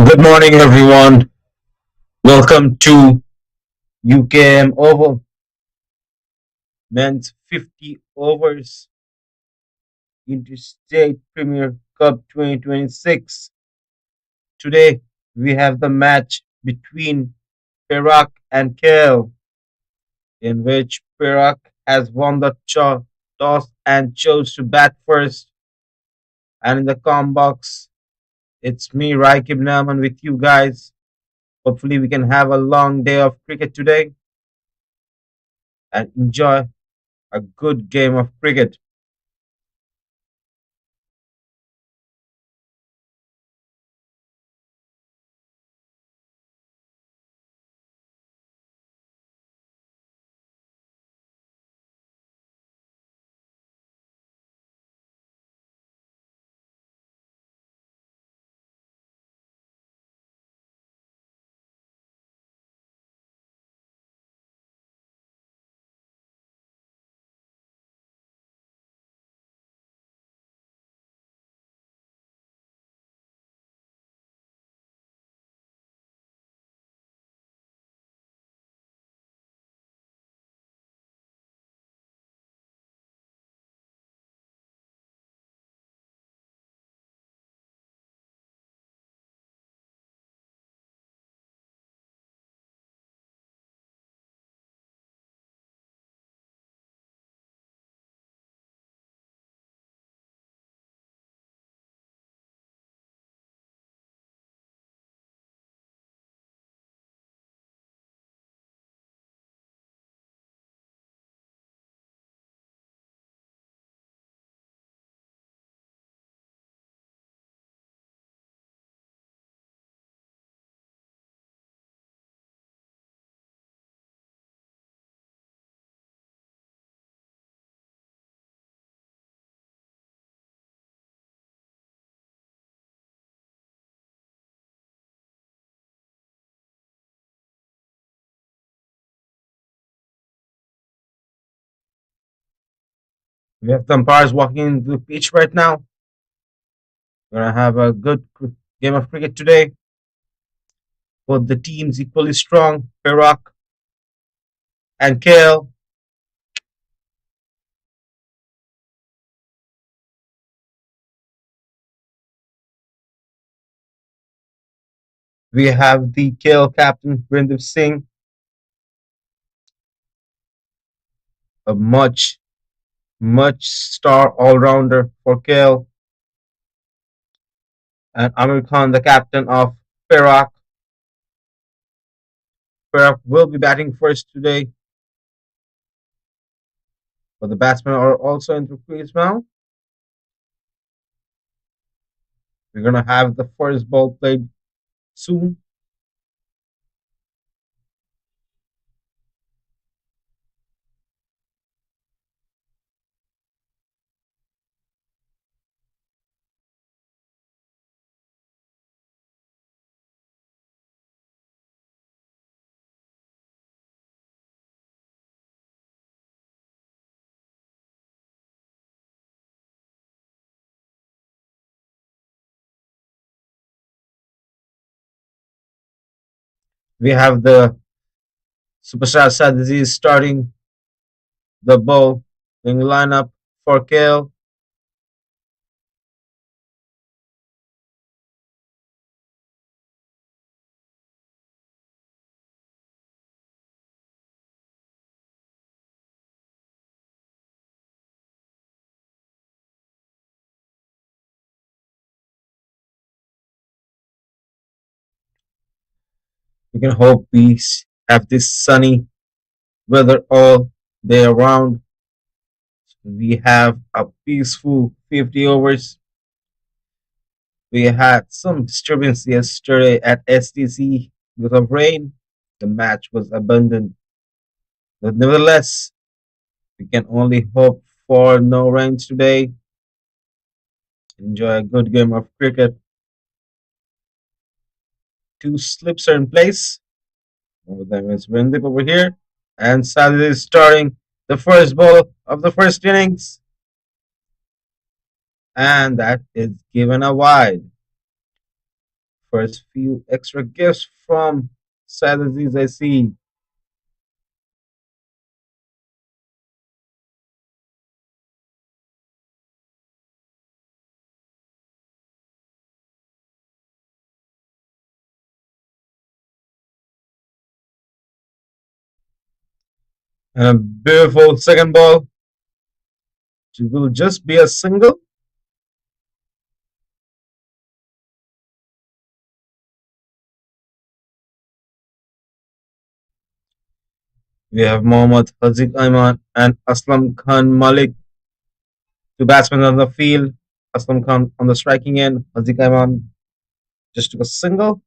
Good morning, everyone. Welcome to UKM Oval Men's 50 Overs Interstate Premier Cup 2026. Today, we have the match between Perak and KL, in which Perak has won the toss and chose to bat first. And in the com box, it's me, Raikib Naman, with you guys. Hopefully, we can have a long day of cricket today and enjoy a good game of cricket. We have the umpires walking the pitch right now. We're gonna have a good game of cricket today. Both the teams equally strong, Perak and KL. We have the KL captain, Vrindev Singh, a much star all-rounder for KL, and Amir Khan, the captain of Perak. Perak will be batting first today, but the batsmen are also in the crease now. We're gonna have the first ball played soon. We have the superstar Sadzi starting the ball in lineup for KL. We can hope we have this sunny weather all day around. We have a peaceful 50 overs. We had some disturbance yesterday at STC because of rain. The match was abandoned. But nevertheless, we can only hope for no rains today. Enjoy a good game of cricket. Two slips are in place. One of them is Windip over here. And Saturday is starting the first ball of the first innings. And that is given a wide. First few extra gifts from Sad Aziz I see. And a beautiful second ball. It will just be a single. We have Mohammad Haziq Ayman and Aslam Khan Malik, two batsmen on the field. Aslam Khan on the striking end. Haziq Ayman just took a single.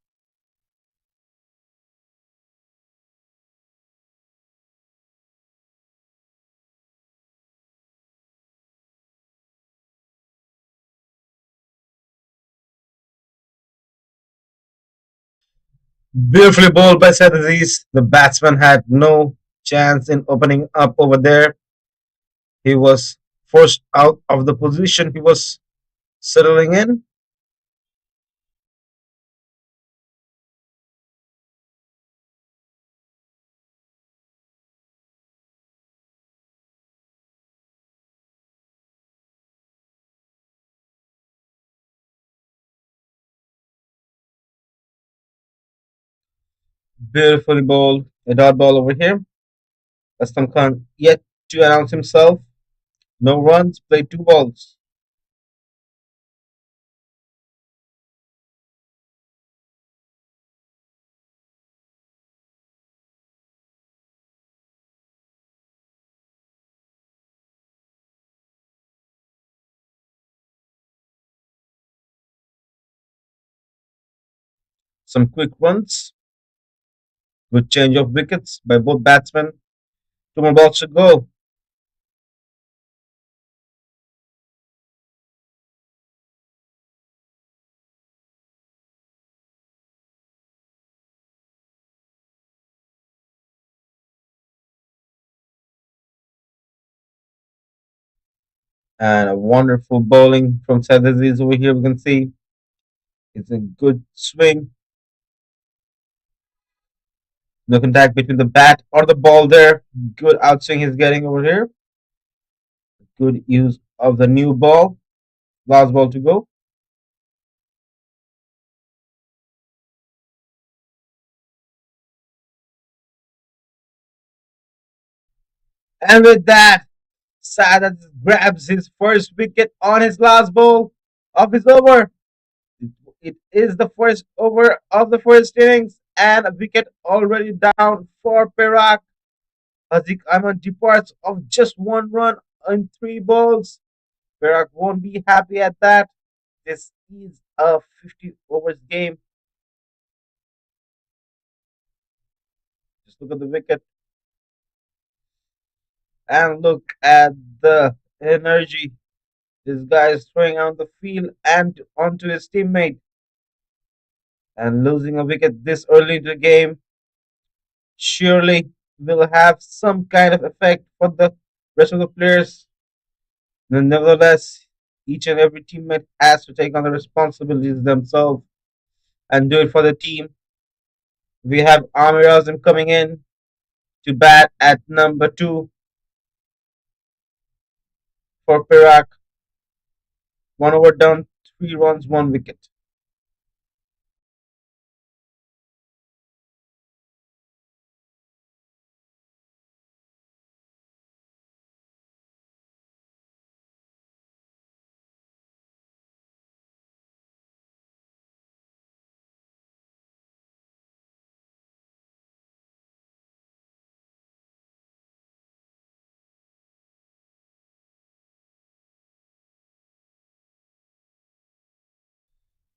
Beautifully bowled by Said Aziz. The batsman had no chance in opening up over there. He was forced out of the position he was settling in. Beautifully bowled. A dot ball over here. Aslam Khan yet to announce himself. No runs, played two balls. Some quick runs. Good change of wickets by both batsmen. Two more balls to go. And a wonderful bowling from Said Aziz over here. We can see it's a good swing. No contact between the bat or the ball there. Good outswing he's getting over here. Good use of the new ball. Last ball to go. And with that, Sadat grabs his first wicket on his last ball of his over. It is the first over of the first innings, and a wicket already down for Perak. Hazik Ahmed departs of just one run in three balls. Perak won't be happy at that. This is a 50 overs game. Just look at the wicket and look at the energy this guy is throwing on the field and onto his teammate. And losing a wicket this early in the game surely will have some kind of effect for the rest of the players. Nevertheless, each and every teammate has to take on the responsibilities themselves and do it for the team. We have Amir Azam coming in to bat at number two for Perak. One over down, three runs, one wicket.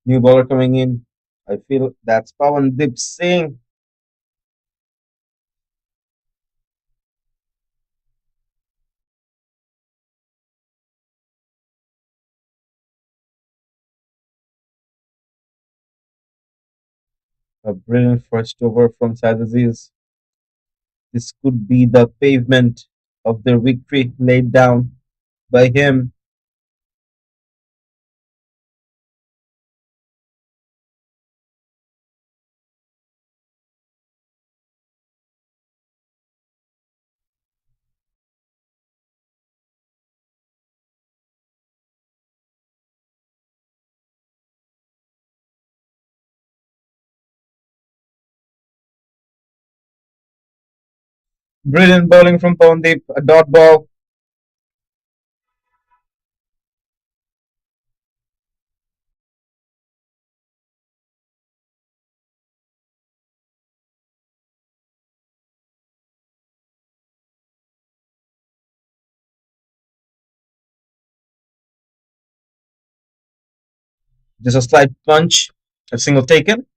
New bowler coming in. I feel that's Pawan Singh. A brilliant first over from Said Aziz. This could be the pavement of their victory laid down by him. Brilliant bowling from Pawandeep, a dot ball. Just a slight punch, a single taken.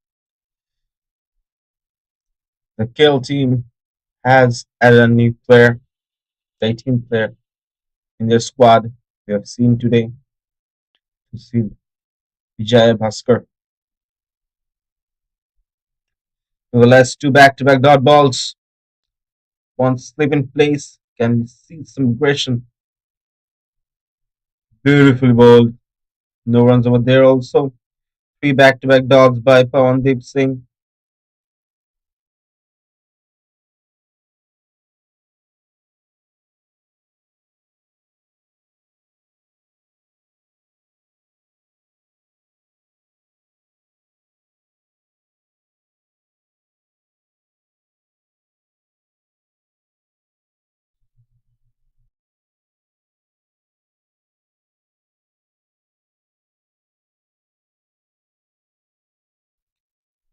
The kill team has added a new player, the 18th player in their squad we have seen today to see Vijay Bhaskar. Nevertheless, two back-to-back dot balls. One slip in place. Can we see some aggression? Beautifully bowled. No runs over there also. Three back-to-back dogs by Pawandeep Singh.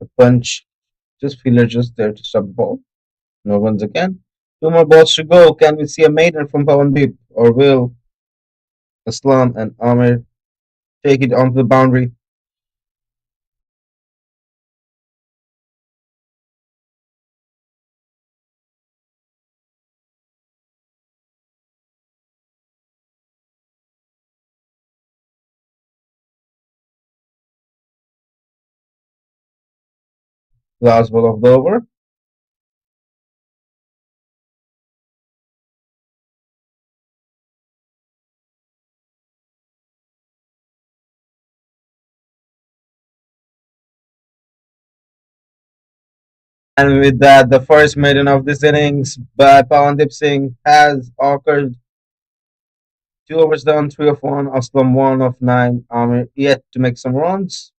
The punch, just fielder just there to stop the ball. No runs again. Two more balls to go. Can we see a maiden from Pawandeep? Or will Aslam and Amir take it onto the boundary? Last ball of the over. And with that, the first maiden of this innings by Pawandeep Singh has occurred. Two overs down, three of one. Aslam one of nine. Amir yet to make some runs.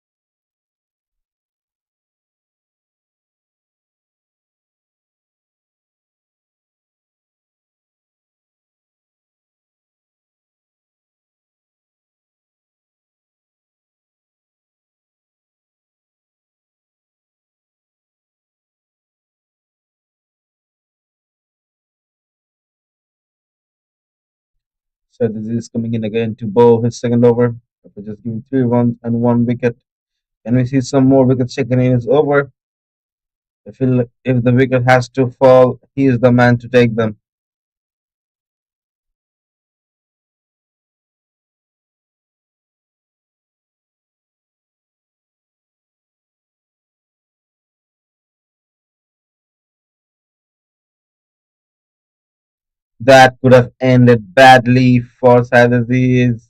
So this is coming in again to bowl his second over after just giving three runs and one wicket. Can we see some more wickets taken in his over? If the wicket has to fall, he is the man to take them. That could have ended badly for Sad Aziz.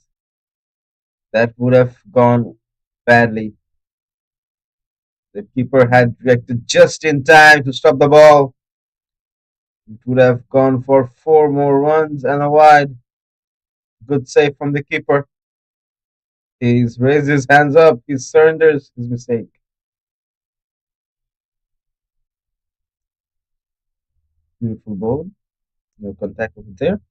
That would have gone badly. The keeper had reacted just in time to stop the ball. It would have gone for four more runs and a wide. Good save from the keeper. He's raised his hands up. He surrenders his mistake. Beautiful ball. No contact over there.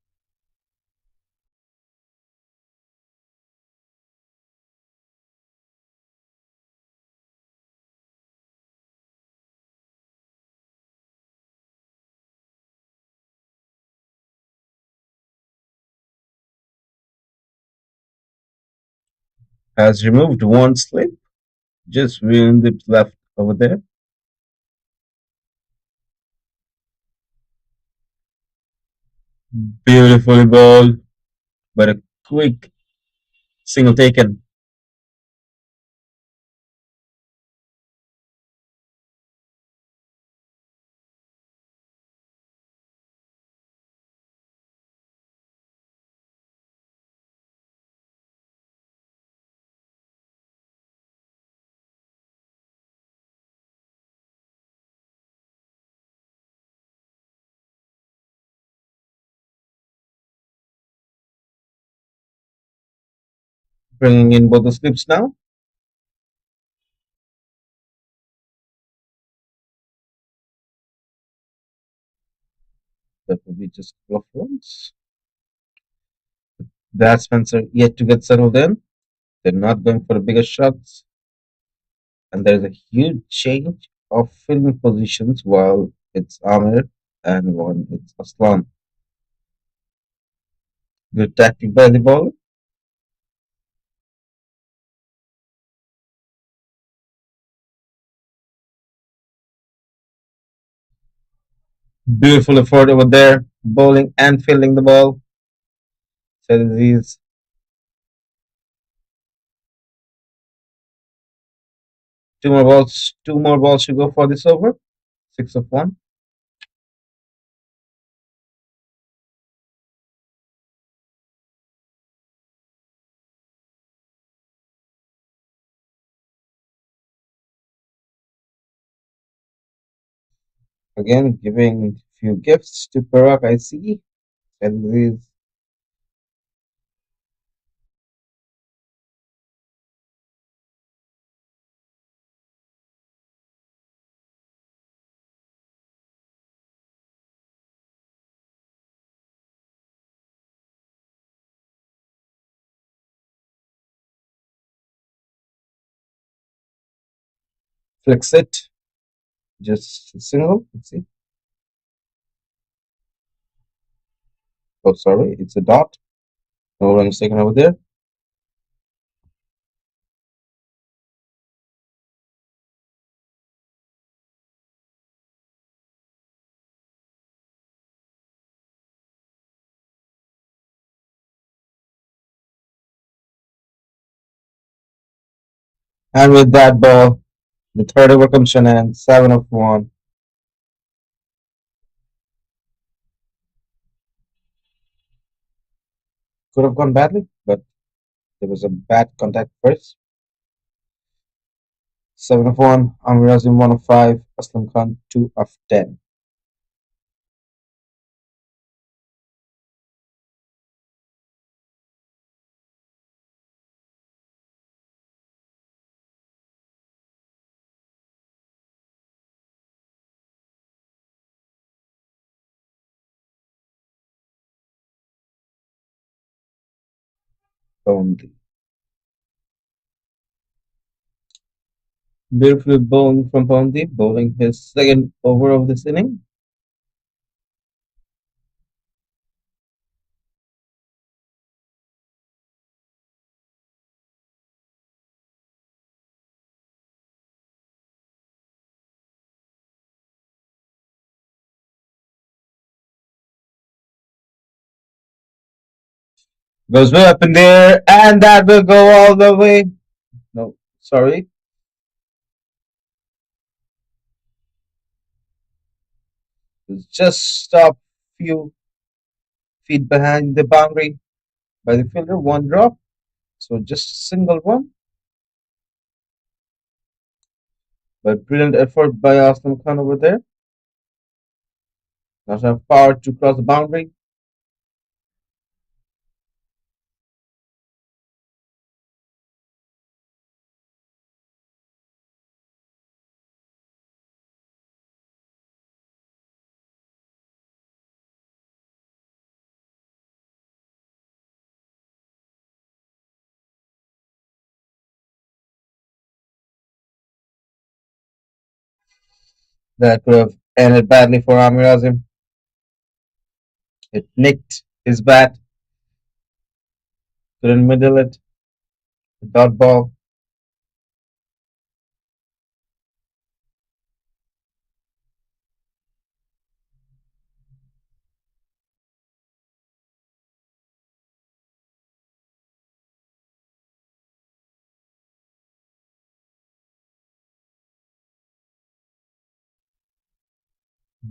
Has removed one slip. Just ruined it left over there. Beautifully ball, but a quick single taken. Bringing in both the slips now. That will be just a couple of runs. Batsmen are yet to get settled in. They're not going for the biggest shots. And there's a huge change of fielding positions while it's Amir and one it's Aslam. Good tactic by the bowler. Beautiful effort over there, bowling and fielding the ball. So these two more balls to go for this over. 6 of 1. Again, giving few gifts to Perak, I see. And these flicks it. Just a single. Let's see. Oh, sorry, it's a dot. No runs taken over there. And with that ball, the third over comes to an end. 7 of 1. Could have gone badly, but there was a bad contact first. 7 of 1. Amir Azim 1 of 5. Aslam Khan 2 of 10. Only. Beautiful bowling from Bondi, bowling his second over of this inning. Goes way up in there, and that will go all the way. No, sorry. It's just stop few feet behind the boundary by the fielder. One drop. So just a single one. But brilliant effort by Aslam Khan over there. Not enough power to cross the boundary. That could have ended badly for Amir Azim. It nicked his bat. Couldn't middle it. The dot ball.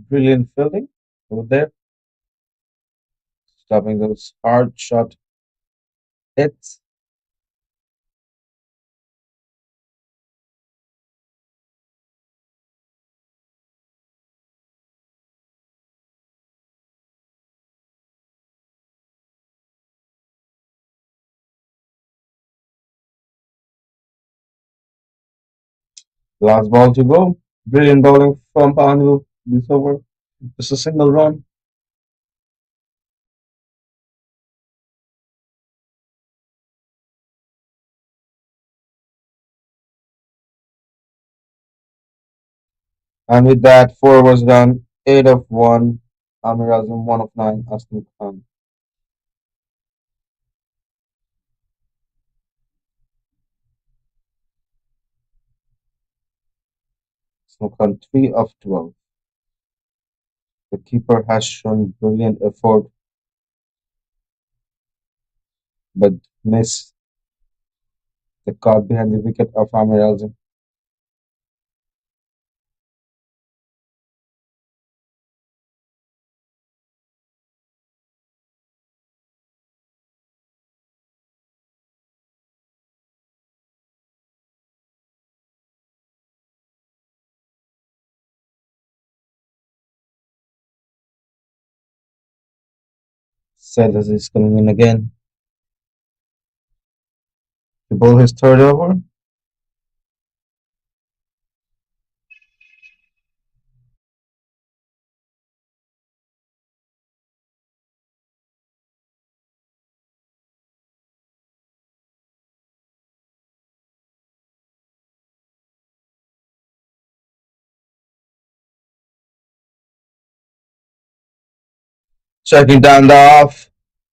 Brilliant fielding over there. Stopping those hard shot hits. Last ball to go. Brilliant bowling from Panu this over. Just a single run. And with that, 4 was done. 8 of 1. Amir Azam, 1 of 9. Aslam Khan. Aslam Khan, 3 of 12. The keeper has shown brilliant effort but missed the caught behind the wicket of Amir Azam. Sellers is coming in again to bowl his third over. Checking down the off.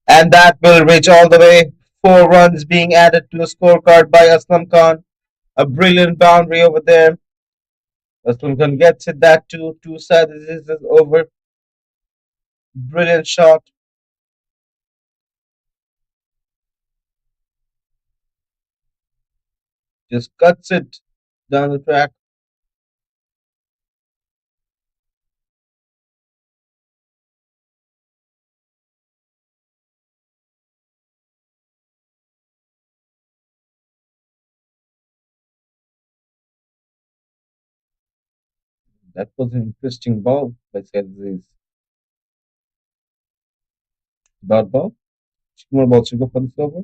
And that will reach all the way. 4 runs being added to the scorecard by Aslam Khan. A brilliant boundary over there. Aslam Khan gets it that too. Two sides is over. Brilliant shot. Just cuts it down the track. That was an interesting ball by Selzi's dot ball. Two more balls to go for this over.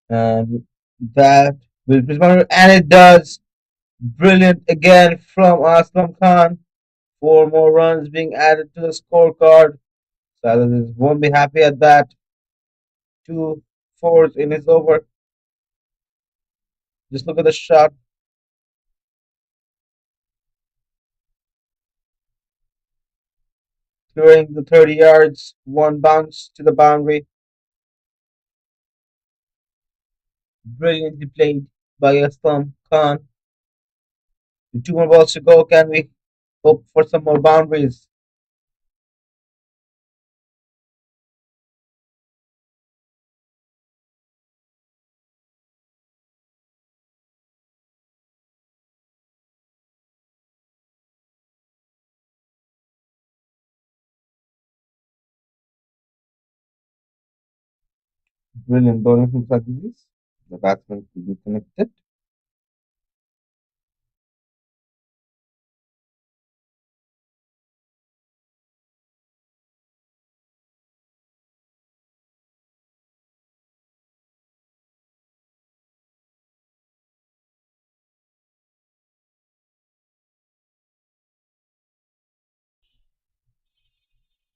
And that will be and it does. Brilliant again from Aslam Khan. 4 more runs being added to the scorecard. Salah won't be happy at that. Two fours in his over. Just look at the shot. Clearing the 30 yards. One bounce to the boundary. Brilliantly played by Aslam Khan. With 2 more balls to go, can we hope for some more boundaries? Brilliant bowling from Satyajit. The batsman will be connected.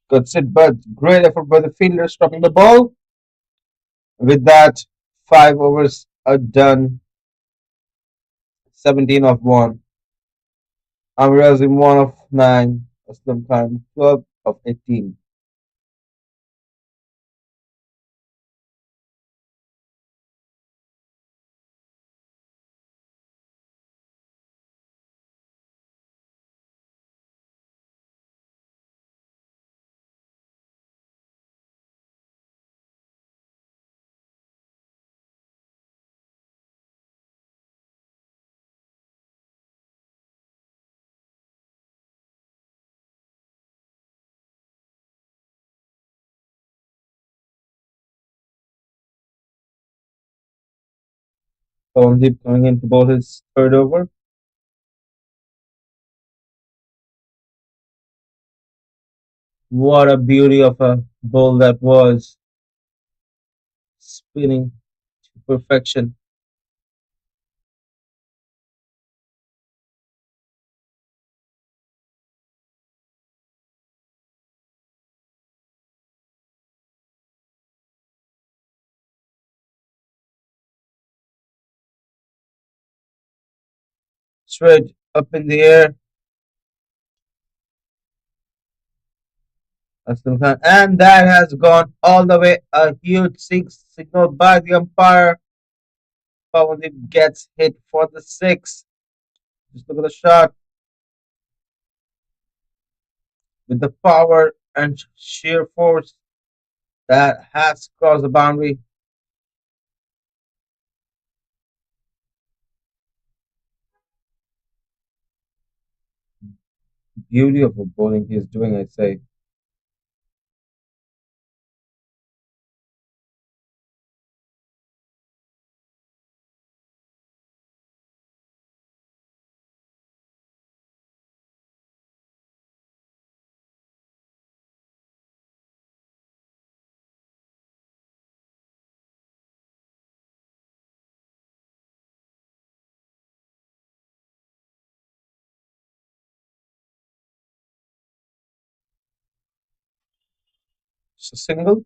Good sit, but great effort by the fielder stopping the ball. With that, 5 overs are done. 17 of 1. Amir in 1 of 9. Aslam Khan 12 of 18. Pawandeep coming in to bowl his third over. What a beauty of a bowl that was. Spinning to perfection. Straight up in the air. Aslam Khan. And that has gone all the way. A huge signal by the umpire. Pawandeep gets hit for the six. Just look at the shot with the power and sheer force that has crossed the boundary. Beauty of the bowling he is doing, I say. It's a single.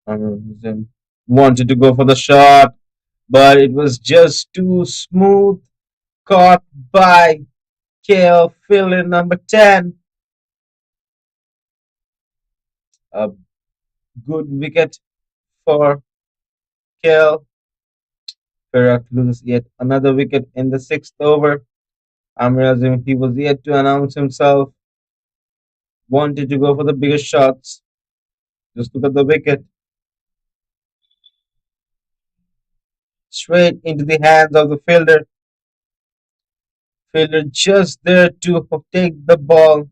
Zim wanted to go for the shot, but it was just too smooth. Caught by KL fielder number 10. A good wicket for KL. Perak loses yet another wicket in the sixth over. Amir Azim, he was yet to announce himself. Wanted to go for the biggest shots. Just look at the wicket. Straight into the hands of the fielder. Fielder just there to take the ball.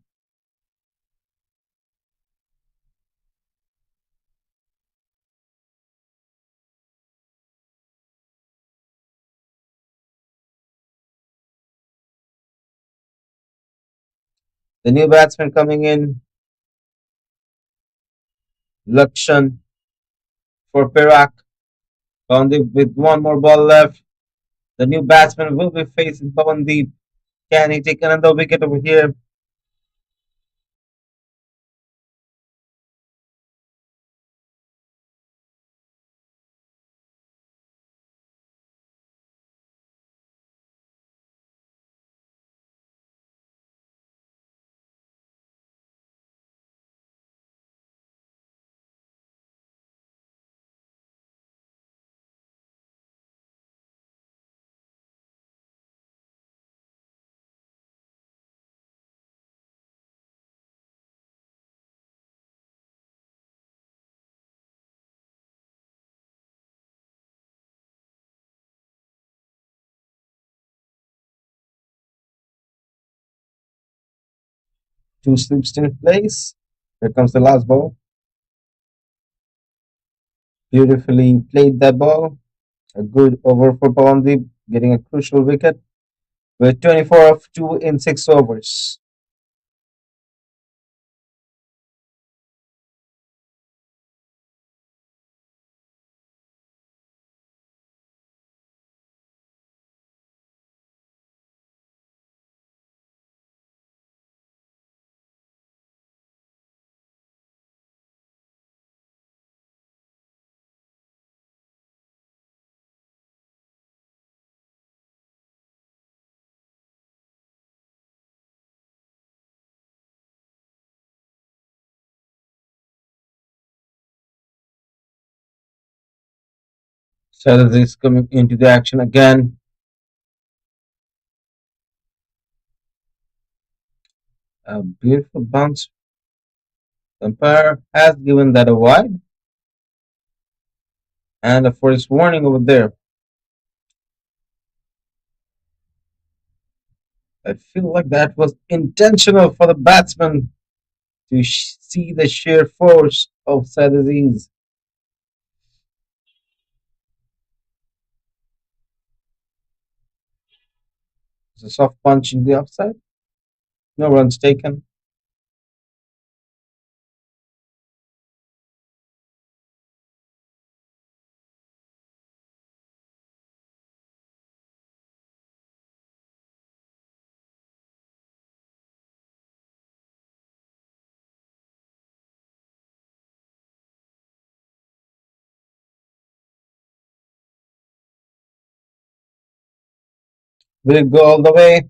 The new batsman coming in, Lakshan for Perak. Pawandeep with one more ball left. The new batsman will be facing Pawandeep. Can he take another wicket over here? Two slips still in place. Here comes the last ball. Beautifully played that ball. A good over for Pawandeep, getting a crucial wicket with 24 of 2 in 6 overs. Saturday is coming into the action again. A beautiful bounce. The umpire has given that a wide and a first warning over there. I feel like that was intentional for the batsman to see the sheer force of Sadie's. It's a soft punch in the offside. No runs taken. Will it go all the way?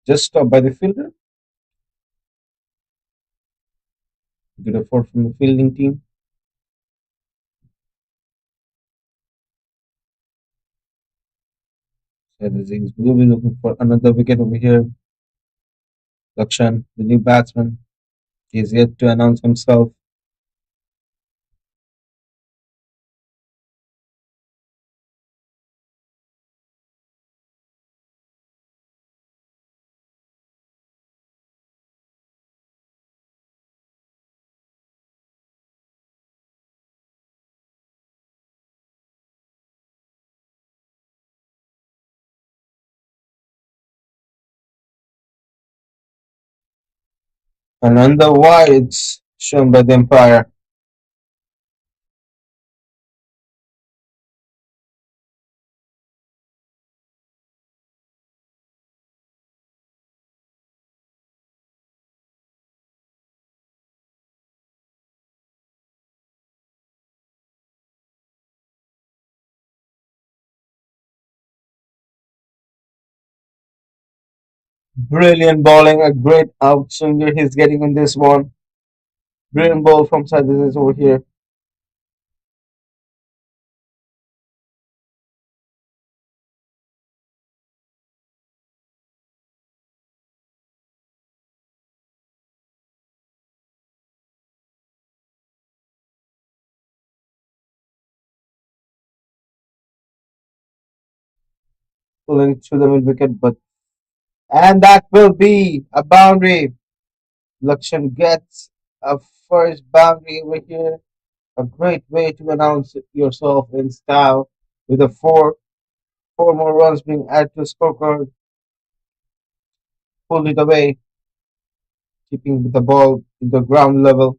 Just stopped by the fielder. Good effort from the fielding team. So the Zings will be looking for another wicket over here. Lakshan, the new batsman, is yet to announce himself. And under wides shown by the umpire. Brilliant bowling, a great outswinger he's getting in this one. Brilliant ball from Sadis over here. Pulling through the mid wicket, but and that will be a boundary. Lakshan gets a first boundary over here. A great way to announce yourself in style with a four more runs being added to the scorecard. Pulled it away, keeping the ball in the ground level.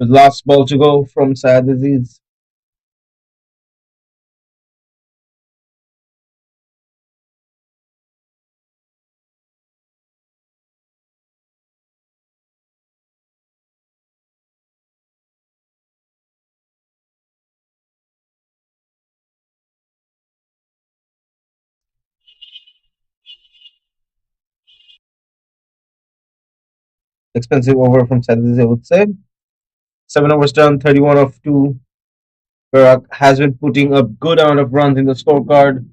The last ball to go from Syed Aziz. Expensive over from Syed Aziz, I would say. 7 overs done, 31 of 2. Perak has been putting a good amount of runs in the scorecard.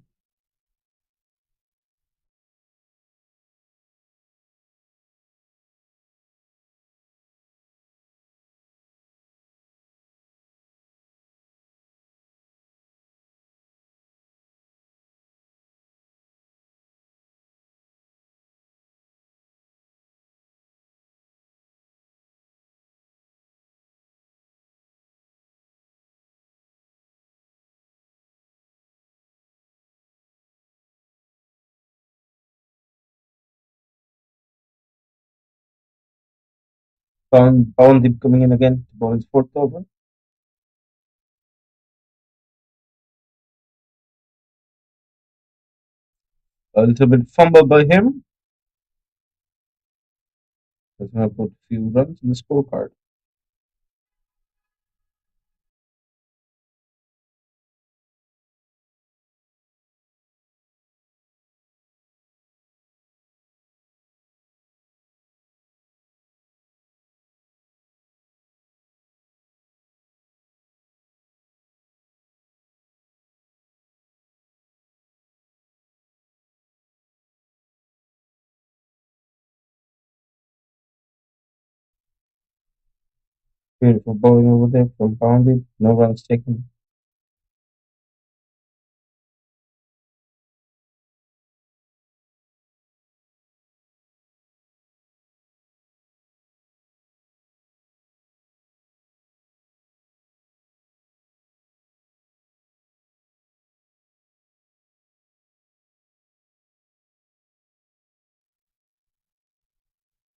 Pawan coming in again to bowl his fourth over. A little bit fumble by him. That's going to put a few runs in the scorecard. Beautiful bowling over there from Pounded. No runs taken.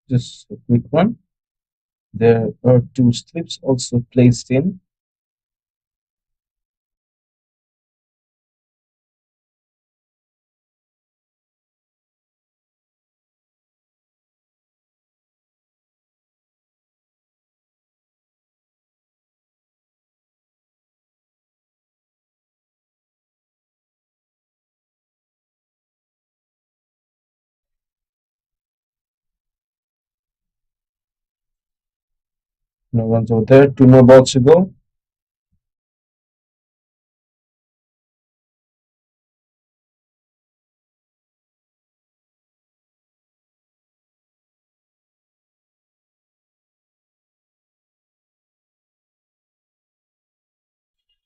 Just a quick one. There are two slips also placed in. No runs over there. Two more balls to go.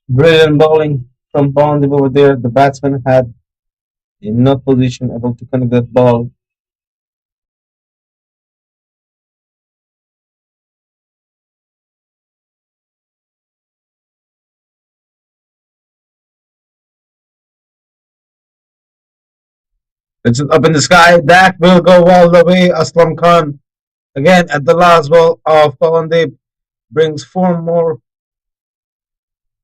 Brilliant bowling from Bondi over there. The batsman had in no position able to connect that ball. It's up in the sky. That will go all the way. Aslam Khan again at the last ball of Bondi brings four more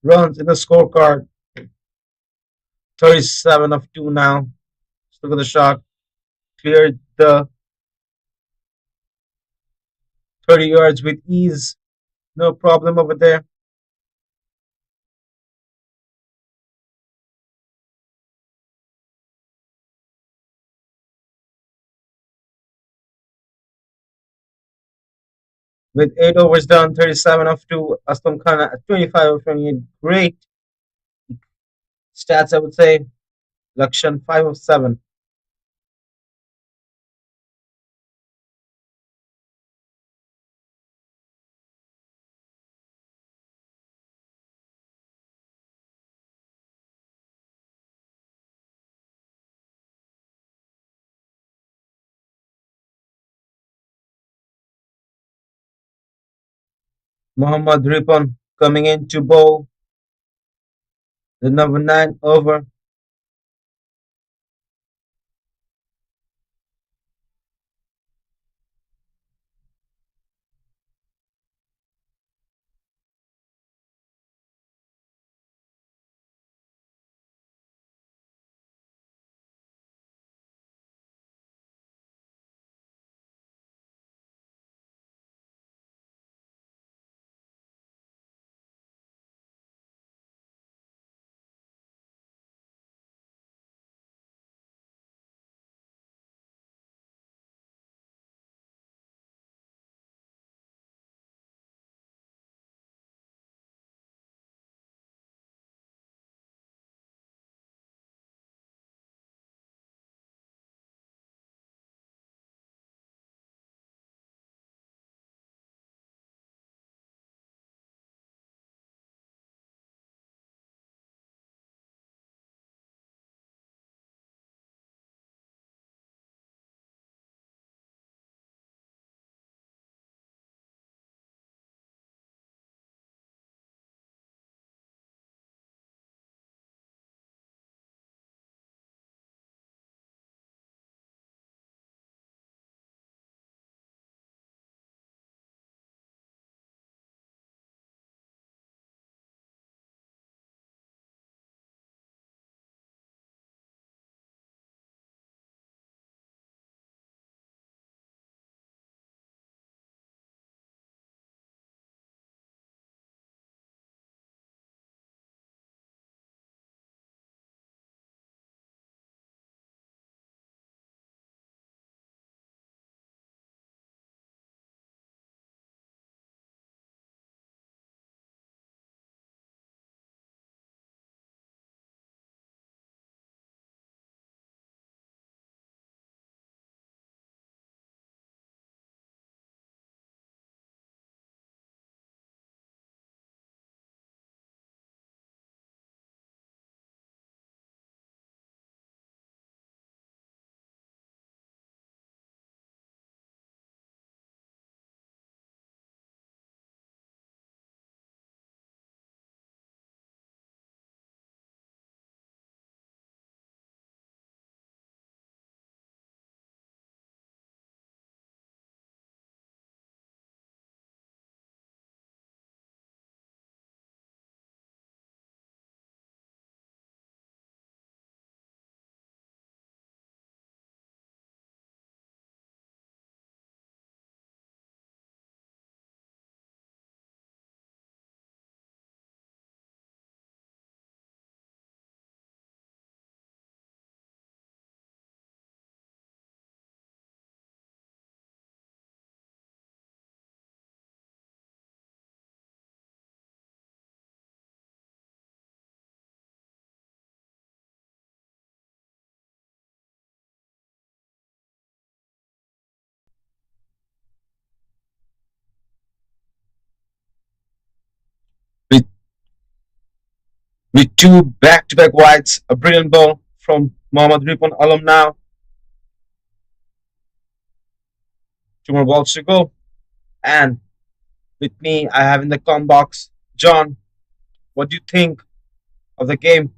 runs in the scorecard. 37 of 2 now. Let's look at the shot. Cleared the 30 yards with ease. No problem over there. With 8 overs done, 37 of 2. Aslam Khan at 25 of 28. Great stats, I would say. Lakshan 5 of 7. Muhammad Ripon coming in to bowl the number 9 over. with two back-to-back wides, a brilliant ball from Mohammad Ripon Alam now. Two more balls to go. And with me, I have in the com box, John. What do you think of the game?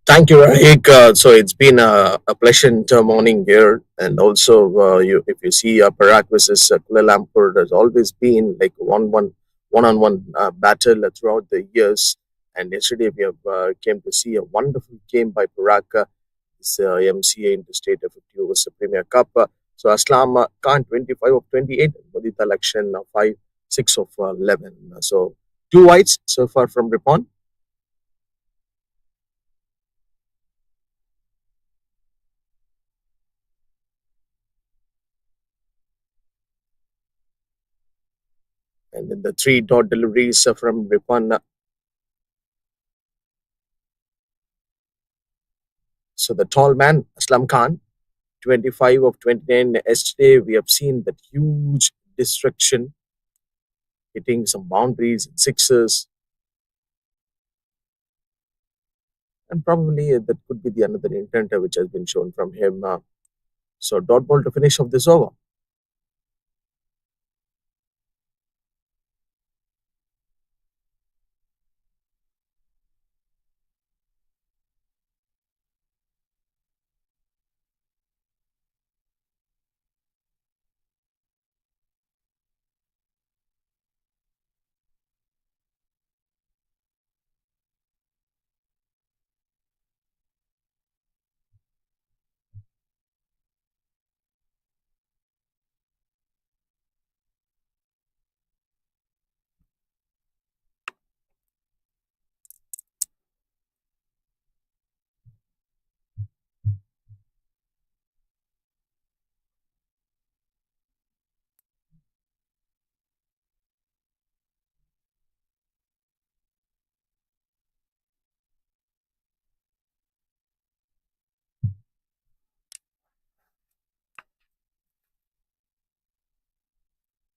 Thank you, Rahik. So it's been a pleasant morning here, and also if you see Perak versus Kuala Lumpur, there's always been like one-on-one battle throughout the years. And yesterday we have came to see a wonderful game by Perak, this MCA Interstate 50 overs Premier Cup. So Aslam Khan 25 of 28, Mudita election 5 6 of 11. So two wides so far from Ripon. And then the three dot deliveries from Ripon. So the tall man, Aslam Khan, 25 of 29. Yesterday, we have seen that huge destruction, hitting some boundaries and sixes. And probably that could be the another intent which has been shown from him. So dot ball to finish off this over.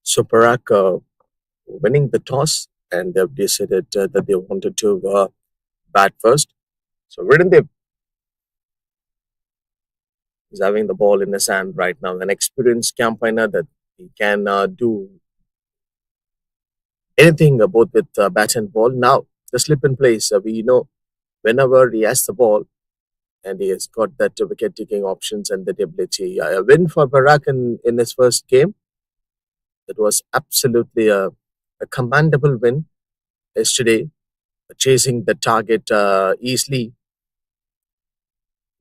So Perak winning the toss, and they've decided that they wanted to bat first. So Riddendeep is having the ball in his hand right now, an experienced campaigner that he can do anything both with bat and ball. Now, the slip in place, we know whenever he has the ball and he has got that wicket taking options and the ability. A win for Barak in his first game. That was absolutely a commendable win yesterday, chasing the target easily.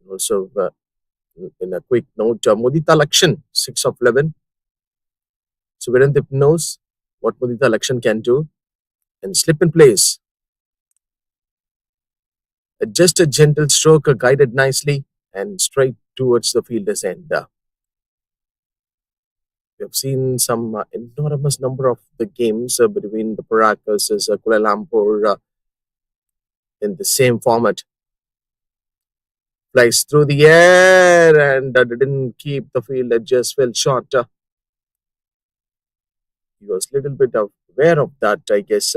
Also, in a quick note, Mudita Lakshan, 6 of 11. So, Virendip knows what Mudita Lakshan can do and slip in place. Just a gentle stroke, guided nicely and straight towards the fielder's end. We have seen some enormous number of the games between the Perak versus Kuala Lumpur in the same format. Flies through the air and didn't keep the field, just fell short. He was a little bit aware of that, I guess.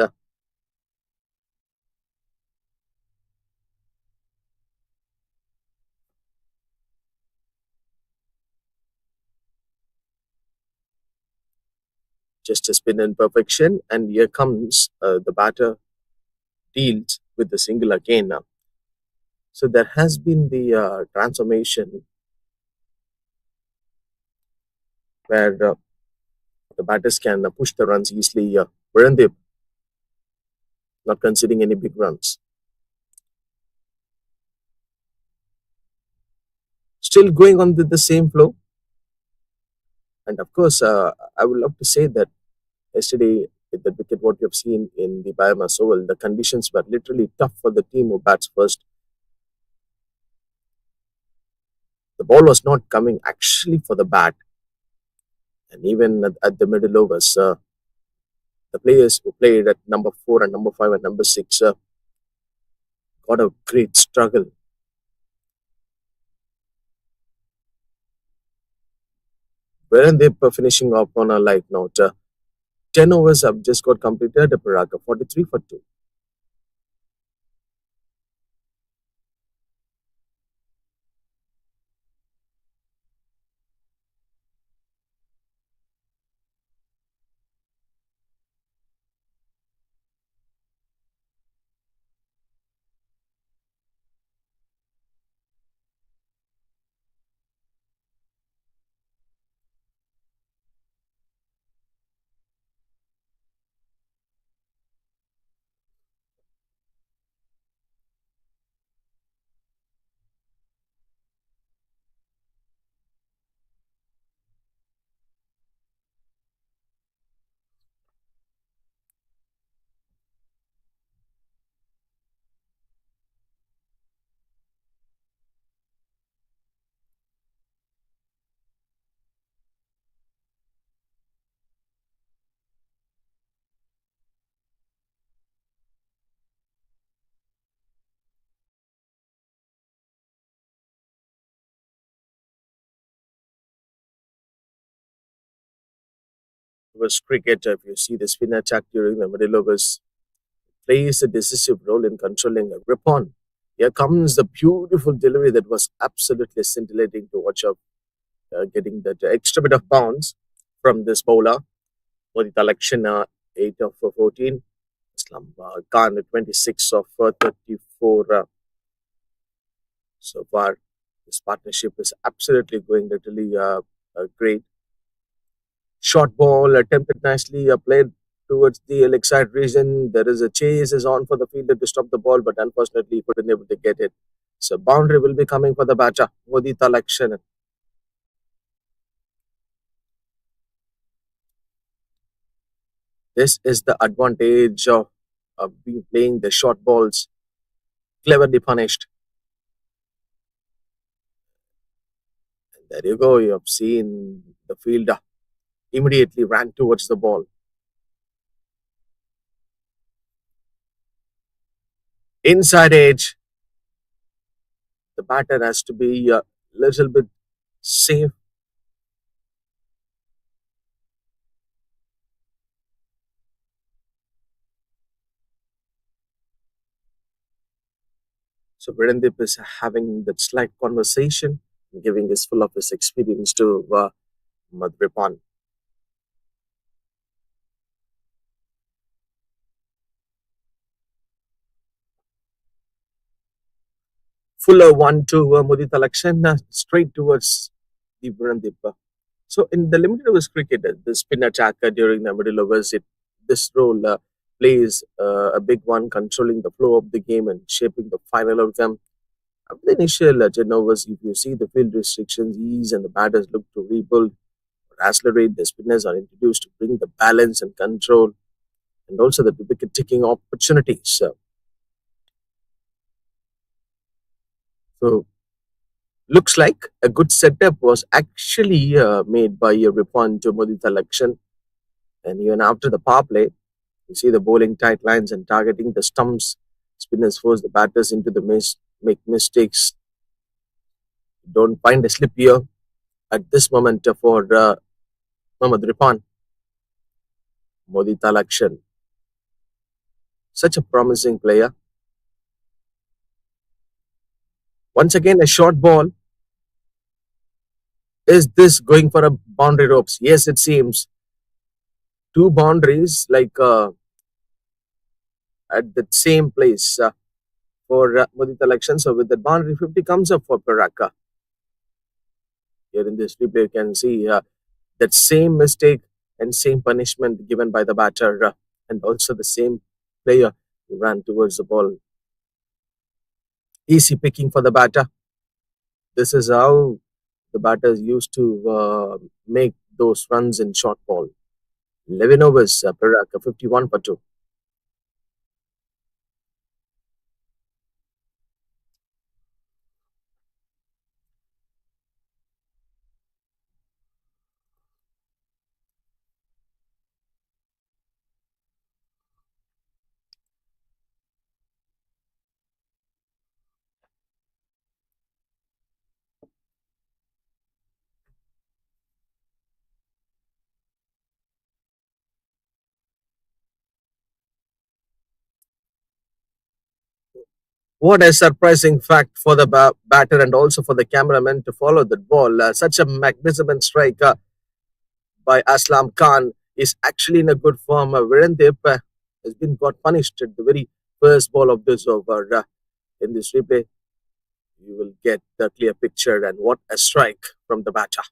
Just a spin in perfection, and here comes the batter deals with the single again. So there has been the transformation where the batters can push the runs easily. Virendip not conceding any big runs. Still going on with the same flow. And of course, I would love to say that yesterday, with the wicket, what we have seen in the Biomass Oval, the conditions were literally tough for the team who bats first. The ball was not coming actually for the bat. And even at the middle overs, the players who played at number 4 and number 5 and number 6 got a great struggle. Weren't they finishing up on a light note? 10 overs have just got completed. Perak 43 for 2. It was cricket. If you see the spin attack during the middle overs, plays a decisive role in controlling a grip on. Here comes the beautiful delivery that was absolutely scintillating to watch out, getting that extra bit of bounce from this bowler. For the collection, 8 of 14. Aslam Khan, 26 of 34 so far. This partnership is absolutely going literally great. Short ball attempted nicely, played towards the leg side region. There is a chase is on for the fielder to stop the ball, but unfortunately he couldn't able to get it. So boundary will be coming for the batter. Modi Talakshan. This is the advantage of being playing the short balls, cleverly punished. And there you go. You have seen the fielder immediately ran towards the ball. Inside edge, the batter has to be a little bit safe. So Virendip is having that slight conversation, giving his full of his experience to Madripan. Fuller one to Mudita Lakshana, straight towards the Virendip. So in the limited overs cricket, the spin attacker during the middle overs, this role plays a big one, controlling the flow of the game and shaping the final outcome. After the initial 10 overs, if you see the field restrictions ease and the batters look to rebuild or accelerate, the spinners are introduced to bring the balance and control and also the wicket taking opportunities. So looks like a good setup was actually made by Ripon to Mudita Lakshan. And even after the power play, you see the bowling tight lines and targeting the stumps. Spinners force the batters into the make mistakes. Don't find a slip here at this moment for Mohammad Ripon, Mudita Lakshan. Such a promising player. Once again, a short ball. Is this going for a boundary ropes? Yes, it seems. Two boundaries like at the same place for Mudita election. So with the boundary 50 comes up for Perak. Here in this replay, you can see that same mistake and same punishment given by the batter and also the same player who ran towards the ball. Easy picking for the batter. This is how the batters used to make those runs in short ball. 11 overs, Perak 51 for 2. What a surprising fact for the batter and also for the cameraman to follow that ball. Such a magnificent strike by Aslam Khan is actually in a good form. Virendip has been got punished at the very first ball of this over. In this replay, you will get the clear picture and what a strike from the batter.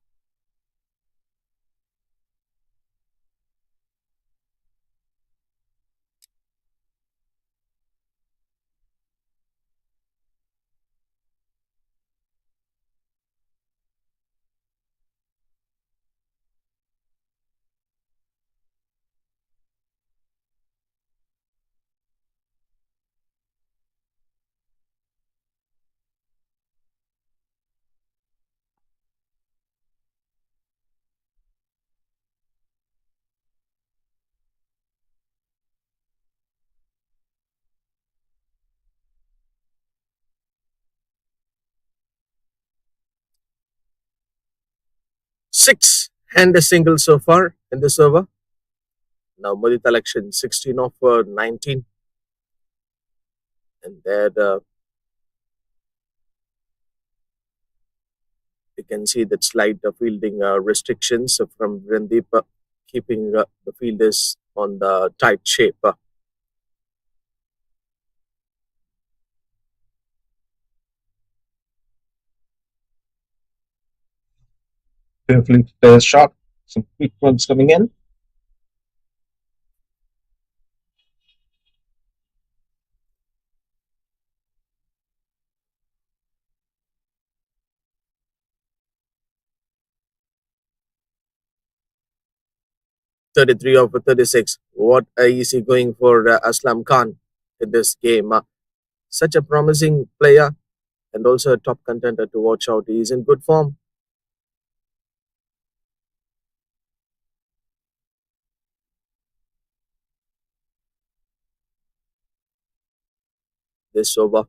6 and a single so far in this over. Now Mudit election 16 of 19, and there you can see that slight fielding restrictions from Randeep, keeping the fielders on the tight shape. Beautifully played shot. Some quick ones coming in. 33 of 36. What is he going for Aslam Khan in this game? Such a promising player and also a top contender to watch out. He is in good form. This over,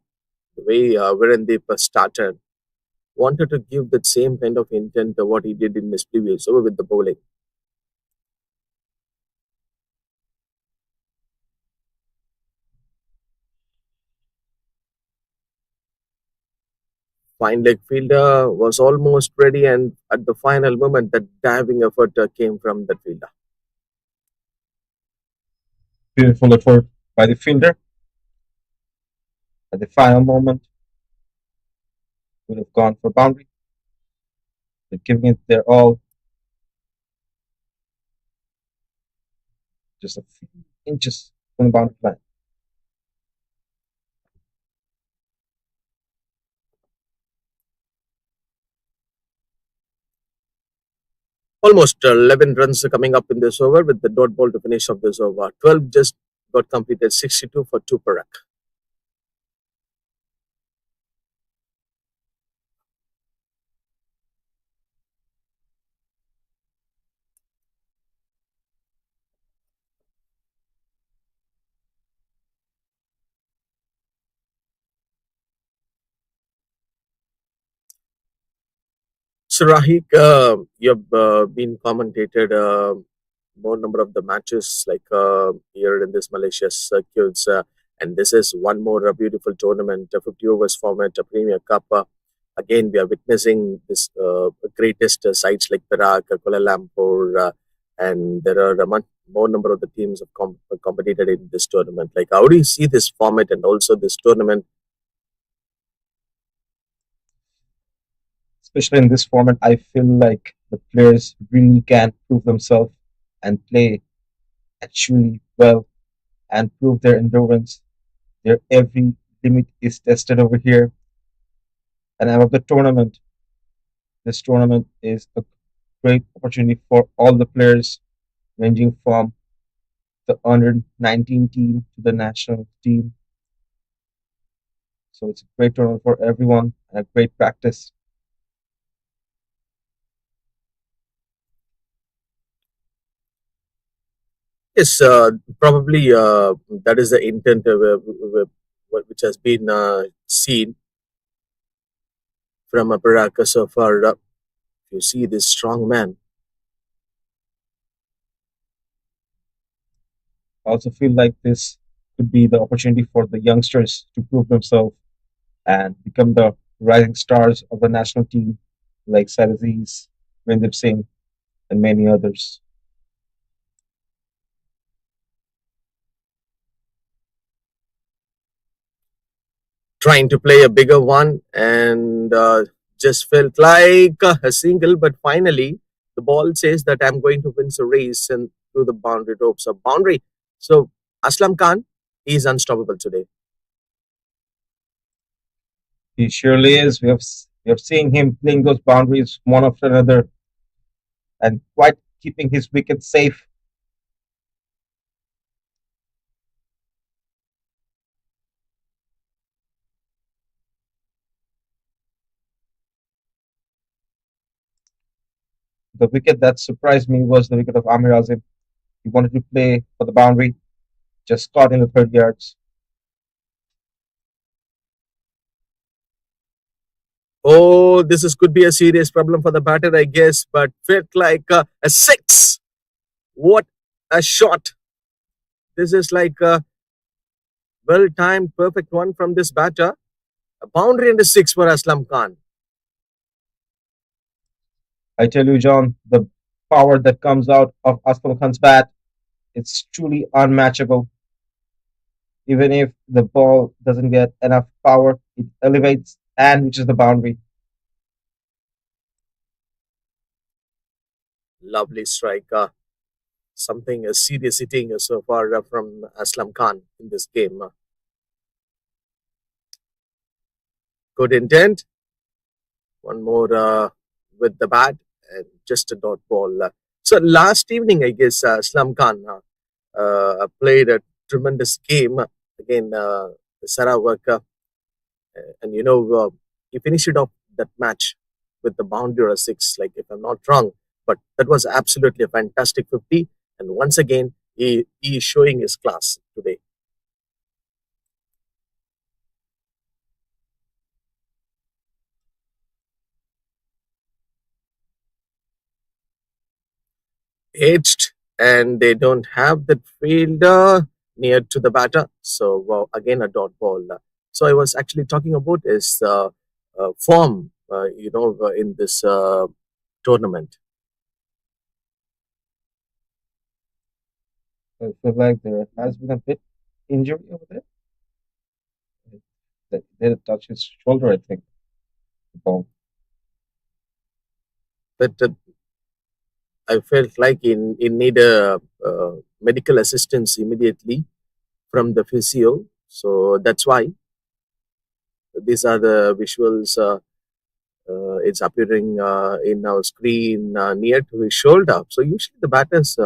the way Virendeep started, wanted to give that same kind of intent to what he did in his previous over with the bowling. Fine leg fielder was almost ready, and at the final moment, that diving effort came from that fielder. Beautiful effort by the fielder at the final moment. Would have gone for boundary. They're giving it their all. Just a few inches from the boundary line. Almost 11 runs coming up in this over with the dot ball to finish off this over. 12 just got completed, 62 for 2 Perak. So, Rahik, you've been commentated more number of the matches like here in this Malaysia circuits, and this is one more beautiful tournament, a 50 overs format, a Premier Cup. Again, we are witnessing this greatest sites like Perak, Kuala Lumpur, and there are a much more number of the teams have competed in this tournament. Like, how do you see this format and also this tournament? Especially in this format, I feel like the players really can prove themselves and play actually well and prove their endurance. Their every limit is tested over here. And out of the tournament, this tournament is a great opportunity for all the players, ranging from the under 19 team to the national team. So it's a great tournament for everyone and a great practice. Yes, probably that is the intent which has been seen from Perak so far. You see this strong man. I also feel like this could be the opportunity for the youngsters to prove themselves and become the rising stars of the national team like Saraziz, Vindip Singh, and many others. Trying to play a bigger one and just felt like a single, but finally the ball says that I'm going to win the race and through the boundary ropes of boundary. So Aslam Khan is unstoppable today. He surely is. We have seen him playing those boundaries one after another and quite keeping his wicket safe. The wicket that surprised me was the wicket of Amir Azim. He wanted to play for the boundary, just caught in the third yards. Oh, this is could be a serious problem for the batter, I guess, but felt like a six. What a shot! This is like a well timed, perfect one from this batter. A boundary and a six for Aslam Khan. I tell you, John, the power that comes out of Aslam Khan's bat, it's truly unmatchable. Even if the ball doesn't get enough power, it elevates and reaches the boundary. Lovely strike. Something a serious hitting so far from Aslam Khan in this game. Good intent. One more with the bat and just a dot ball. So last evening, I guess Aslam Khan played a tremendous game again. Sarawak, and he finished it off that match with the boundary or a six, like if I'm not wrong. But that was absolutely a fantastic 50. And once again, he is showing his class today. Aged and they don't have that fielder near to the batter. So again, a dot ball. So I was actually talking about his form, in this tournament. I feel like there has been a bit injury over there. That did touch his shoulder, I think. The ball. But I felt like he need a medical assistance immediately from the physio. So that's why these are the visuals. It's appearing in our screen near to his shoulder. So usually the batters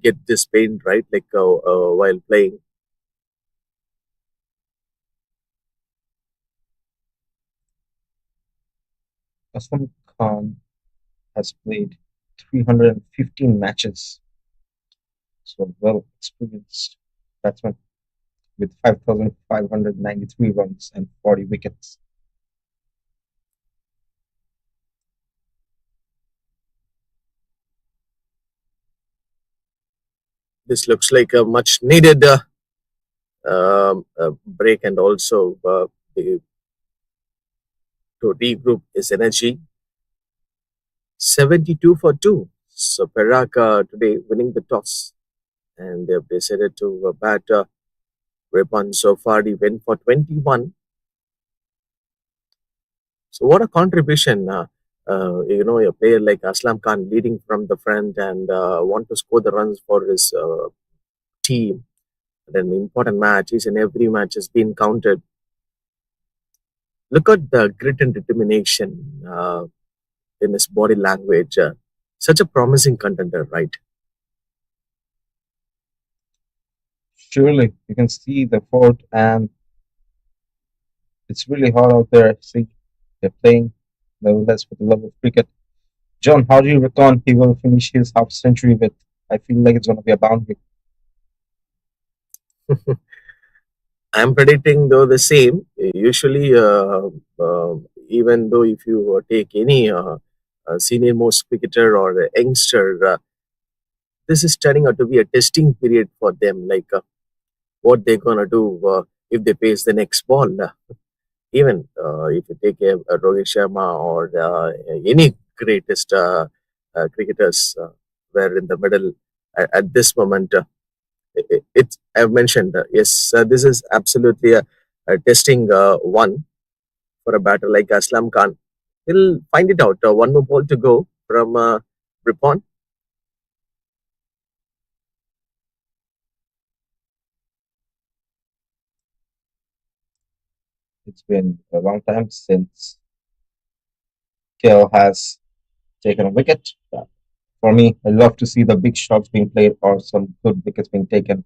get this pain right, like while playing. Aslam Khan has played 315 matches, so well experienced batsman with 5,593 runs and 40 wickets. This looks like a much needed break and also to regroup his energy. 72 for 2. So Perak today winning the toss and they've decided to bat Ripon. So far he went for 21. So what a contribution. A player like Aslam Khan leading from the front and want to score the runs for his team. An important match, each and every match has been counted. Look at the grit and determination in his body language. Such a promising contender, right? Surely you can see the fort, and it's really hot out there. See, they're playing nevertheless for the love of cricket. John, how do you reckon he will finish his half century with? I feel like it's going to be a boundary. I'm predicting though the same. Usually, even though if you take any senior most cricketer or a youngster, this is turning out to be a testing period for them. Like what they're gonna do if they face the next ball. Even if you take a Rohit Sharma or any greatest cricketers were in the middle at this moment. It's I've mentioned yes, this is absolutely a testing one for a batter like Aslam Khan. He'll find it out. One more ball to go from Ripon. It's been a long time since KL has taken a wicket. For me, I love to see the big shots being played or some good wickets being taken.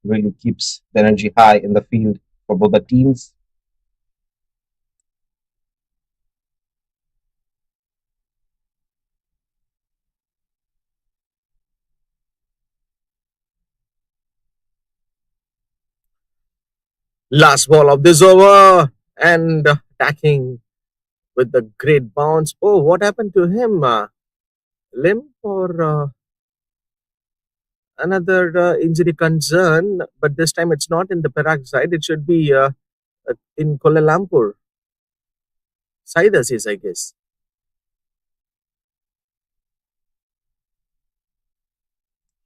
Really keeps the energy high in the field for both the teams. Last ball of this over and attacking with the great bounce. Oh, what happened to him? Limb or another injury concern? But this time it's not in the Perak side. It should be in Kuala Lumpur side, is I guess.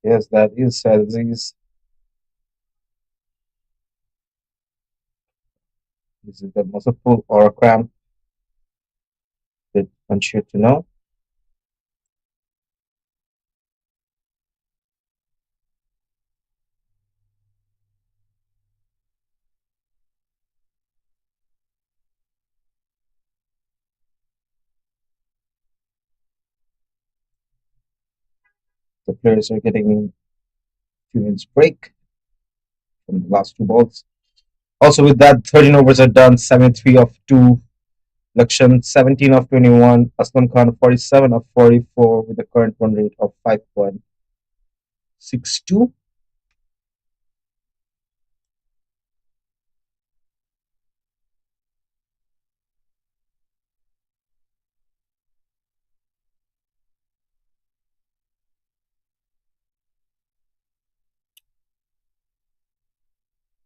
Yes, that is Disease. This is the muscle pull or a cramp. Bit unsure to know. The players are getting 2 minutes break from the last two balls. Also, with that, 13 overs are done. 73 of 2. Lakshan 17 of 21. Aslam Khan 47 of 44 with a current run rate of 5.62.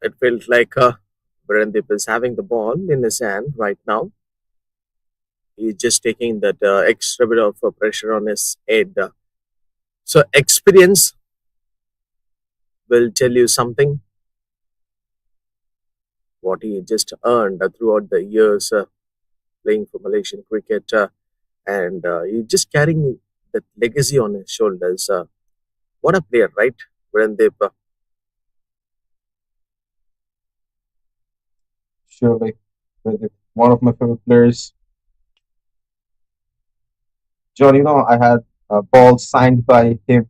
It felt like Brandip is having the ball in his hand right now. He's just taking that extra bit of pressure on his head. So experience will tell you something what he just earned throughout the years playing for Malaysian cricket, and he's just carrying that legacy on his shoulders. What a player, right? Brandip. Surely, with one of my favorite players. John, I had a ball signed by him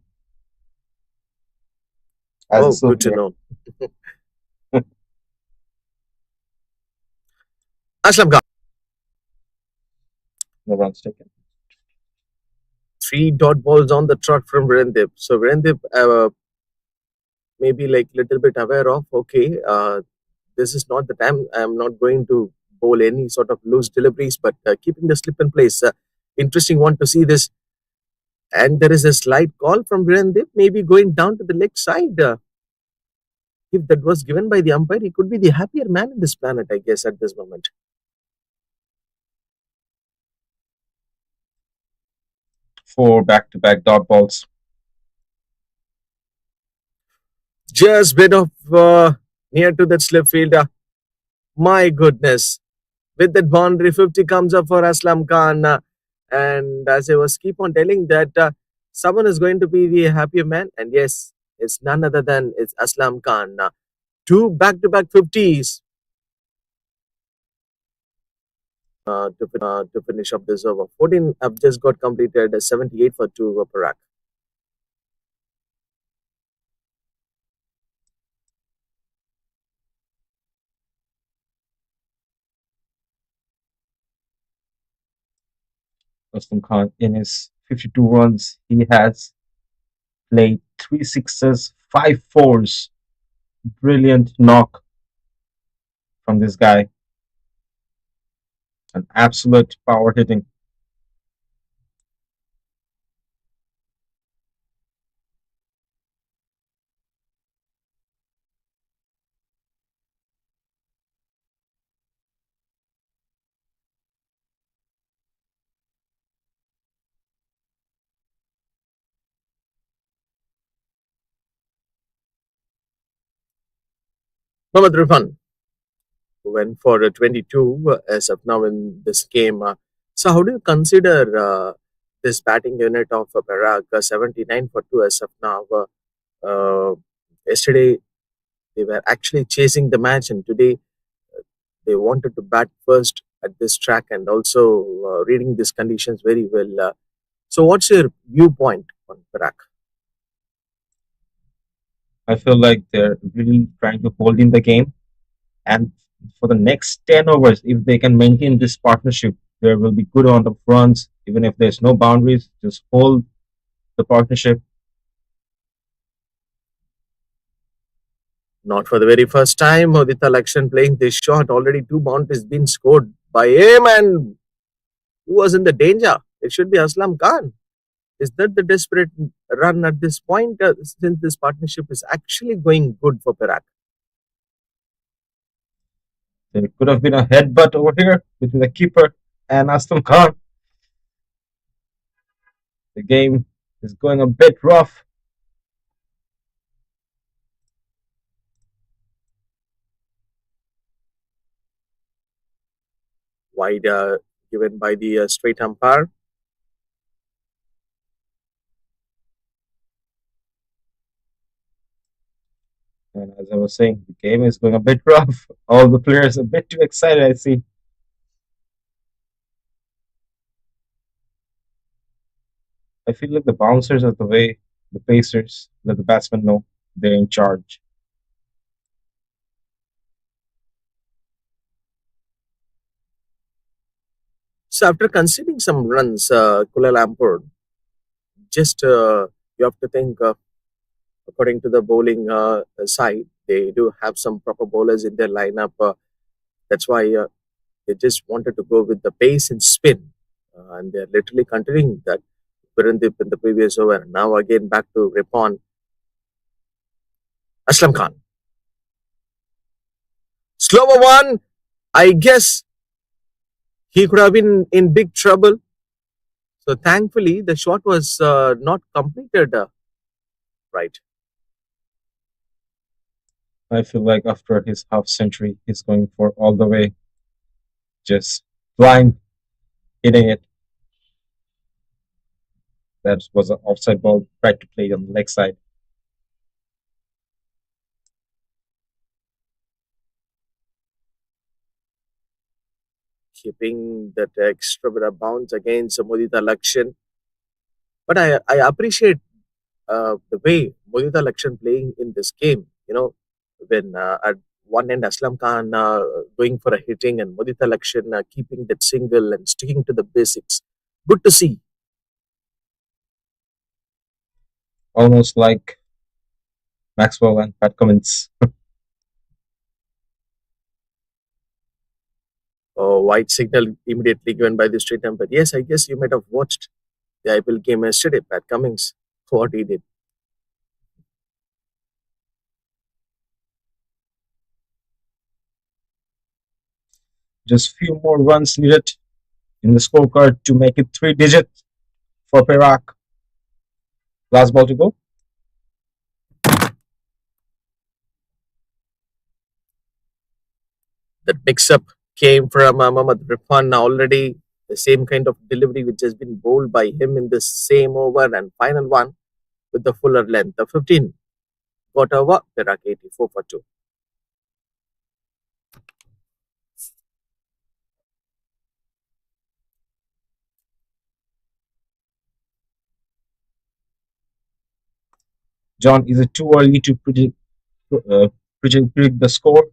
as a Oh, good to souvenir. know. Aslam Khan, No runs taken. three dot balls on the trot from Brandip. So Brandip maybe like little bit aware of, okay, this is not the time. I'm not going to bowl any sort of loose deliveries, but keeping the slip in place. Interesting one to see this. And there is a slight call from Virendip, maybe going down to the leg side. If that was given by the umpire, he could be the happier man in this planet, I guess, at this moment. 4 back-to-back dot balls. Just bit of near to that slip field. My goodness. With that boundary, 50 comes up for Aslam Khan. And as I was keep on telling that someone is going to be the happier man. And yes, it's none other than it's Aslam Khan. Two back-to-back 50s to finish up this over. 14 have just got completed, 78 for 2 over Perak. Aslam Khan, in his 52 runs, he has played 3 sixes, 5 4s. Brilliant knock from this guy. An absolute power hitting. Mohammad Rifan went for a 22 as of now in this game. So, how do you consider this batting unit of Perak 79 for 2 as of now? Uh, Yesterday, they were actually chasing the match, and today they wanted to bat first at this track and also reading these conditions very well. So, what's your viewpoint on Perak? I feel like they're really trying to hold in the game. And for the next 10 overs, if they can maintain this partnership, there will be good amount of runs, even if there's no boundaries. Just hold the partnership. Not for the very first time, Udita Lakshan playing this shot. Already two boundaries been scored by him, and who was in the danger? It should be Aslam Khan. Is that the desperate run at this point? Since this partnership is actually going good for Perak. There could have been a headbutt over here between the keeper and Aslam Khan. The game is going a bit rough. Wide given by the straight umpire. And as I was saying, the game is going a bit rough. All the players a bit too excited, I see. I feel like the bouncers are the way the pacers let the batsmen know they're in charge. So after conceding some runs, Kuala Lumpur, just you have to think according to the bowling side, they do have some proper bowlers in their lineup. That's why they just wanted to go with the pace and spin, and they're literally continuing that. Pirandip in the previous over. Now again back to Ripon. Aslam Khan. Slower one. I guess he could have been in big trouble. So thankfully, the shot was not completed right. I feel like after his half century, he's going for all the way, just blind hitting it. That was an offside ball. Tried to play on the leg side. Keeping that extra bit of bounce against Mudita Lakshan. But I appreciate the way Mudita Lakshan playing in this game. You know, when at one end Aslam Khan going for a hitting and Mudita Lakshan keeping that single and sticking to the basics. Good to see. Almost like Maxwell and Pat Cummins. White signal immediately given by the straight umpire. Yes, I guess you might have watched the IPL game yesterday. Pat Cummins, what he did. Just few more runs needed in the scorecard to make it 3 digit for Perak. Last ball to go. That mix up came from Mohammad Rifan already. The same kind of delivery which has been bowled by him in the same over and final one with the fuller length. The 15 got over Perak 84 for 2. John, is it too early to predict the score?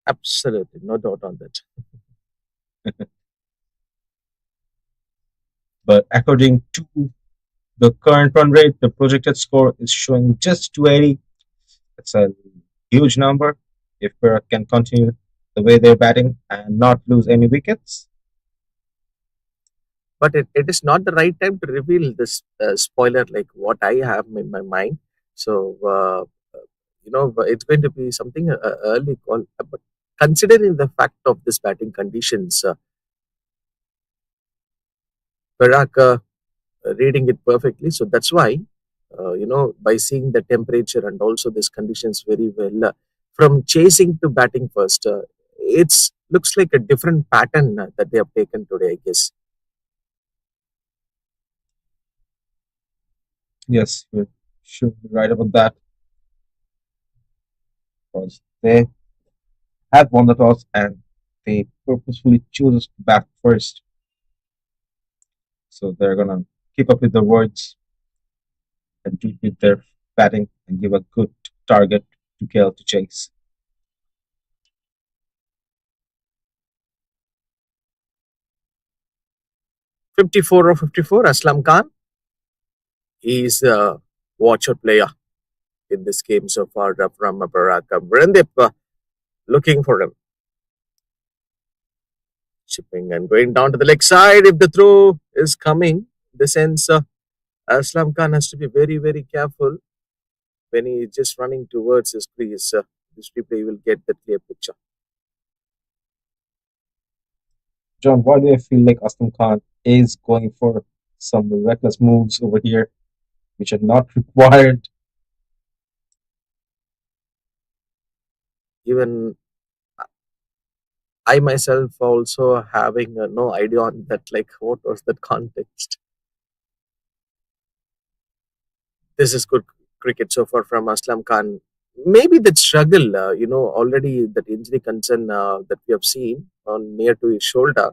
Absolutely, no doubt on that. But according to the current run rate, the projected score is showing just 280. It's a huge number. If Perak can continue the way they're batting and not lose any wickets, But it is not the right time to reveal this spoiler like what I have in my mind. So, it's going to be something early call. But considering the fact of this batting conditions, Perak reading it perfectly. So that's why by seeing the temperature and also these conditions very well, from chasing to batting first, it's looks like a different pattern that they have taken today, I guess. Yes, you're sure you're right about that because they have won the toss and they purposefully choose to bat first. So they're gonna keep up with the words and do with their batting and give a good target to KL to chase. 54 or 54, Aslam Khan. He's a watcher player in this game so far from Perak. Brandip looking for him, chipping and going down to the leg side. If the throw is coming, in the sense Aslam Khan has to be very, very careful when he is just running towards his crease. This replay will get the clear picture. John, why do I feel like Aslam Khan is going for some reckless moves over here, which are not required? Even I myself also having no idea on that, like what was that context. This is good cricket so far from Aslam Khan. Maybe that struggle, already that injury concern that we have seen on near to his shoulder,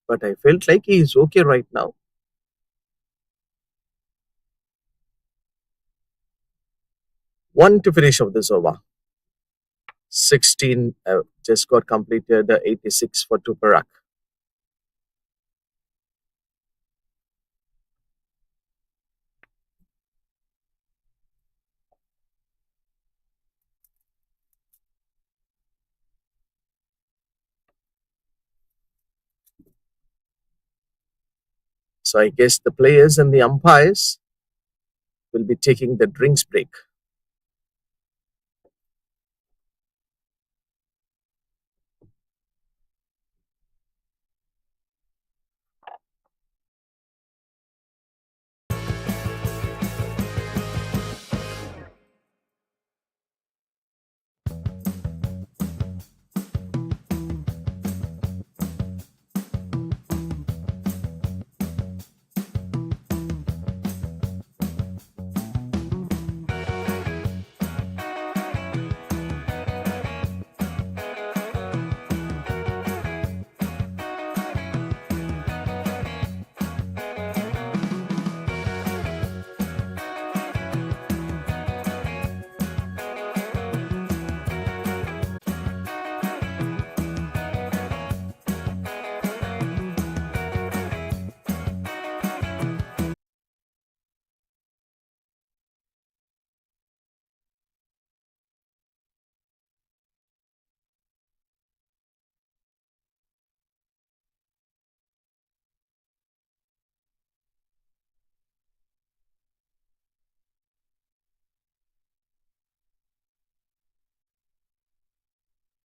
but I felt like he is okay right now. One to finish of this over. 16 just got completed, 86 for Tuparak. So I guess the players and the umpires will be taking the drinks break.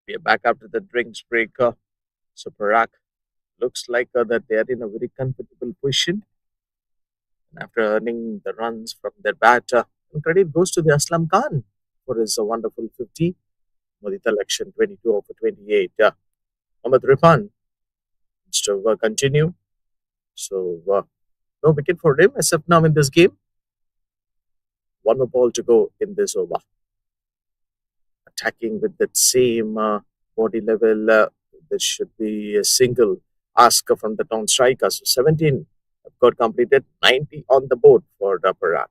We are back after the drinks break. So Parak looks like that they are in a very comfortable position. And after earning the runs from their bat, and credit goes to the Aslam Khan for his wonderful 50 for the election 22 over 28. Ahmed Rifan needs to continue. So no wicket for him except now in this game. One more ball to go in this over. Attacking with that same body level. There should be a single ask from the town striker. So 17 have got completed, 90 on the board for the Perak.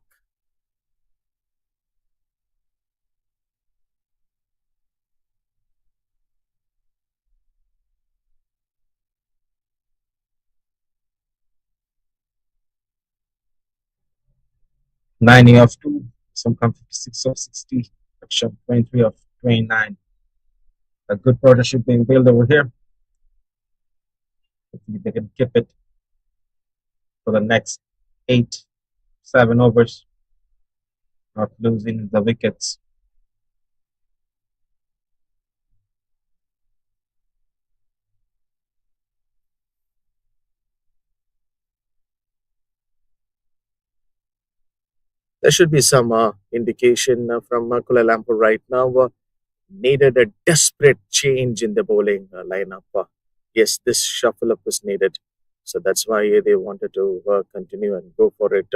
90 of 2, some come 56 of 60, action 23 of 29. A good partnership being built over here. Hopefully they can keep it for the next 8, 7 overs, not losing the wickets. There should be some indication from Kuala Lumpur right now. Needed a desperate change in the bowling lineup. Yes, this shuffle up is needed. So that's why they wanted to continue and go for it.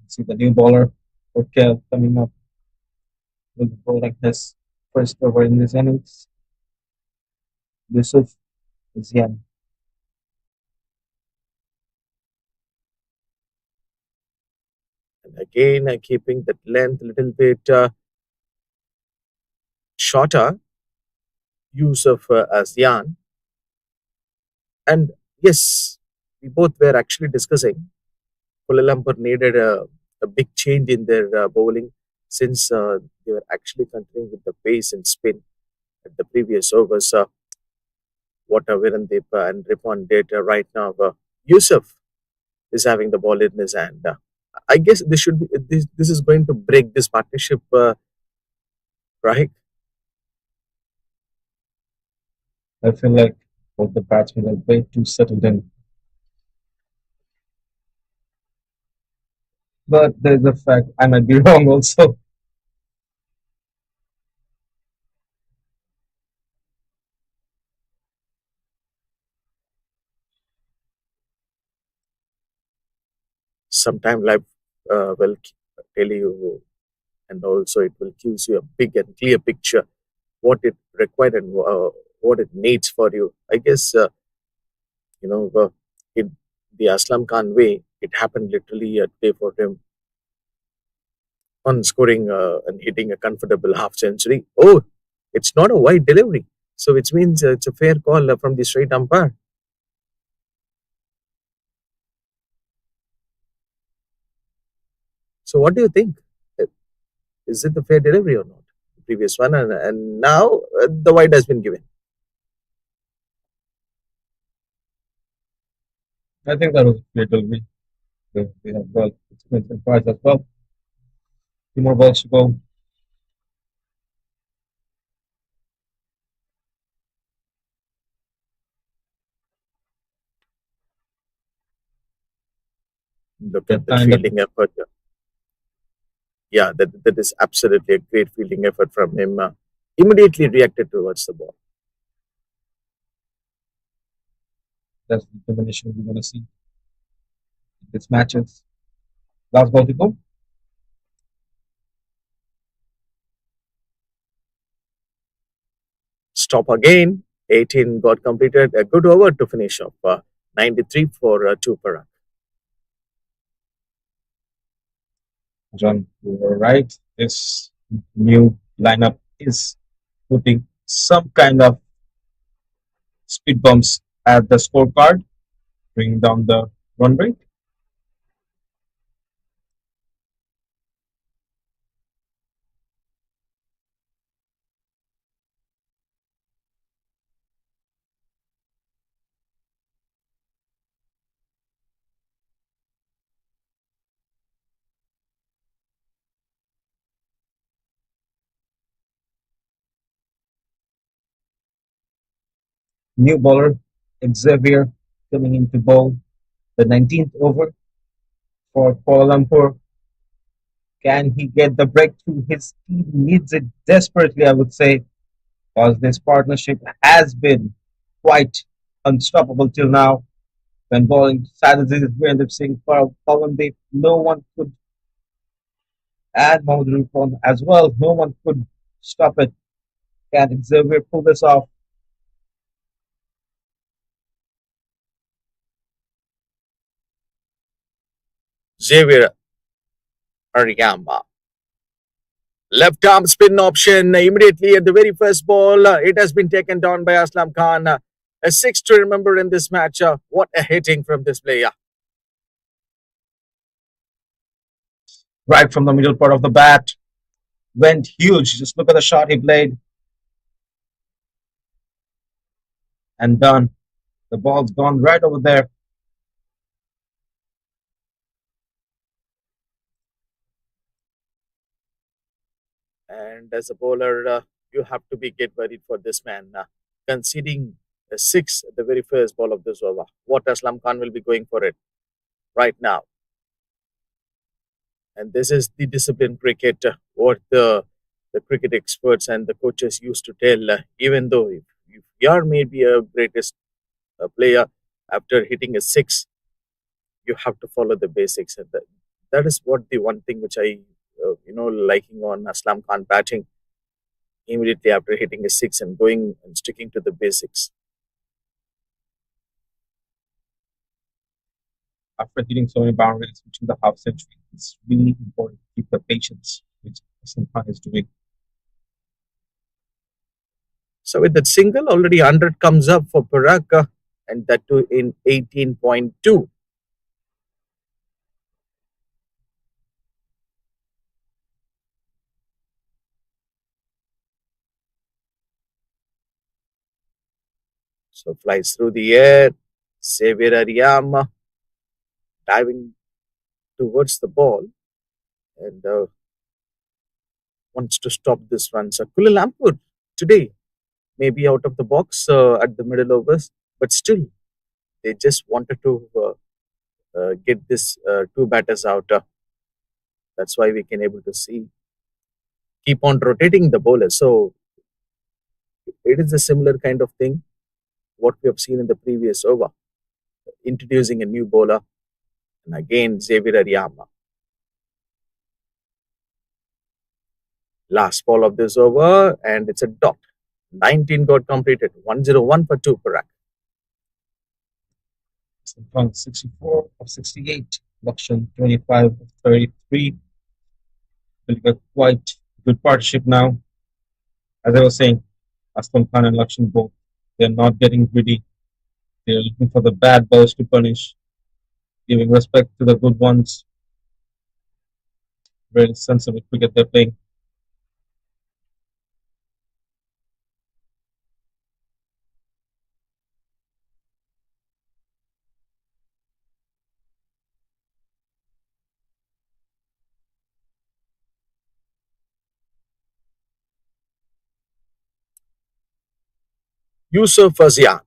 See the new bowler for Kel coming up with a ball like this. First over in this innings, Yusuf is young. And again, keeping that length a little bit shorter, use of ASEAN. And yes, we both were actually discussing Kuala Lumpur needed a big change in their bowling since they were actually continuing with the pace and spin at the previous overs. What Virandip and Ripon did right now. Yusuf is having the ball in his hand. I guess this should be this is going to break this partnership, right? I feel like both the batsmen are way too settled in. But there's a fact I might be wrong also. Sometime life will tell you, and also it will gives you a big and clear picture what it required and what it needs for you. I guess in the Aslam Khan way, it happened literally a day for him on scoring and hitting a comfortable half century. Oh, it's not a wide delivery, so which means it's a fair call from the straight umpire. So what do you think? Uh, Is it the fair delivery or not? The previous one, and now the wide has been given. I think that was a great delivery. We have got experience and prize as well. Two more balls to go. Look That at that kind of fielding effort. Yeah, that is absolutely a great fielding effort from him. Immediately reacted towards the ball. that's the determination we're gonna see in these matches. Last ball to go. Stop again. 18 got completed. A good over to finish off. 93 for 2 Perak. John, you were right. This new lineup is putting some kind of speed bumps at the scorecard, bringing down the run rate. New bowler Xavier coming into bowl. The 19th over for Kuala Lumpur. Can he get the breakthrough? His team needs it desperately, I would say, because this partnership has been quite unstoppable till now. When bowling strategies, we end up seeing for Pawan, no one could, and Mohammad Rufon as well, no one could stop it. Can Xavier pull this off? Xavier Ariyama. Left arm spin option immediately at the very first ball. It has been taken down by Aslam Khan. A six to remember in this match. What a hitting from this player. Right from the middle part of the bat, went huge. Just look at the shot he played and done. The ball's gone right over there. And as a bowler, you have to be get worried for this man. conceding a six at the very first ball of this over. What Aslam Khan will be going for it right now. And this is the disciplined cricket, what the cricket experts and the coaches used to tell. Even though if you are maybe a greatest player, after hitting a six, you have to follow the basics. And that is what the one thing which I, liking on Aslam Khan batting immediately after hitting a six and going and sticking to the basics. After hitting so many boundaries, reaching the half century, it's really important to keep the patience, which Aslam Khan is doing. So with that single, already 100 comes up for Perak, and that too in 18.2. So flies through the air. Xavier Ariyama diving towards the ball and wants to stop this run. So Kuala Lumpur today maybe out of the box at the middle overs, but still they just wanted to get this two batters out. That's why we can able to see keep on rotating the bowler. So it is a similar kind of thing what we have seen in the previous over, introducing a new bowler and again Xavier Ariyama. Last ball of this over and it's a dot. 19 got completed. 101 for 2 Perak. Aslam Khan 64 of 68, Lakshan 25 of 33. Will get quite good partnership now. As I was saying, Aslam Khan and Lakshan both, they're not getting greedy. They're looking for the bad balls to punish, giving respect to the good ones. Very sensible cricket they're playing. Yusuf Azian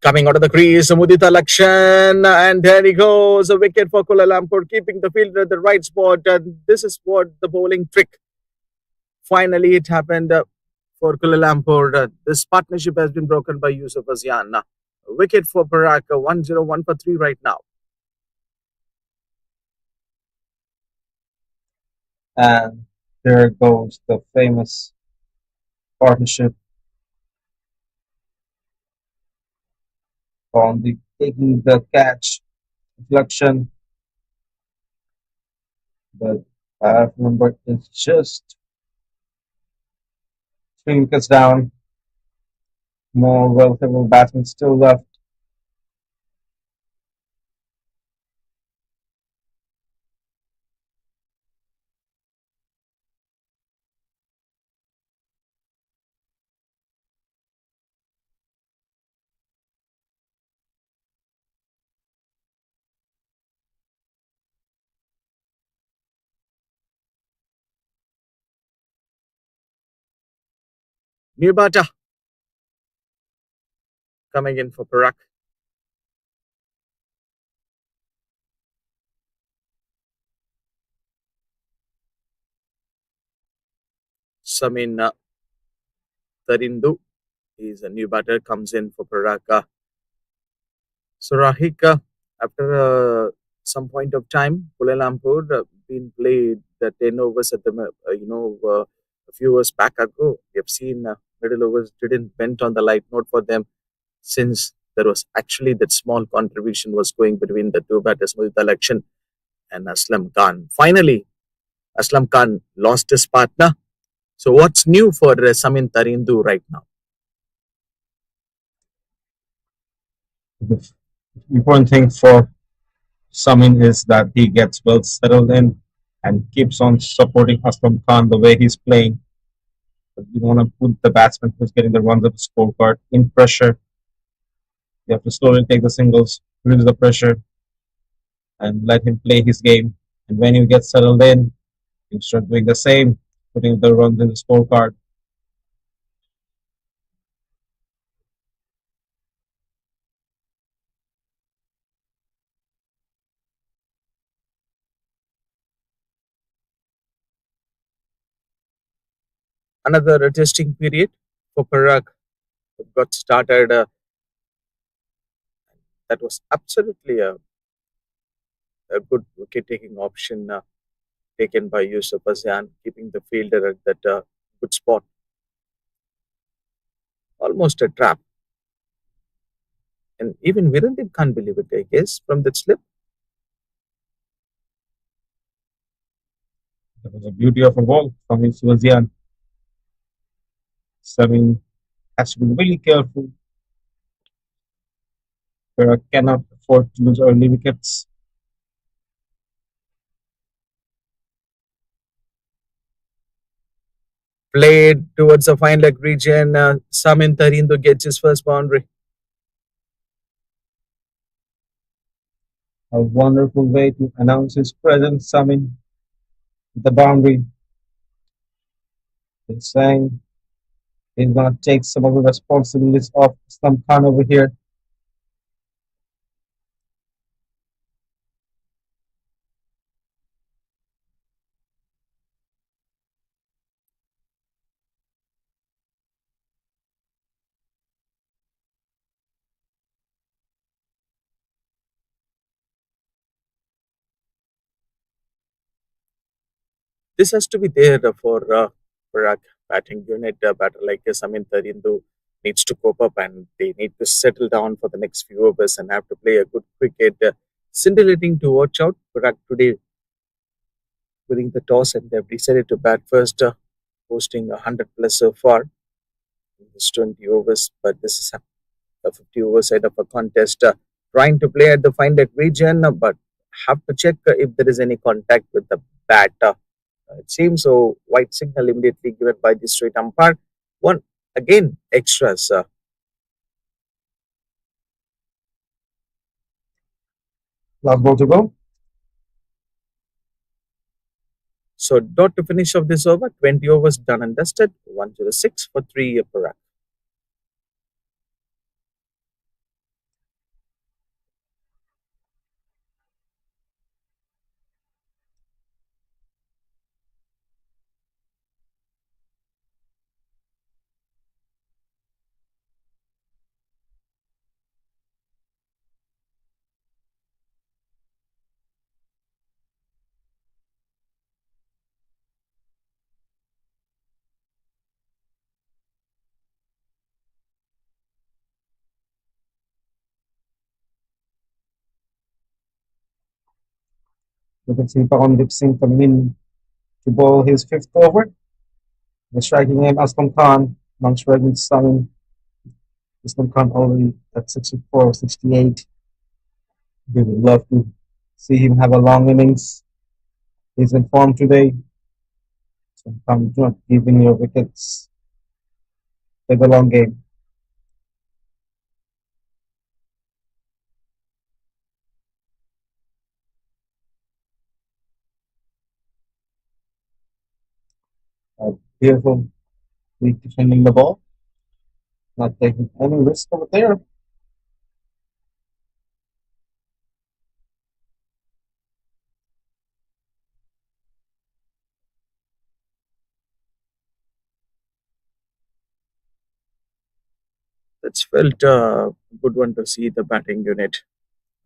coming out of the crease. Mudita Lakshan and there he goes. A wicket for Kuala Lumpur, keeping the fielder at the right spot. And this is what the bowling trick. Finally, it happened for Kuala Lumpur. This partnership has been broken by Yusuf Azian. Wicket for Perak, 101 for 3 right now. And there goes the famous partnership on the taking the catch deflection. But I remember it's just 3 wickets down. More well-favored batsmen still left. New batter coming in for Perak. Samin Tarindu is a new batter, comes in for Perak. So Rahik, after some point of time, Kuala Lumpur been played the 10 overs at the a few years back ago. We have seen middle overs didn't went on the light note for them since there was actually that small contribution was going between the two batters, Mudita Lakshan and Aslam Khan. Finally, Aslam Khan lost his partner. So what's new for Samin Tarindu right now? The important thing for Samin is that he gets well settled in and keeps on supporting Aslam Khan the way he's playing. But you don't want to put the batsman who's getting the runs of the scorecard in pressure. You have to slowly take the singles, reduce the pressure, and let him play his game. And when you get settled in, you start doing the same, putting the runs in the scorecard. Another testing period for Perak got started. That was absolutely a good wicket taking option taken by Yusuf Azan, keeping the fielder at that good spot. Almost a trap. And even Virendip can't believe it, I guess, from that slip. That was a beauty of a ball from Suazian. Samin has to be really careful. Perak cannot afford to lose early wickets. Played towards the fine leg region. Samin Tarindo gets his first boundary. A wonderful way to announce his presence. Samin with the boundary. He's saying he's going to take some of the responsibilities off Aslam Khan over here. This has to be there for Perak batting unit. Batter like Samin Tarindo needs to cope up and they need to settle down for the next few overs and have to play a good cricket. Scintillating to watch out. Perak today winning the toss and they've decided to bat first, posting 100 plus so far in this 20 overs. But this is a 50 over side of a contest. Trying to play at the fine deck region, but have to check if there is any contact with the bat. It seems so. White signal immediately given by the straight umpire. One again extras. Last ball to go. So dot to finish off this over. 20 overs done and dusted. 106 for 3 per run. You can see Pawan Singh coming in to bowl his fifth over. The striking name Aslam Khan, non striking Samin. Aslam Khan already at 64, 68. We would love to see him have a long innings. He's in form today. So come, do not give in your wickets. Play the long game. Beautiful. Lead defending the ball. Not taking any risk over there. That's felt good one to see the batting unit.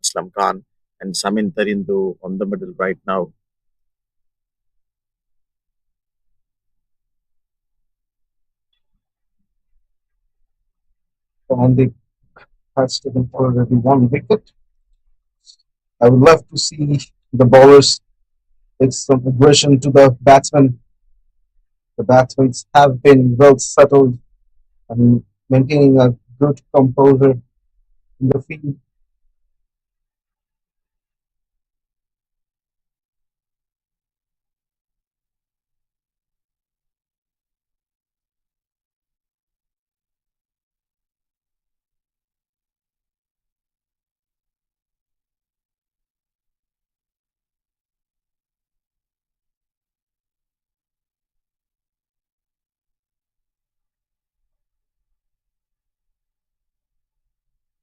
Aslam Khan and Samin Tarindo on the middle right now. On the has taken already one wicket. I would love to see the bowlers with some aggression to the batsmen. The batsmen have been well settled and maintaining a good composure in the field.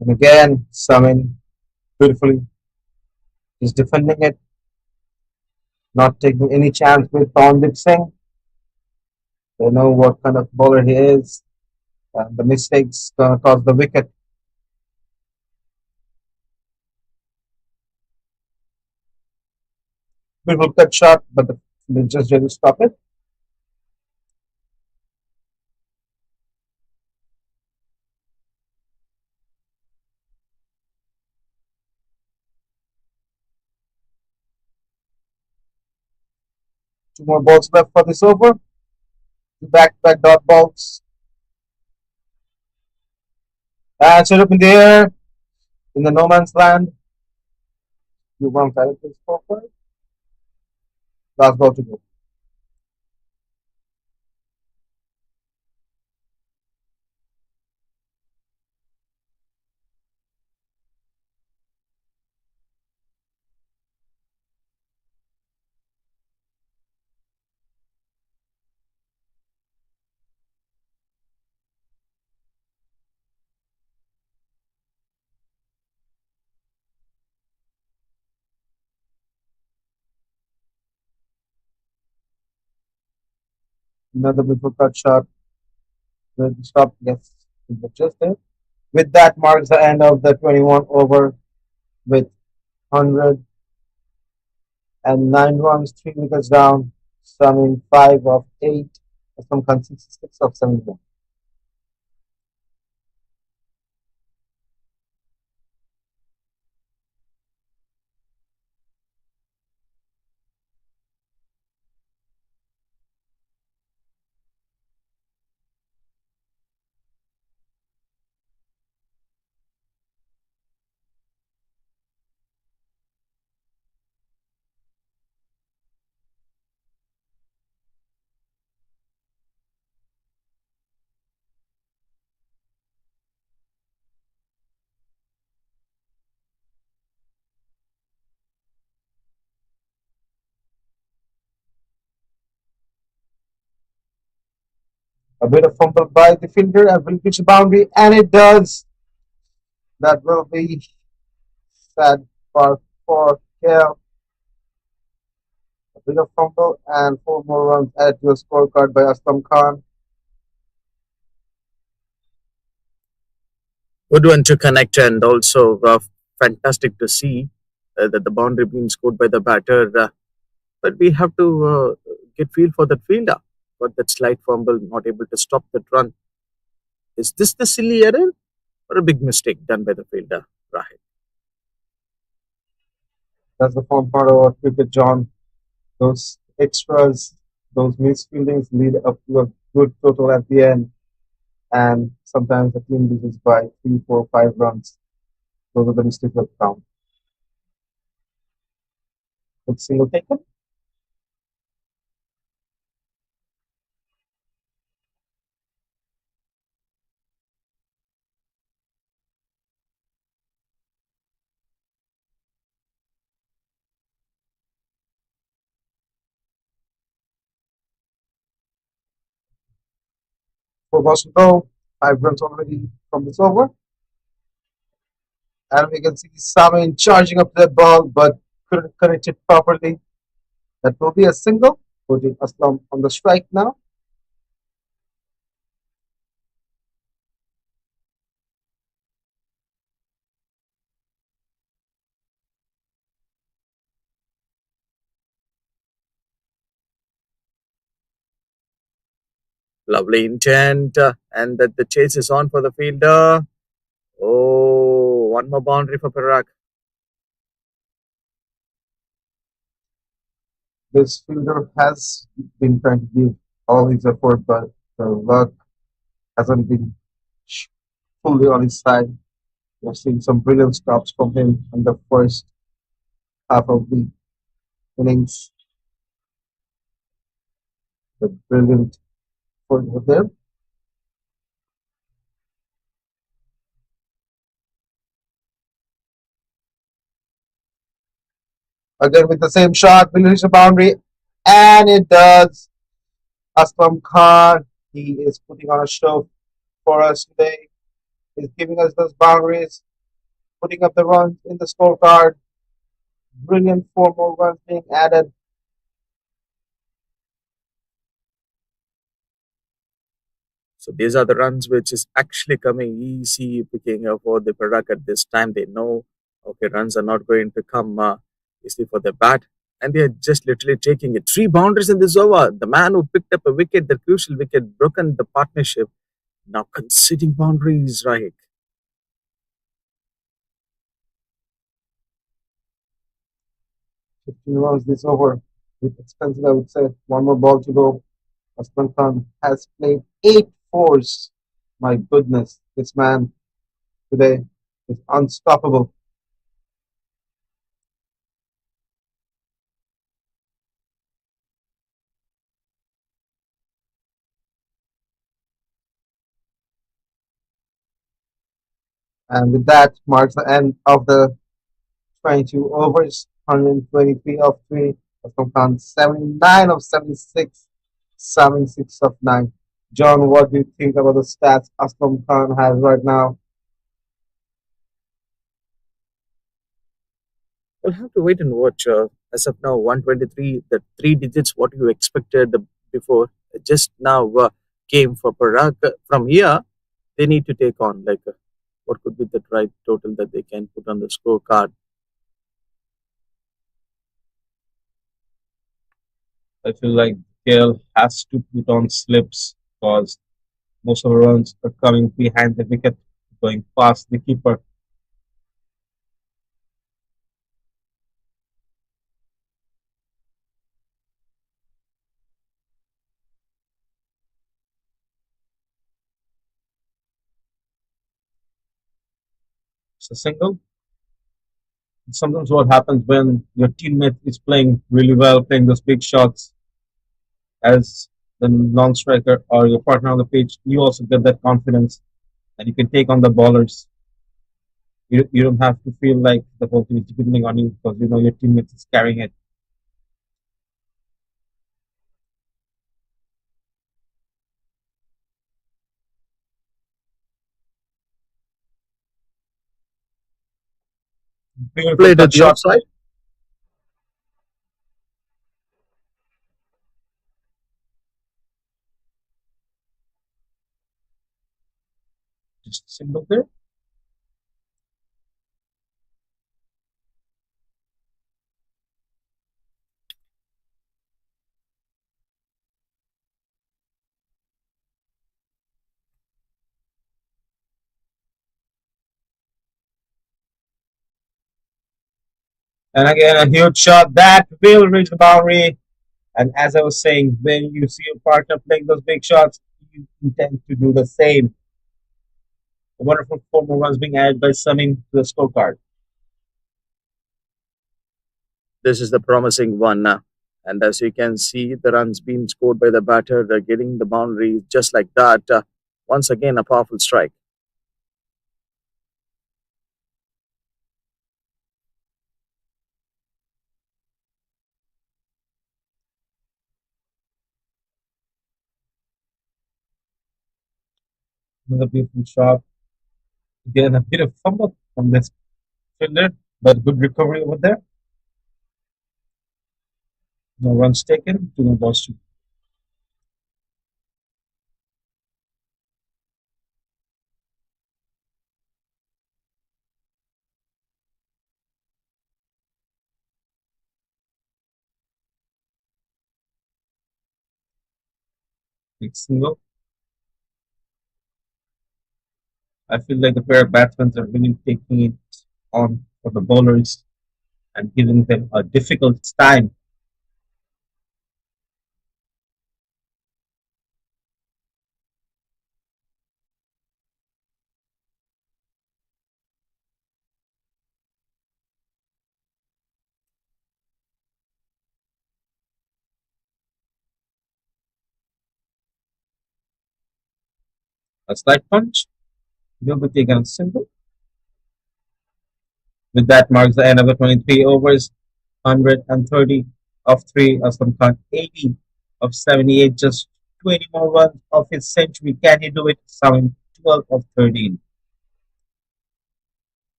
And again, Samin beautifully is defending it, not taking any chance with Pawan Singh. They know what kind of bowler he is, and the mistakes gonna cause the wicket. Beautiful cut shot, but they just didn't stop it. Two more balls left for this over. Two back-to-back dot balls. And set up in the air in the no man's land. You want to score for it. Last ball to go. Another beautiful cut shot. Will be stopped. Yes, just there. With that marks the end of the 21 over with 109 runs, 3 wickets down, summing 5 of 8, Aslam Khan 66 of 71. A bit of fumble by the fielder and will reach the boundary, and it does. That will be sad for KL. A bit of fumble and 4 more runs added to the scorecard by Aslam Khan. Good one to connect, and also fantastic to see that the boundary being scored by the batter. But we have to get feel for that fielder. But that slight fumble, not able to stop that run. Is this the silly error or a big mistake done by the fielder, Rahid? That's the fun part of cricket, John. Those extras, those misfieldings lead up to a good total at the end, and sometimes the team loses by 3, 4, 5 runs. Those are the mistakes that count. Good single taken. For Boston go, 5 runs already from this over. And we can see Samin charging up that ball, but couldn't connect it properly. That will be a single, putting Aslam on the strike now. Lovely intent, and that the chase is on for the fielder. Oh, one more boundary for Perak. This fielder has been trying to give all his effort, but the luck hasn't been fully on his side. We've seen some brilliant stops from him in the first half of the innings. The brilliant effort over there. Again with the same shot, will reach the boundary, and it does. Aslam Khan, he is putting on a show for us today. He's giving us those boundaries, putting up the runs in the scorecard. Brilliant 4 more runs being added. So these are the runs which is actually coming easy picking up for the Perak at this time. They know, okay, runs are not going to come easily for the bat. And they are just literally taking it. Three boundaries in this over. The man who picked up a wicket, the crucial wicket, broken the partnership. Now conceding boundaries, right? 15 runs this over. With expensive, I would say. One more ball to go. Aslam Khan has played 8 fours. My goodness, this man today is unstoppable. And with that marks the end of the 22 overs, 123 of 3. Aslam Khan 79 of 76, 76 of 9. John, what do you think about the stats Aslam Khan has right now? We'll have to wait and watch. As of now, 123, the three digits, what you expected before, just now came for Parag. From here, they need to take on like what could be the right total that they can put on the scorecard. I feel like Gale has to put on slips because most of the runs are coming behind the wicket, going past the keeper. It's a single. Sometimes what happens when your teammate is playing really well, playing those big shots as the non-striker or your partner on the pitch, you also get that confidence and you can take on the ballers. You don't have to feel like the whole team is depending on you because you know your teammate is carrying it. Beautiful Played at cut the shot. offside. Just a single there. And again, a huge shot that will reach the boundary. And as I was saying, when you see your partner playing those big shots, you intend to do the same. A wonderful 4 more runs being added by Samin to the scorecard. This is the promising one. And as you can see, the runs being scored by the batter, they're getting the boundary just like that. Once again, a powerful strike. Another beautiful shot. Again, a bit of fumble from this fielder, but good recovery over there. No runs taken, 2 more balls to take single. I feel like the pair of batsmen are really taking it on for the bowlers and giving them a difficult time. A slight punch will be taken on single. With that marks the end of the 23 overs, 130 of 3. Aslam Khan 80 of 78, just 20 more runs of his century. Can he do it? Summing 12 of 13.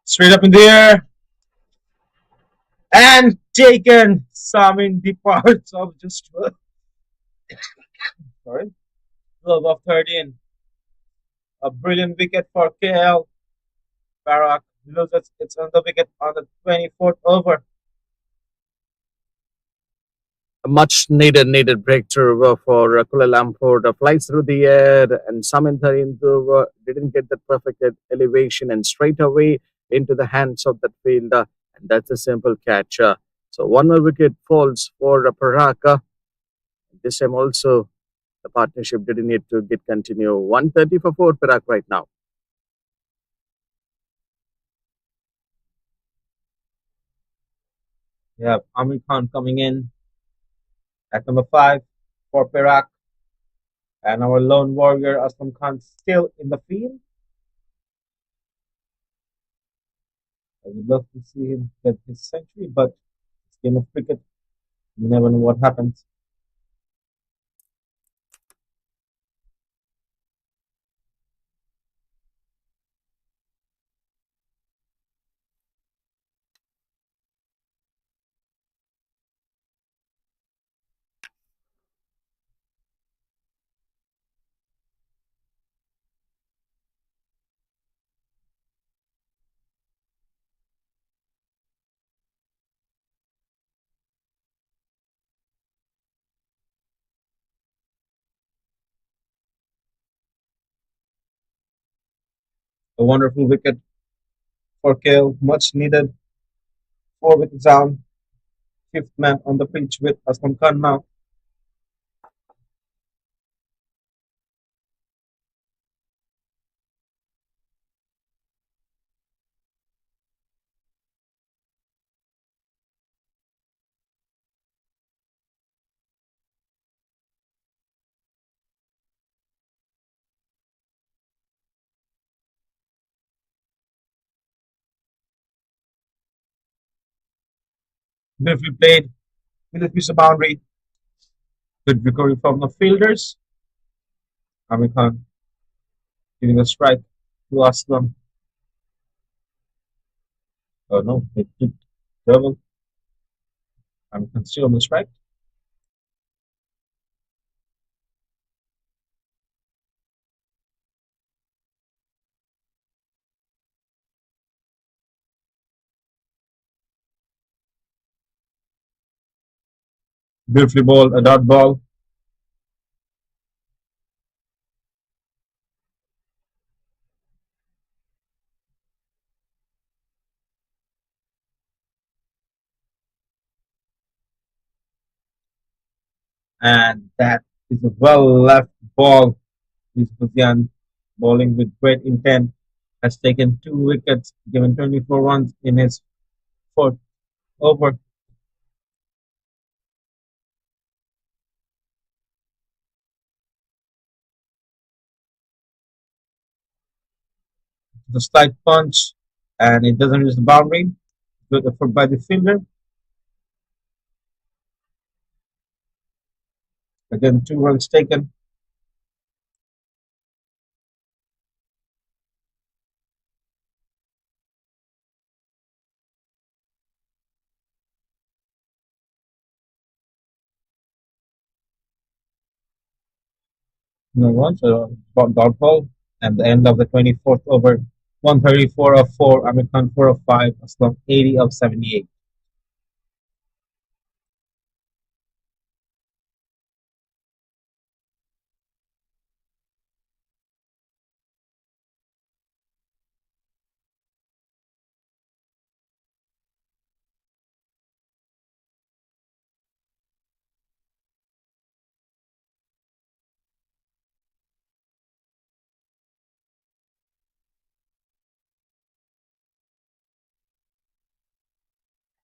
Straight up in the air and taken. Some in the parts of just 12, sorry, 12 of 13. A brilliant wicket for KL. Perak loses its another wicket on the 24th over. A much needed breakthrough for Kuala Lumpur. The flies through the air, and Saminthar Hindu didn't get the perfect elevation and straight away into the hands of that fielder. And that's a simple catch. So one more wicket falls for Paraka. This time also the partnership didn't need to get continue. 130 for 4 Perak right now. We have Amir Khan coming in at number 5 for Perak. And our lone warrior Aslam Khan still in the field. I would love to see him get his century, but it's game of cricket. You never know what happens. A wonderful wicket for Kale, much needed. 4 wickets down, fifth man on the pitch with Aslam Khan now. Beautifully played. With piece of boundary. Good recovery from the fielders. Amir Khan giving a strike to Aslam. Oh no, it took double. Amir Khan still on the strike. Beautifully ball, a dot ball. And that is a well left ball. Rizwan bowling with great intent has taken 2 wickets, given 24 runs in his fourth over. The slight punch, and it doesn't reach the boundary. Good effort by the fielder. Again, 2 runs taken. No runs, dot ball. And the end of the 24th over. 134 of 4, Amir Khan 4 of 5, Aslam 80 of 78.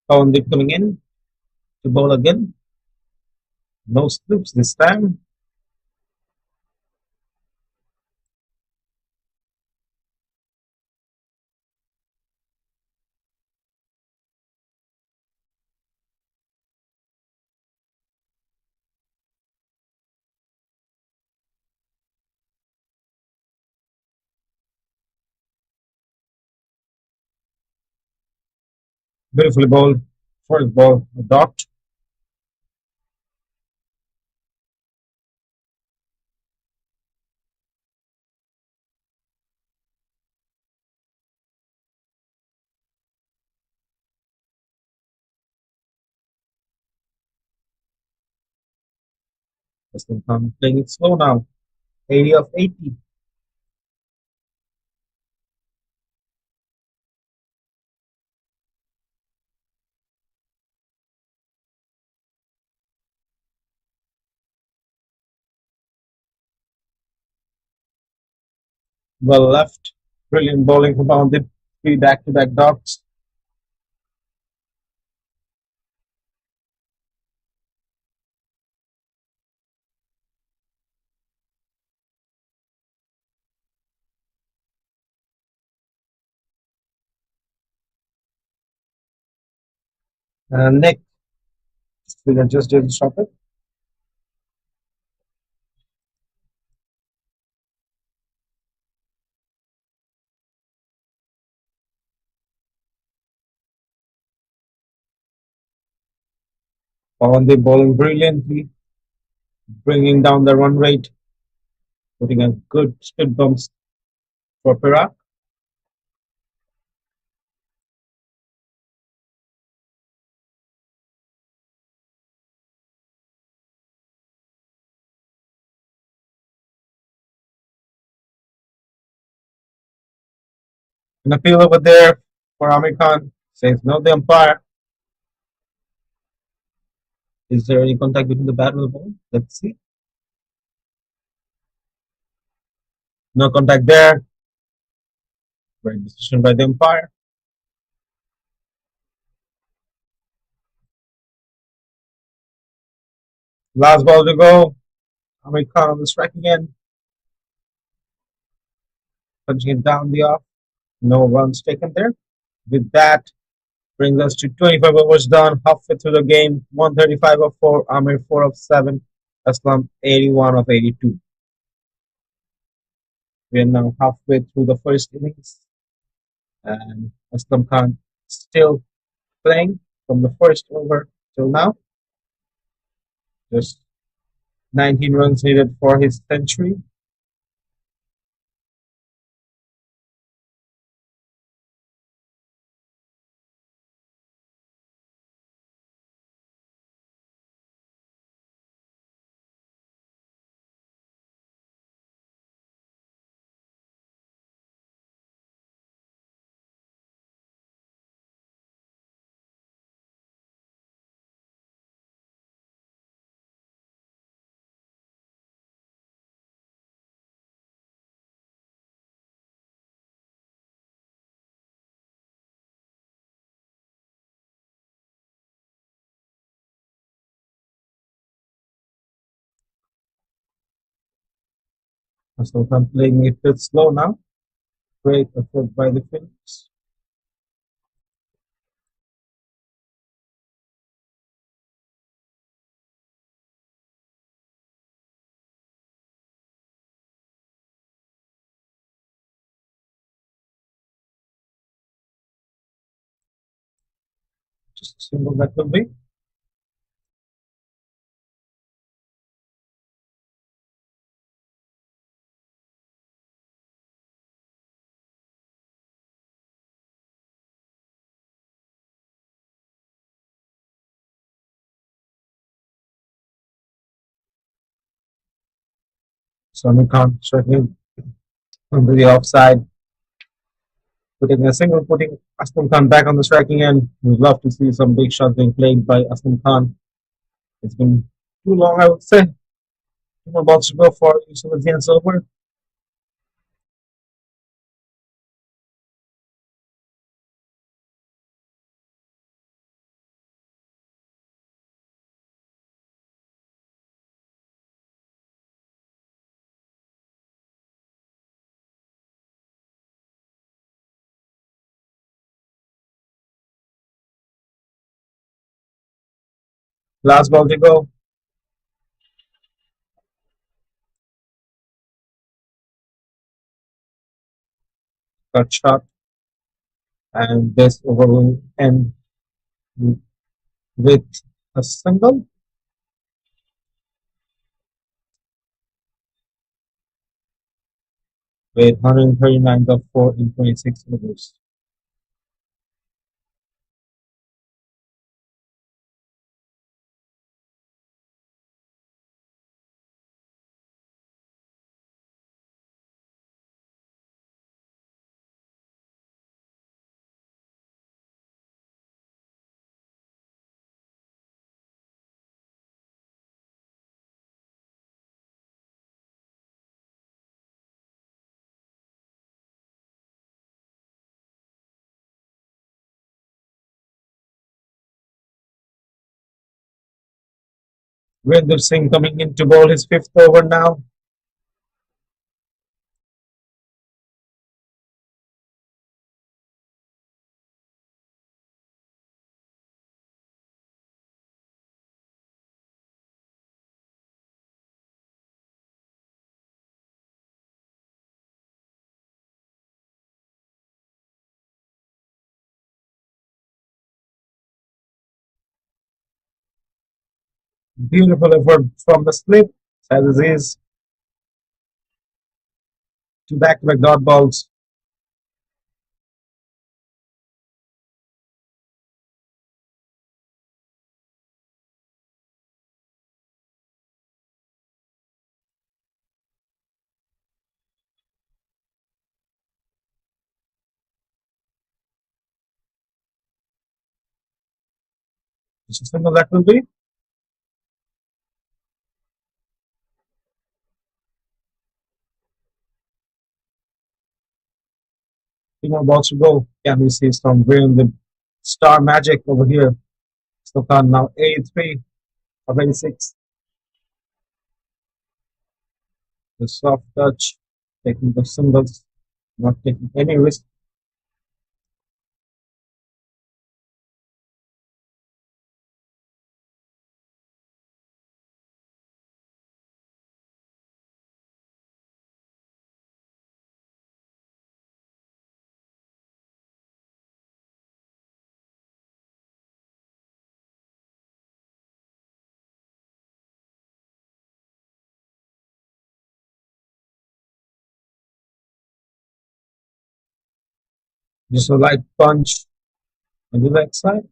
Pounded coming in to bowl again. No slips this time. Beautifully bowled. First ball, a dot. Aslam Khan playing it slow now. 80 of 80. Well left. Brilliant bowling from Bounded. Three back-to-back dots. Nick, we can just didn't stop it. Bounded bowling brilliantly, bringing down the run rate, putting a good spin bumps for Perak. An appeal over there for Amir Khan. Says no, the umpire. Is there any contact between the bat and the ball? Let's see. No contact there. Great decision by the umpire. Last ball to go. Amir Khan on the strike again. Punching it down the off. No runs taken there. With that, brings us to 25 overs done. Halfway through the game. 135 of 4. Amir 4 of 7. Aslam 81 of 82. We are now halfway through the first innings. And Aslam Khan still playing from the first over till now. Just 19 runs needed for his century. Aslam Khan playing it a bit slow now. Great effort by the Finns. Just a single that will be. Samir Khan striking under the offside, putting a single, putting Aslam Khan back on the striking end. We'd love to see some big shots being played by Aslam Khan. It's been too long, I would say. Two more balls to go for Yusuf Azzian Silver. Last ball to go. Cut shot. And this over will end with a single with 139.4 in 26 overs. Winder Singh coming in to bowl his fifth over now. Beautiful effort from the slip. As is to back-to-back dot balls. Which is single that will be. Two more balls to go. Can we see some real star magic over here? Aslam Khan now 83 of 86. The soft touch, taking the singles, not taking any risk. Just a light punch on the leg side.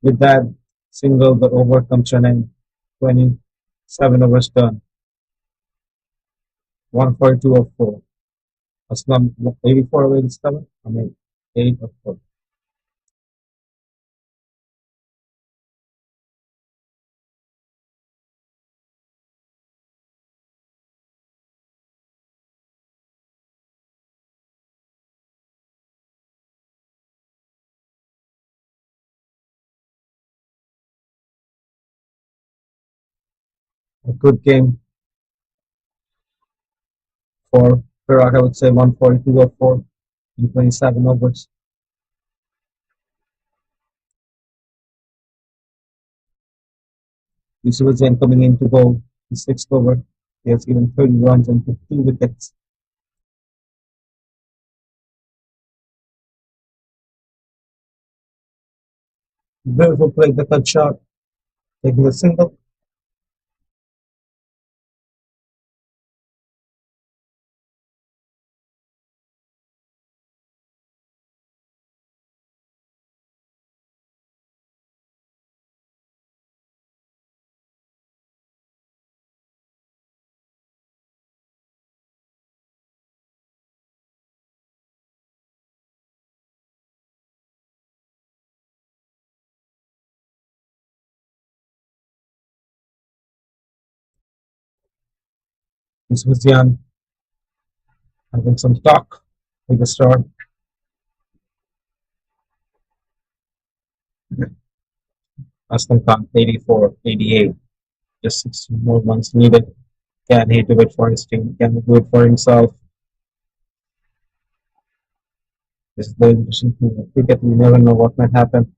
With that single, the over comes to an end. 27 overs done. 142 of 4. Aslam 84 of 87. I mean, 8 of 4. A good game for Perak, I would say 142 of 4 in 27 overs. Yusuf Zain coming in to bowl the sixth over. He has given 30 runs and 15 wickets. Beautiful play, the cut shot, taking a single. This was Jan having some talk with the star. Aslam Khan 84, 88. Just 6 more months needed. Can he do it for his team? Can he do it for himself? This is the interesting thing of cricket. We never know what might happen.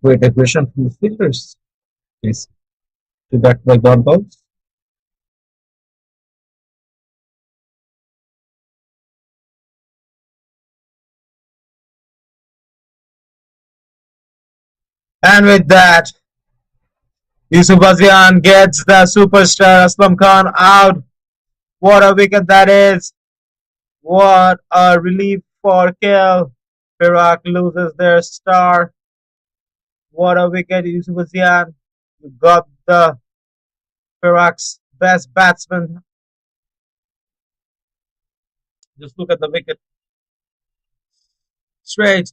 Great aggression from the fielders. Yes. To back the dot balls. And with that, Yusuf Azian gets the superstar Aslam Khan out. What a wicket that is. What a relief for KL. Perak loses their star. What a wicket, Yusuf Azian. You got the Perak's best batsman. Just look at the wicket. Straight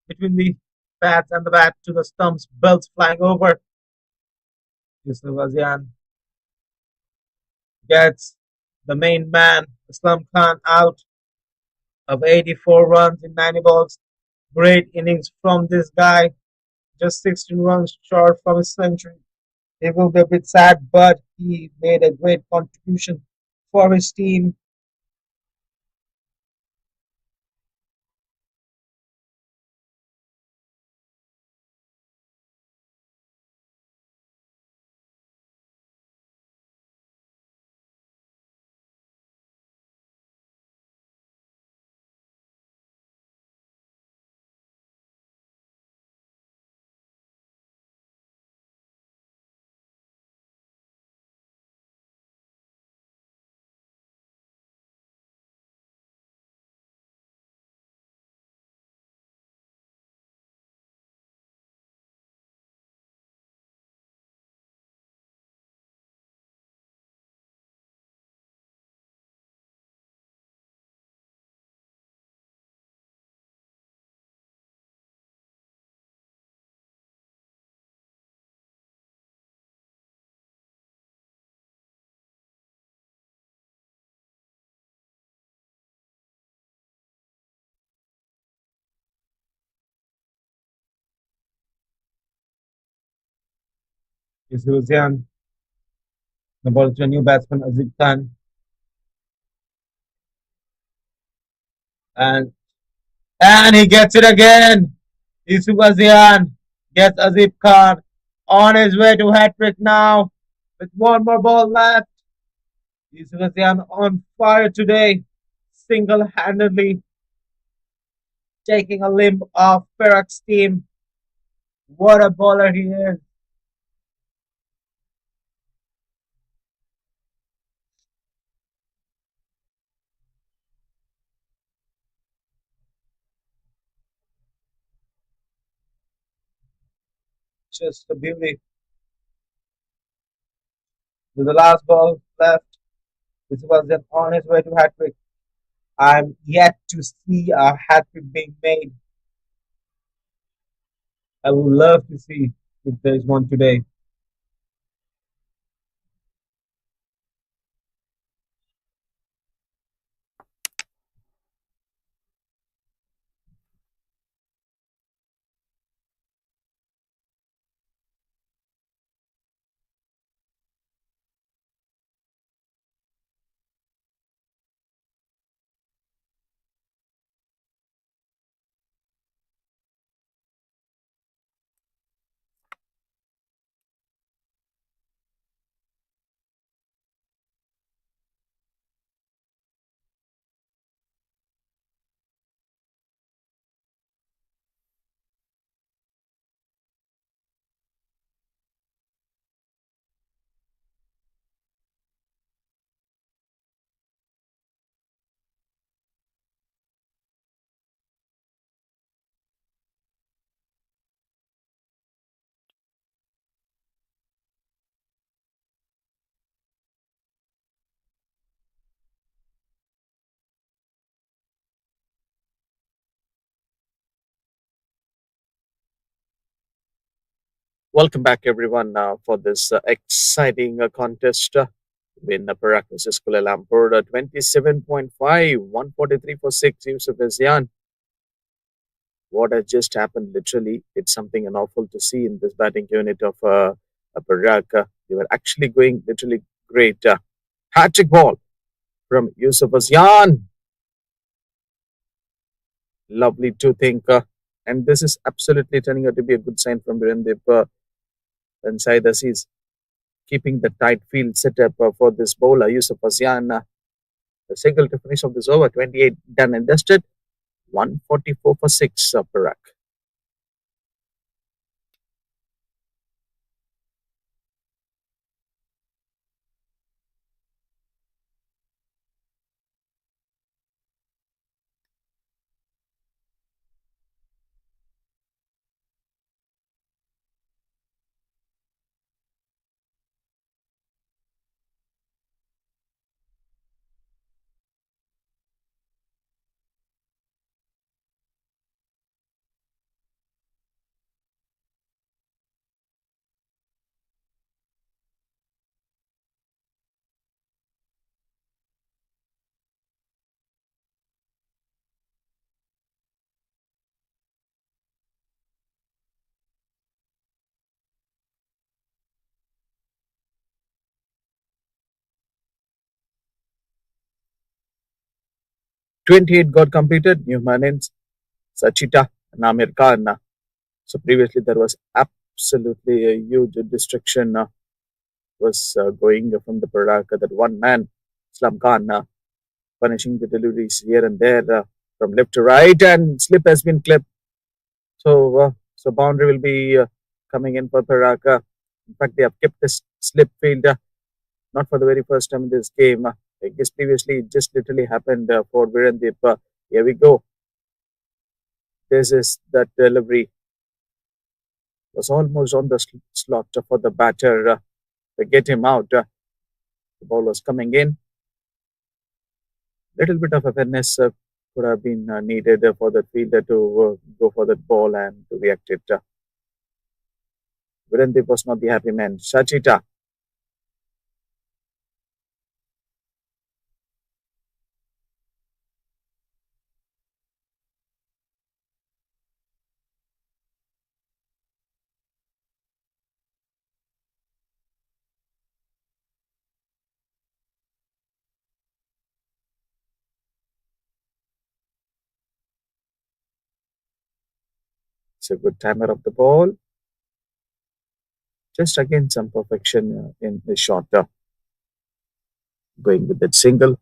between the bat and the bat to the stumps. Belts flying over. Yusuf Azian gets the main man, Aslam Khan, out of 84 runs in 90 balls. Great innings from this guy. Just 16 runs short from his century. He will be a bit sad, but he made a great contribution for his team. Is Luzian, the ball to a new batsman, Azib Khan, and he gets it again. Yusuf Azian gets Azib Khan on his way to hat trick now with one more ball left. Yusuf Azian on fire today, single handedly taking a limb off Perak's team. What a bowler he is. Just a beauty. With the last ball left, Yusuf Azian on his way to hat trick. I'm yet to see a hat trick being made. I would love to see if there is one today. Welcome back, everyone, for this exciting contest between Perak versus Kuala Lumpur. 27.5, 143 for 6, Yusuf Azian. What has just happened, literally, it's something an awful to see in this batting unit of Perak. They were actually going literally great. Hat trick ball from Yusuf Azian. Lovely to think. And this is absolutely turning out to be a good sign from Virendip. inside the seas, keeping the tight field set up for this bowler, Yusuf Asian. The single to finish of this over, 28 done and dusted, 144 for 6 Perak. 28 got completed, new Manins, Sachita, and Amir Khan. So previously there was absolutely a huge destruction was going from the Perak, that one man, Aslam Khan, punishing the deliveries here and there from left to right, and slip has been clipped. So boundary will be coming in for Perak. In fact, they have kept this slip field not for the very first time in this game. I guess previously it just literally happened for Virendip. Here we go. This is that delivery was almost on the slot for the batter to get him out. The ball was coming in. Little bit of awareness could have been needed for the fielder to go for that ball and to react it. Virendip was not the happy man. Sachita. It's a good timer of the ball. Just again some perfection in the shot. Going with that single.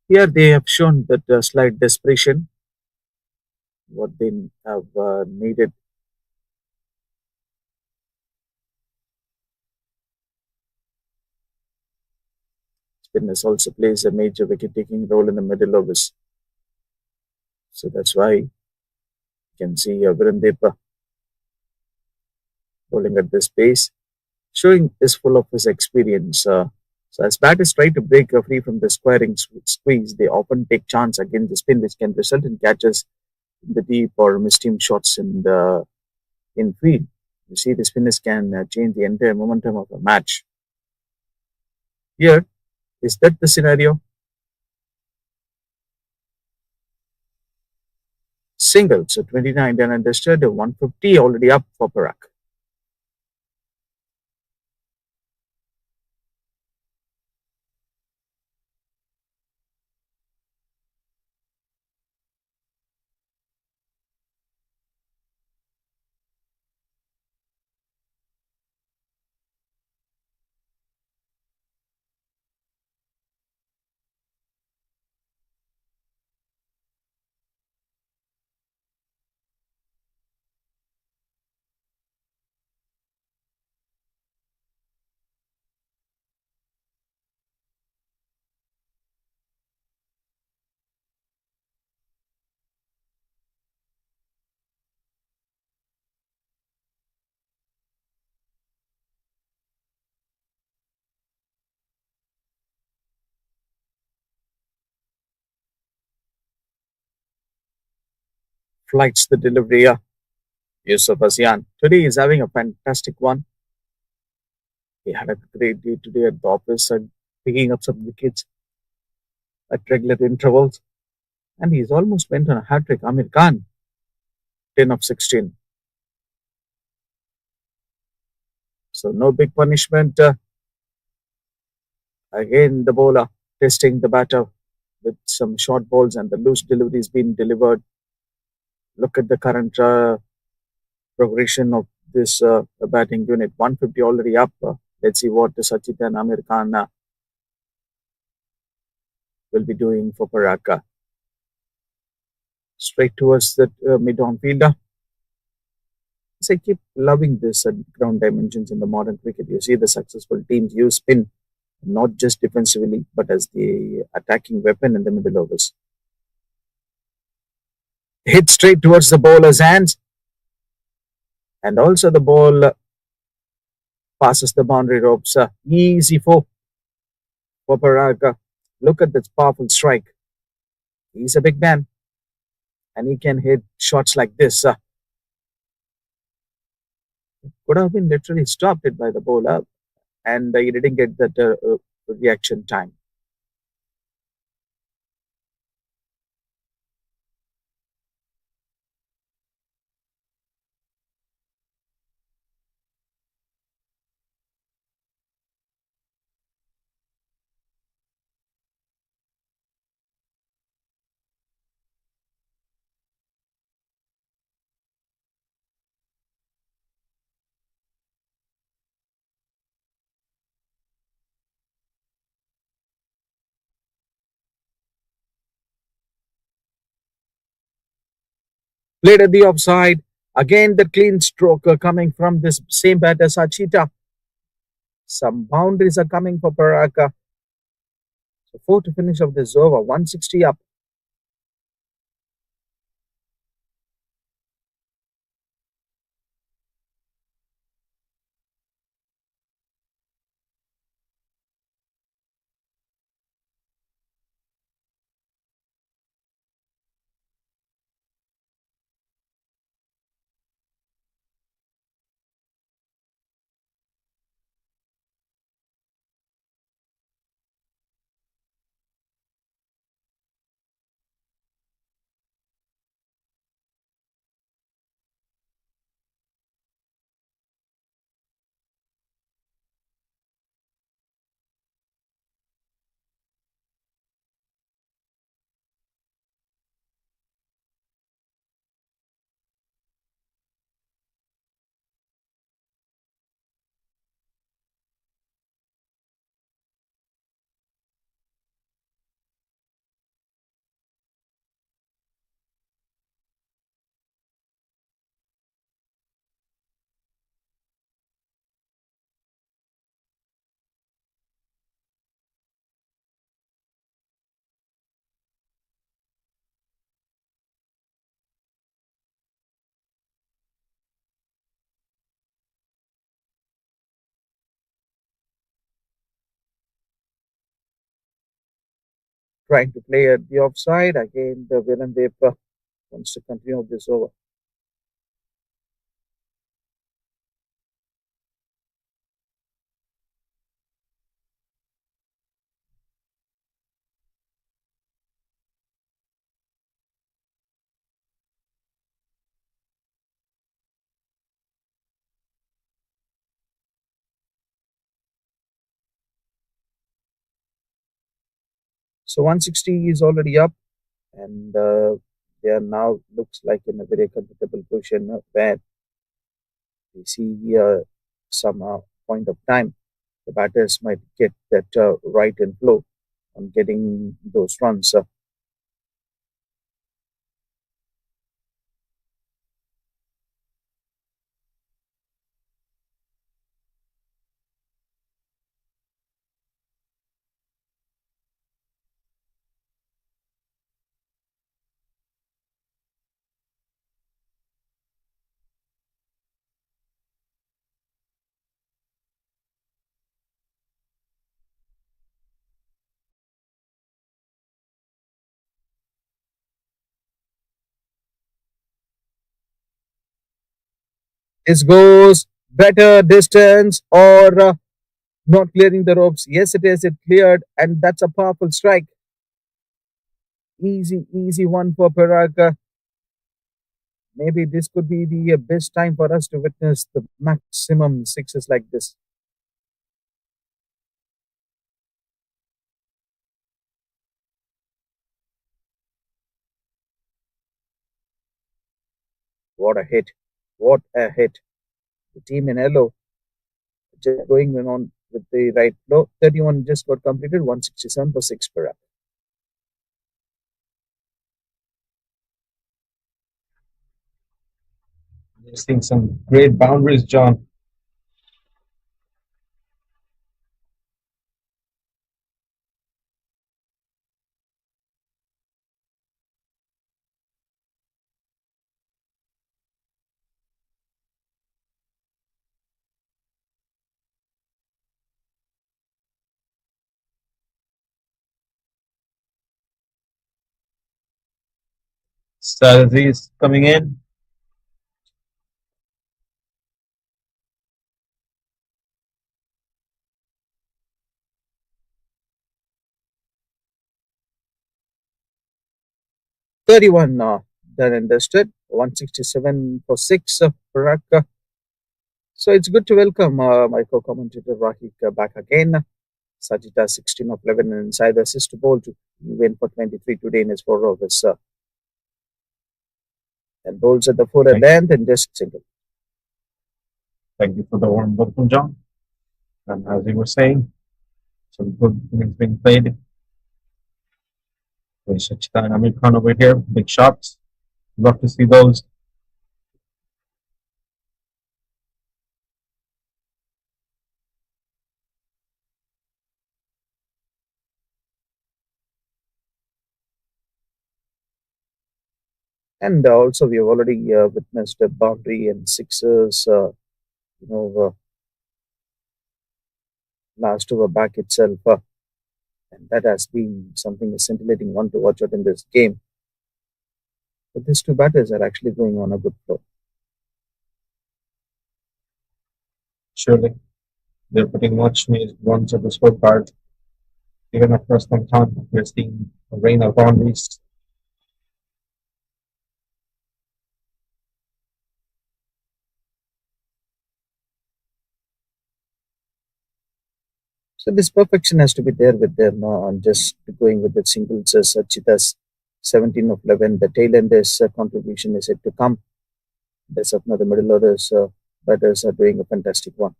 Here they have shown that slight desperation, what they have needed. Spinners also plays a major wicket-taking role in the middle overs. So that's why you can see Virendip bowling at this pace, showing is full of his experience. So as batters try to break free from the squaring squeeze, they often take chance against the spin, which can result in catches in the deep or mistimed shots in the infield. You see, the spinners can change the entire momentum of a match. Here, is that the scenario? Single, so 29 done and dusted, 150 already up for Perak. Flights the delivery. Yusuf Asian. Today is having a fantastic one. He had a great day today at the office and picking up some wickets at regular intervals. And he's almost went on a hat trick. Amir Khan, 10 of 16. So no big punishment. Again, the bowler testing the batter with some short balls and the loose deliveries being delivered. Look at the current progression of this batting unit. 150 already up. Let's see what the Sachit and Amir Khan will be doing for Perak. Straight towards the mid-on fielder. So I keep loving this ground dimensions in the modern cricket. You see the successful teams use spin not just defensively but as the attacking weapon in the middle overs. Hit straight towards the bowler's hands, and also the ball passes the boundary ropes. Easy for Paraga. Look at this powerful strike. He's a big man and he can hit shots like this. Could have been literally stopped it by the bowler, and he didn't get that reaction time. Played at the offside. Again, the clean stroke coming from this same batter, Sachita. Some boundaries are coming for Paraka. So, four to finish of this over, 160 up. Trying to play at the offside. Again, the Villain Dev wants to continue this over. So 160 is already up, and they are now looks like in a very comfortable position where we see some point of time the batters might get that right and flow on getting those runs. This goes better distance or not clearing the ropes. Yes, it is. It cleared, and that's a powerful strike. Easy one for Perak. Maybe this could be the best time for us to witness the maximum sixes like this. What a hit! What a hit! The team in yellow just going on with the right flow. 31 just got completed, 167 for 6 per hour. We're seeing some great boundaries, John. Strategies coming in. 31 done and dusted, 167 for 6 Perak. So it's good to welcome my co-commentator Rahik back again. Sajida 16 of 11 and inside the assist to bowl to win for 23 today in his 4 overs. And bowls at the full Thank, length and just single. thank you for the warm welcome, John. And as you were saying, some good innings being played. There's Sachita and Amir Khan over here. Big shots. Love to see those. And also, we have already witnessed a boundary and sixes, you know, last over back itself. And that has been something a scintillating one to watch out in this game. But these two batters are actually going on a good flow. Surely they're putting much needed runs on the scorecard. Even after Aslam Khan, we're seeing a rain of boundaries. So this perfection has to be there with them on just going with the singles. Chita's 17 of 11. The tail end is contribution is yet to come. There's another middle orders batters are doing a fantastic one.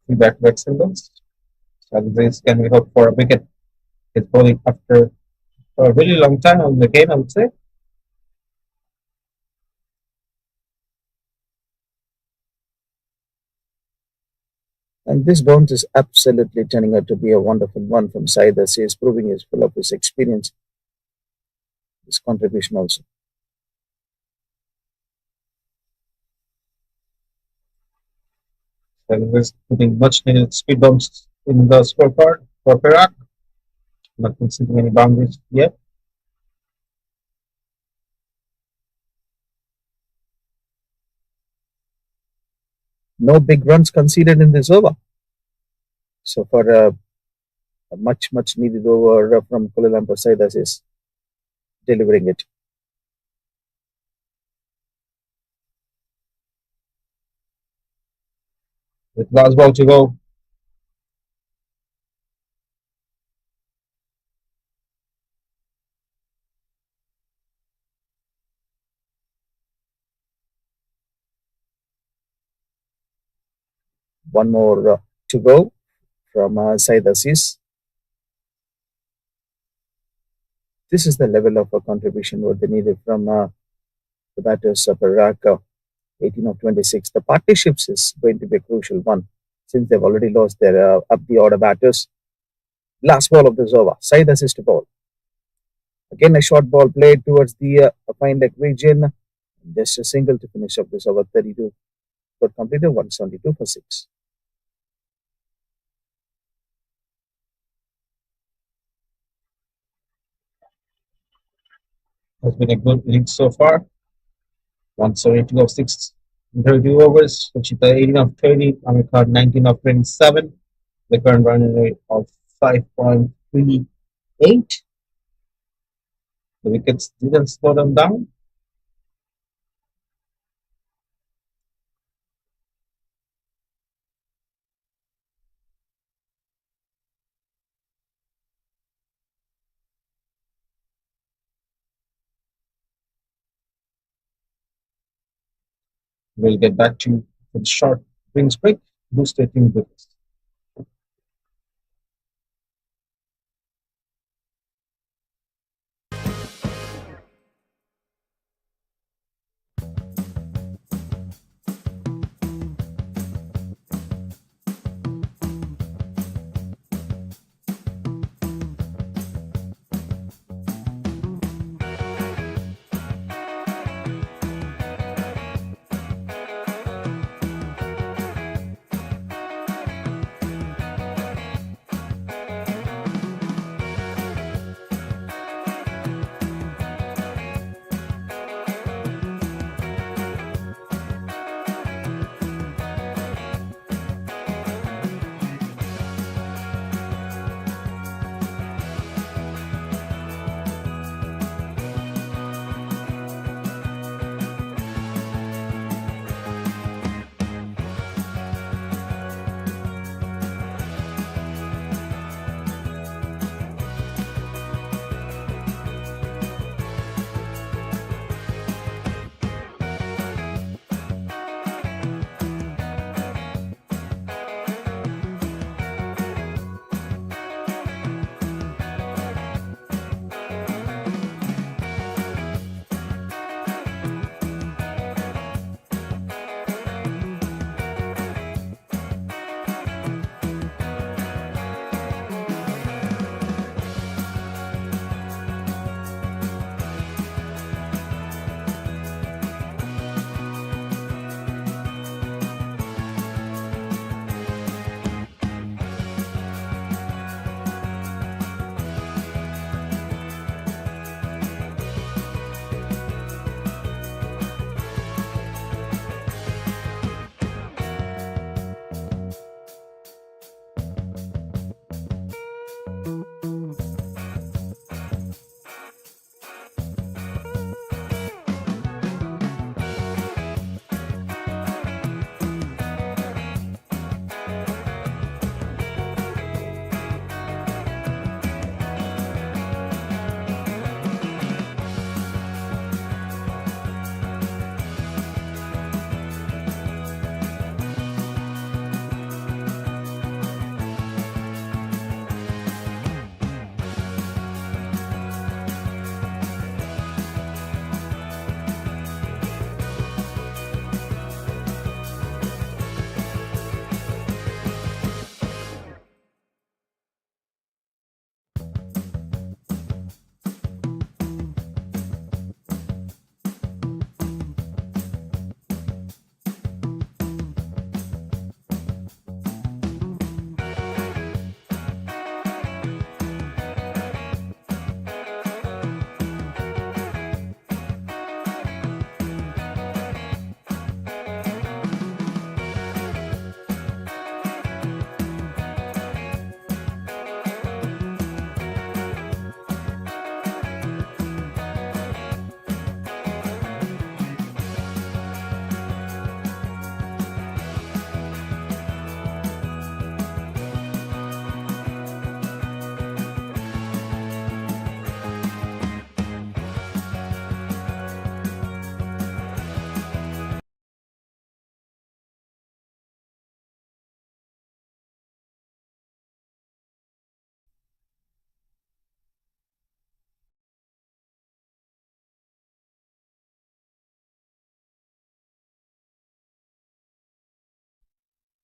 See back singles. Strategies can we hope for a wicket? It's bowling after a really long time on the game, I would say. And this bounce is absolutely turning out to be a wonderful one from Saeed as he is proving he's full of his experience, his contribution also. Strategies putting much needed speed bumps in the scorecard for Perak. Not conceding any boundaries yet. No big runs conceded in this over. So for a much needed over from Kuala Lumpur side as is delivering it. With last ball to go, One more to go from Saeed Aziz. This is the level of contribution what they needed from the batters of Perak, 18 of 26. The partnerships is going to be a crucial one since they've already lost their up the order batters. Last ball of this over, Saeed Aziz to ball. Again, a short ball played towards the fine leg region. Just a single to finish up this over 32. Got completed 172 for 6. has been a good innings so far. 172 of 6 in 32 overs. Sachita 18 of 30. Amir Khan 19 of 27. The current run rate of 5.38. The wickets didn't slow them down. We'll get back to you for the short drinks break. Do stay tuned with us.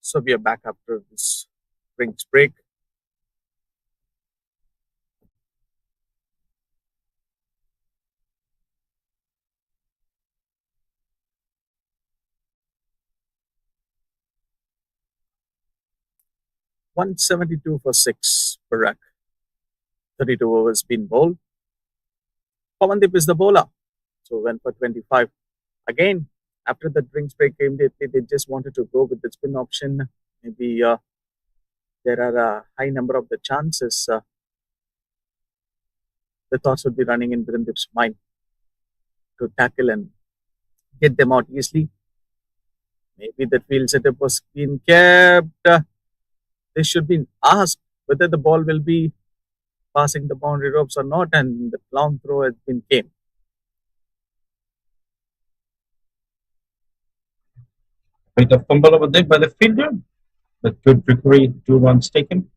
So we are back after this drinks break. $172 for 6, Perak. 32 overs been bowled. Pawandip is the bowler. So went for 25. Again, after the drinks break came, they just wanted to go with the spin option. Maybe there are a high number of the chances the thoughts would be running in Virendip's mind to tackle and get them out easily. Maybe the field setup was being kept. They should be asked whether the ball will be passing the boundary ropes or not, and the long throw has been came. Bit of fumble over there by the fielder, but good recovery, 2 runs taken.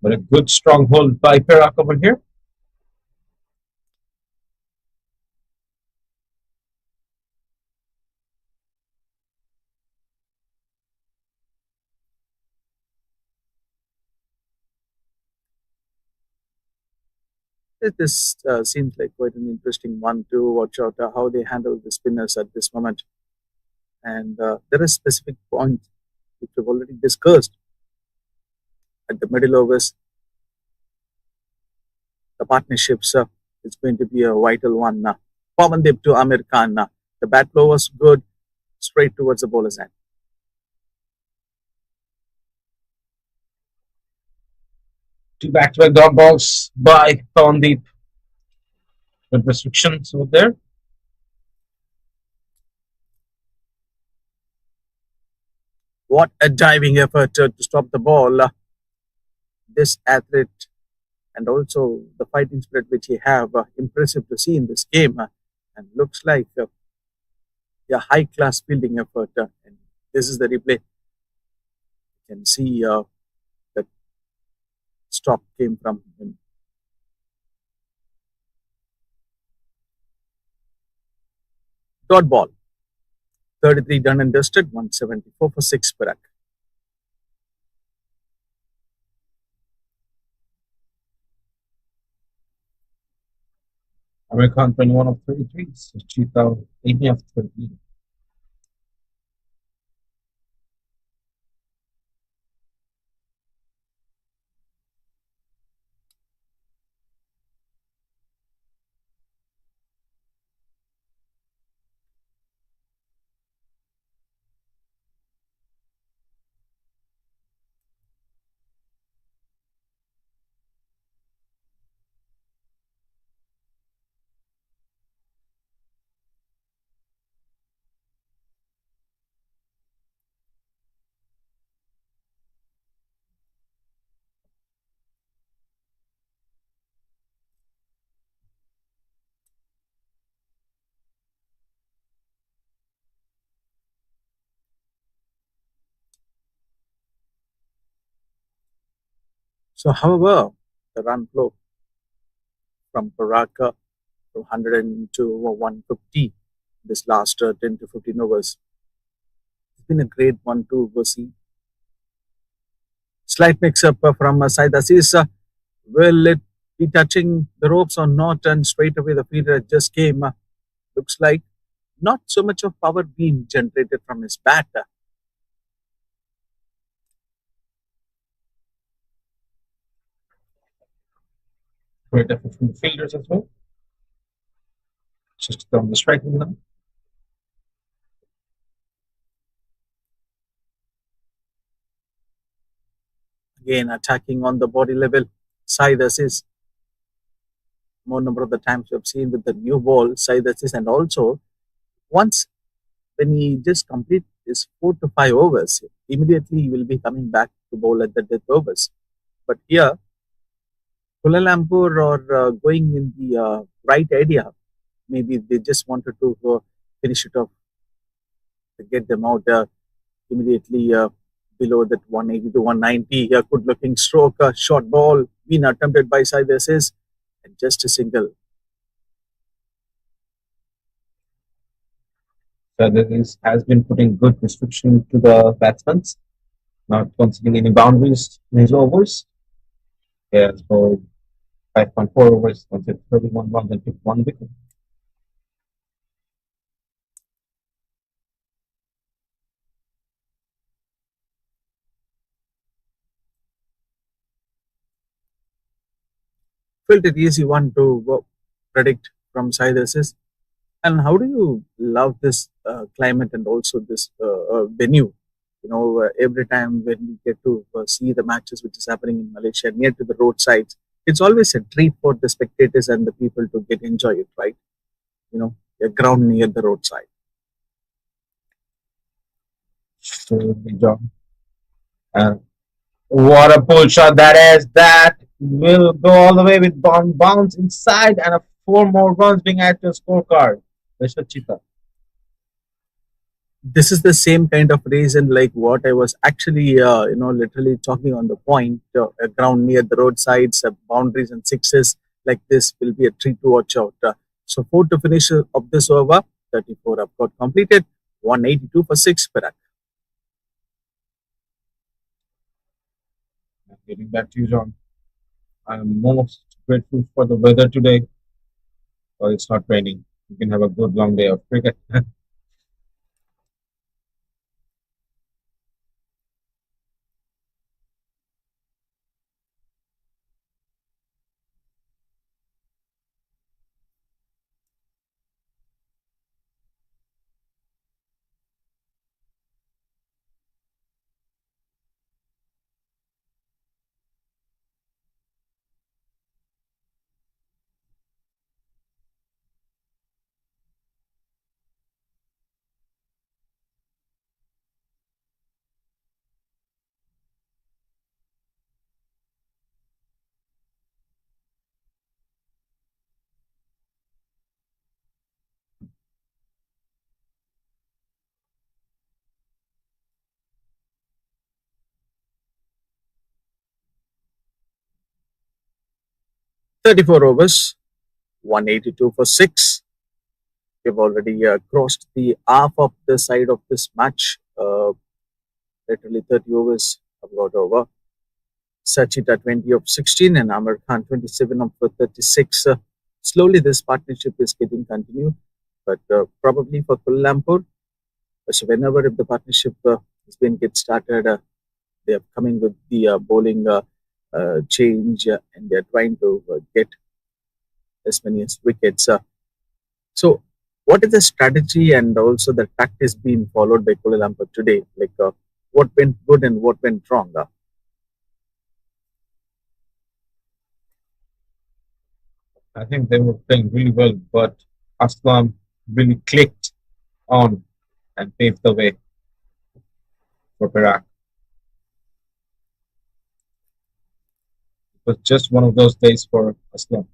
But a good strong hold by Perak over here. This seems like quite an interesting one to watch out how they handle the spinners at this moment. And there is specific points which we've already discussed at the middle overs. The partnerships is going to be a vital one. Pavandip to Amir Khan. The bat flow was good, straight towards the bowler's hand. Two back-to-back dot balls by Pawandeep. Good restrictions over there. What a diving effort to stop the ball. This athlete and also the fighting spirit which he have, impressive to see in this game. And looks like a high-class fielding effort. And this is the replay. You can see that stop came from him. Dot ball. 33 done and dusted, 174 for 6 Perak. Amir Khan 21 of 33, Cheetah 18 of 30. So, however, the run flow from Perak from 100 to 150 this last 10 to 15 overs. It's been a great one to see. Slight mix-up from Said Aziz. Will it be touching the ropes or not? And straight away the fielder just came. Looks like not so much of power being generated from his bat. Great effort from the fielders as well. Just on the striking now. Again, attacking on the body level. Side assist. More number of the times we have seen with the new ball, side assist, and also once when he just complete his 4 to 5 overs, immediately he will be coming back to bowl at the death overs. But here, Kuala Lumpur are going in the right idea. Maybe they just wanted to finish it off to get them out immediately below that 180 to 190. A good looking stroke, short ball being attempted by side assist, and just a single. So this has been putting good restriction to the batsmen, not conceding any boundaries in his overs. He has bowled 5.4 overs, conceded 31 runs and picked 1 wicket. Felt it easy one to predict from side assist. And how do you love this climate and also this venue? You know, every time when we get to see the matches which is happening in Malaysia near to the roadsides, it's always a treat for the spectators and the people to get enjoy it, right? A ground near the roadside. So, John. And what a pull shot that is. That will go all the way with bounce inside and a four more runs being added to the scorecard. Mr. Chita. This is the same kind of reason like what I was actually literally talking on the point. A ground near the roadsides, boundaries and sixes like this will be a treat to watch out. So four to finish of this over, 34 have got completed, 182 for 6 Perak. Getting back to you, John. I'm most grateful for the weather today. Well, it's not raining. You can have a good long day of cricket. 34 overs, 182 for 6. We've already crossed the half of the side of this match. Literally 30 overs have got over. Sachita 20 of 16 and Amir Khan 27 of 36. Slowly, this partnership is getting continued, but probably for Kuala Lumpur, so whenever if the partnership is going to get started, they are coming with the bowling change and they are trying to get as many as wickets. So, what is the strategy and also the tactics being followed by Kuala Lumpur today? Like, what went good and what went wrong? I think they were playing really well, but Aslam really clicked on and paved the way for Perak. It was just one of those days for Aslam.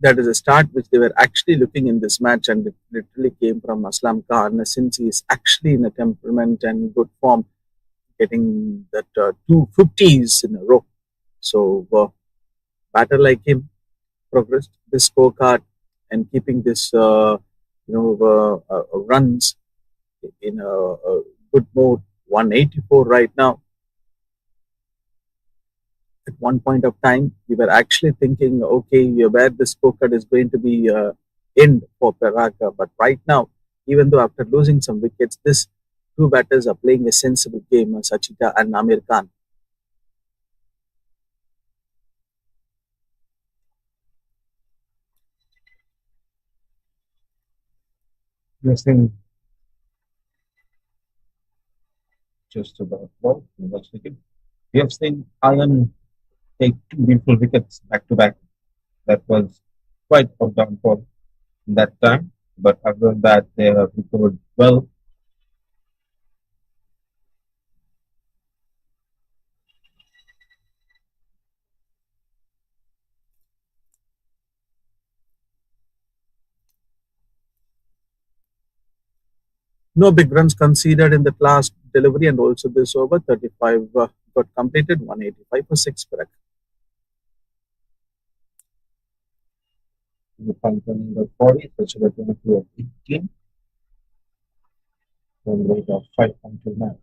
That is a start which they were actually looking in this match, and it literally came from Aslam Khan since he is actually in a temperament and good form, getting that two 50s in a row. So, batter like him progressed this scorecard and keeping this, runs in a good mode. 184 right now. At one point of time, we were actually thinking, okay, where this scorecard is going to be end for Perak. But right now, even though after losing some wickets, this two batters are playing a sensible game, Sachita and Amir Khan. We have seen just about well, let's take it. We have seen Iron take two beautiful wickets back to back. That was quite a downfall in that time. But other than that, they have recovered well. No big runs conceded in the last delivery, and also this over 35 got completed, 185 for 6 correct. The final number 40, such a return of 18, one rate of 5.29.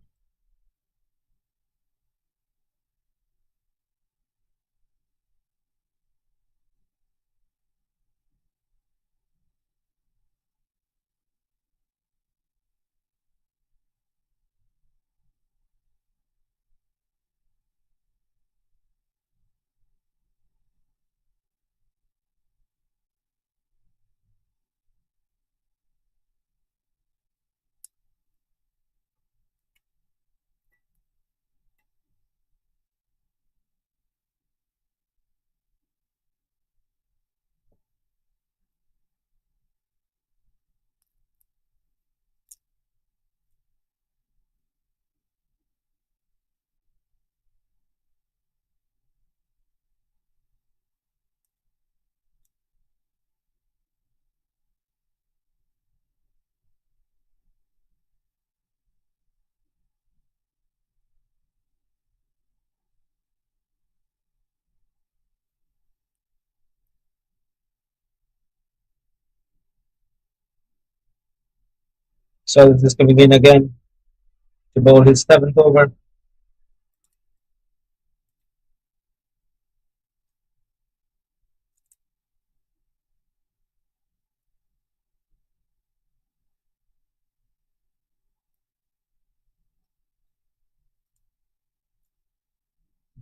So this is coming in again to bowl his seventh over.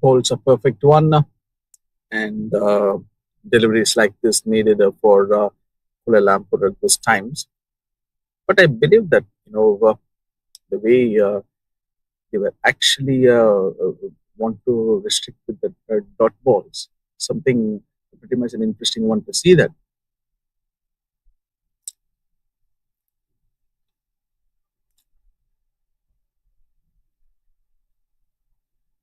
Bowls a perfect one, and deliveries like this needed for Kuala Lumpur at this times. But I believe that the way they were actually want to restrict with the dot balls, something pretty much an interesting one to see that.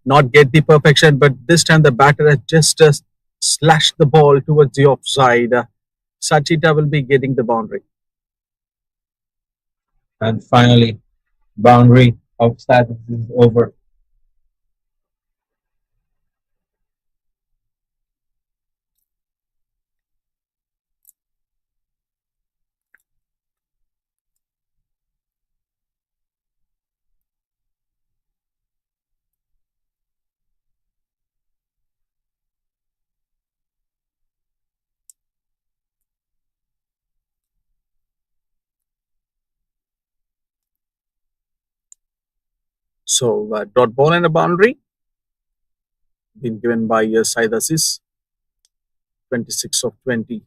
Not get the perfection, but this time the batter has just slashed the ball towards the offside. Sachita will be getting the boundary. And finally, boundary of status is over. So dot ball and a boundary been given by Said Aziz, 26 of 20.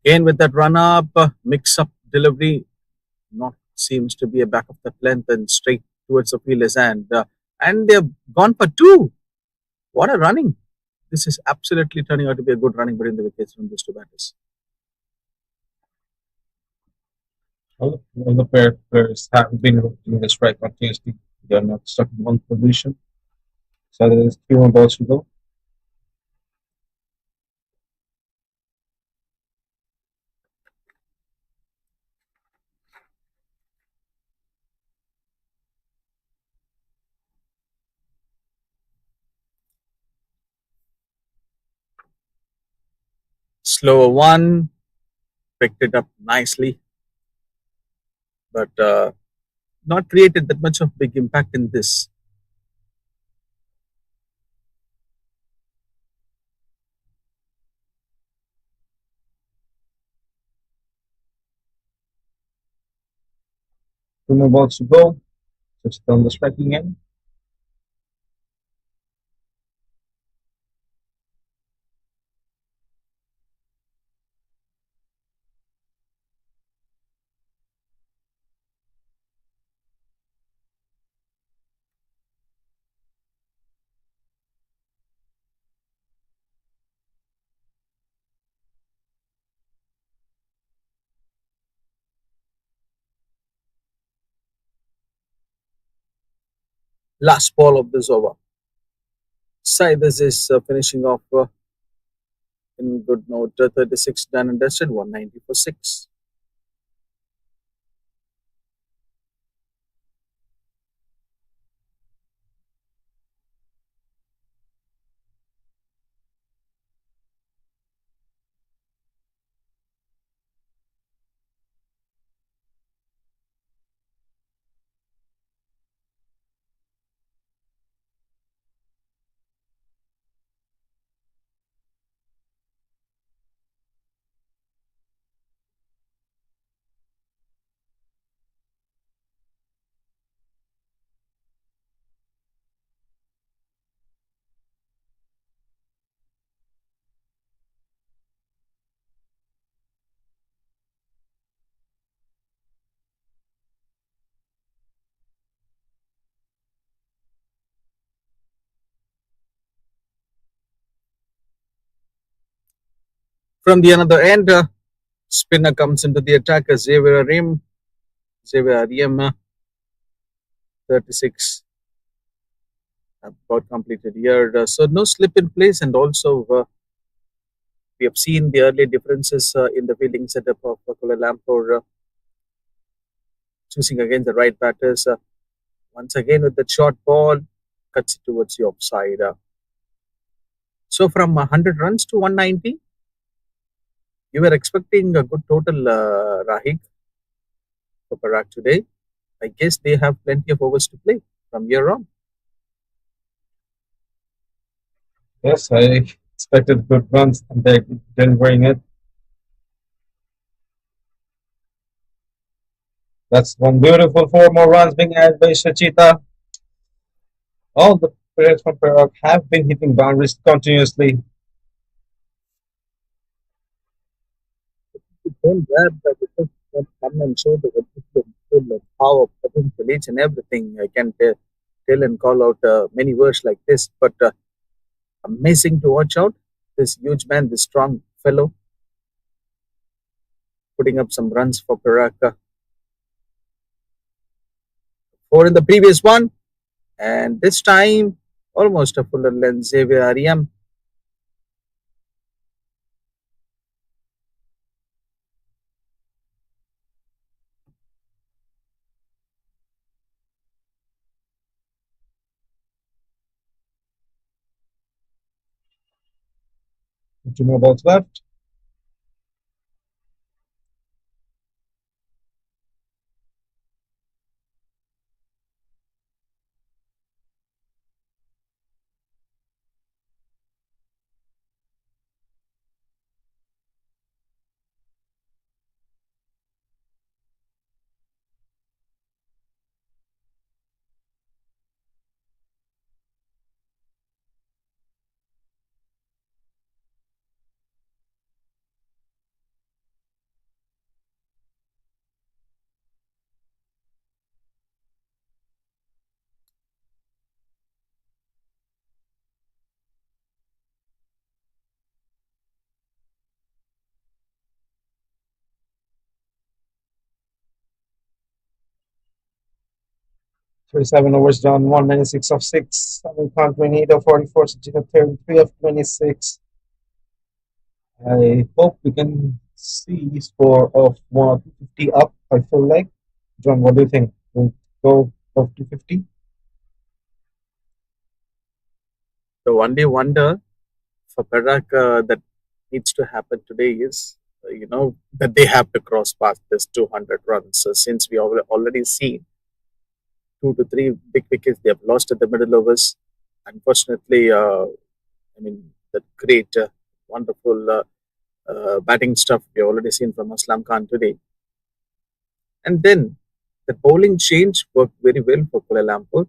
Again with that run up, mix up delivery, not seems to be a back of the length and straight towards the fielders and they've gone for two. What a running! This is absolutely turning out to be a good running between the wickets from these two batters. All the players have been rotating the strike continuously. They are not stuck in one position. So there is 3 more balls to go. Slower one, picked it up nicely, but not created that much of big impact in this. Two more balls to go. Just on the striking end. Last ball of this over. Side this is finishing off in good note. 36 done and dusted, 190 for 6. From the another end, spinner comes into the attack. Xavier Arim, 36 about completed here. So no slip in place, and also we have seen the early differences in the fielding setup of Kuala Lumpur, choosing against the right batters. Once again with the short ball, cuts it towards the offside. So from 100 runs to 190, You were expecting a good total, Rahik, for Perak today. I guess they have plenty of overs to play from here on. Yes, I expected good runs and they're delivering it. That's one beautiful four more runs being added by Shachita. All the players from Perak have been hitting boundaries continuously. Don't grab the wicket and come and show the full power, potential, each and everything. I can tell and call out many words like this, but amazing to watch out. This huge man, this strong fellow, putting up some runs for Perak. Four in the previous one, and this time almost a fuller length. Xavier Ariam. Two more balls left. Thirty-seven overs done, 196 of 6. Aslam Khan 28 of 44, Shachita 33 of 26. I hope we can see score of 150 up, I feel like. John, what do you think? We'll go of 250? The only wonder for Perak that needs to happen today is, that they have to cross past this 200 runs. So since we already seen two to three big wickets they have lost at the middle overs, unfortunately, I mean, the great, wonderful batting stuff we already seen from Aslam Khan today. And then the bowling change worked very well for Kuala Lumpur.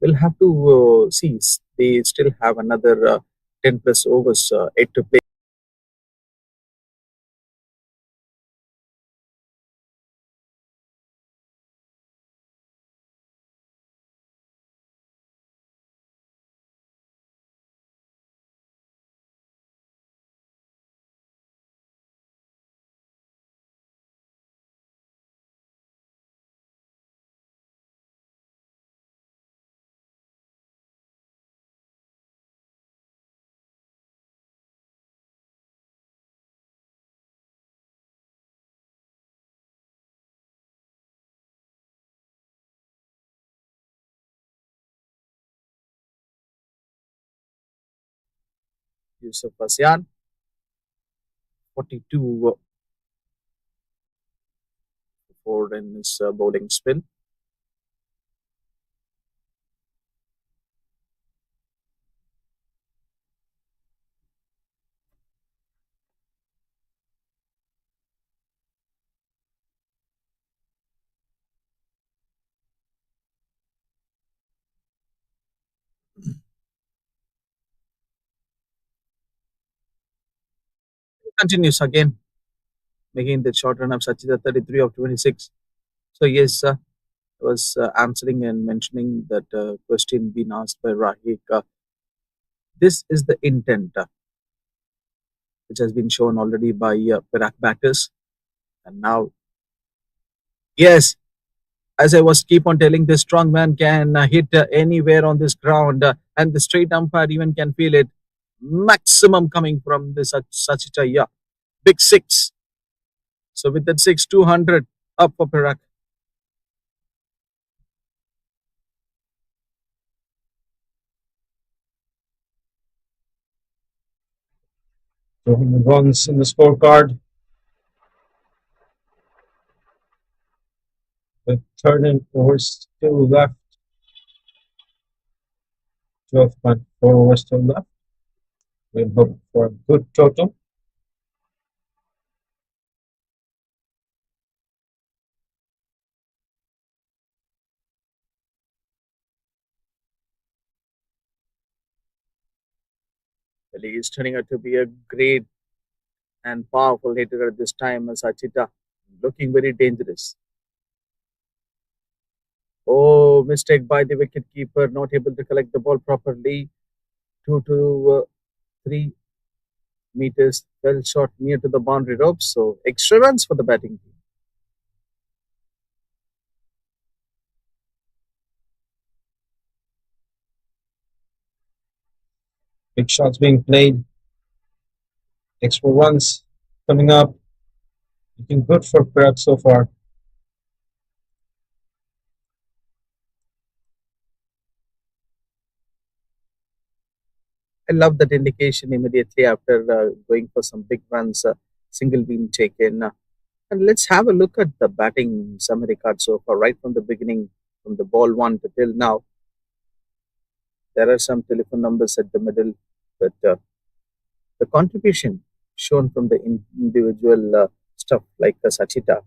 We'll have to see. They still have another 10 plus overs, 8 to play. Yusuf Asian, 42 for in his bowling spin. Continues again, making the short run of Sachita 33 of 26. So, yes, I was answering and mentioning that question being asked by Rahik. This is the intent which has been shown already by Perak batters. And now, yes, as I was keep on telling, this strong man can hit anywhere on this ground, and the straight umpire even can feel it. Maximum coming from this Sachita, yeah, big six. So with that six, 200 up for Perak. 200 runs in the scorecard with 13 overs still left. 12.4 overs still left. We'll hope for a good total. Well, he is turning out to be a great and powerful hitter at this time as Achita, looking very dangerous. Oh, mistake by the wicket keeper, not able to collect the ball properly. 2 to 3 meters, fell short near to the boundary ropes. So extra runs for the batting team. Big shots being played. Extra runs coming up. Looking good for Perak so far. I love that indication immediately after going for some big runs, single being taken. And let's have a look at the batting summary card so far, right from the beginning, from the ball one to till now. There are some telephone numbers at the middle, but the contribution shown from the individual stuff like Sachita,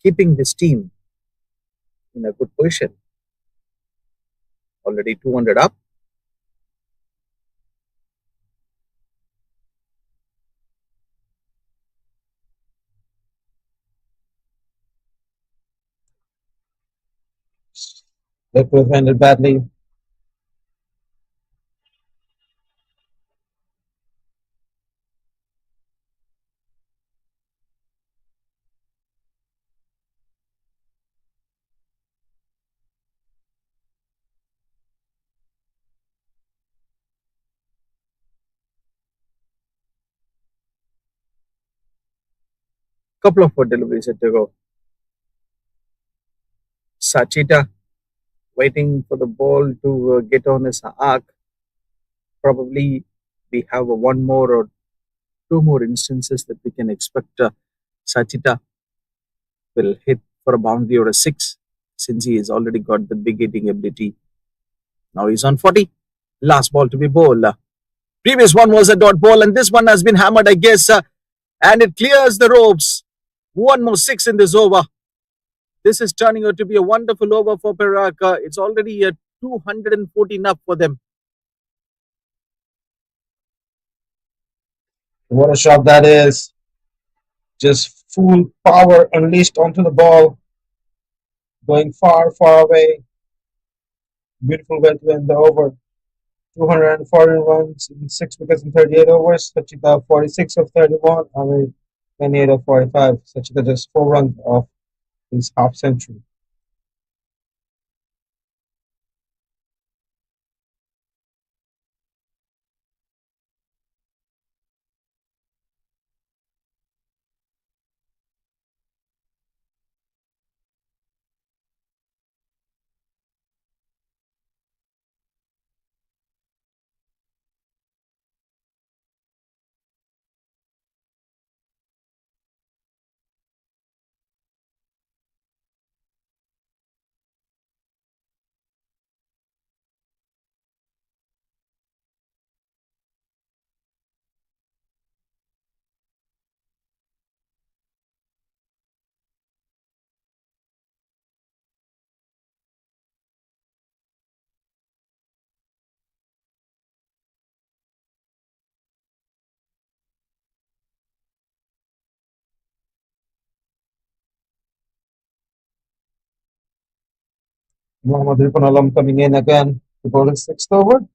keeping this team in a good position. Already 200 up. That was handled badly. Couple of deliveries at the go. Sachita waiting for the ball to get on his arc. Probably we have one more or two more instances that we can expect Sachita will hit for a boundary or a six, since he has already got the big hitting ability. Now he's on 40. Last ball to be bowled. Previous one was a dot ball, and this one has been hammered, I guess, and it clears the ropes. One more six in this over. This is turning out to be a wonderful over for Perak. It's already a 214 up for them. What a shot that is. Just full power unleashed onto the ball. Going far, far away. Beautiful way to end the over. 240 runs in 6 wickets in 38 overs. Sachita 46 of 31. Amir 28 of 45. Sachita just 4 runs off his half century. Muhammad Rifan Alam coming in again to bowl his 6th over.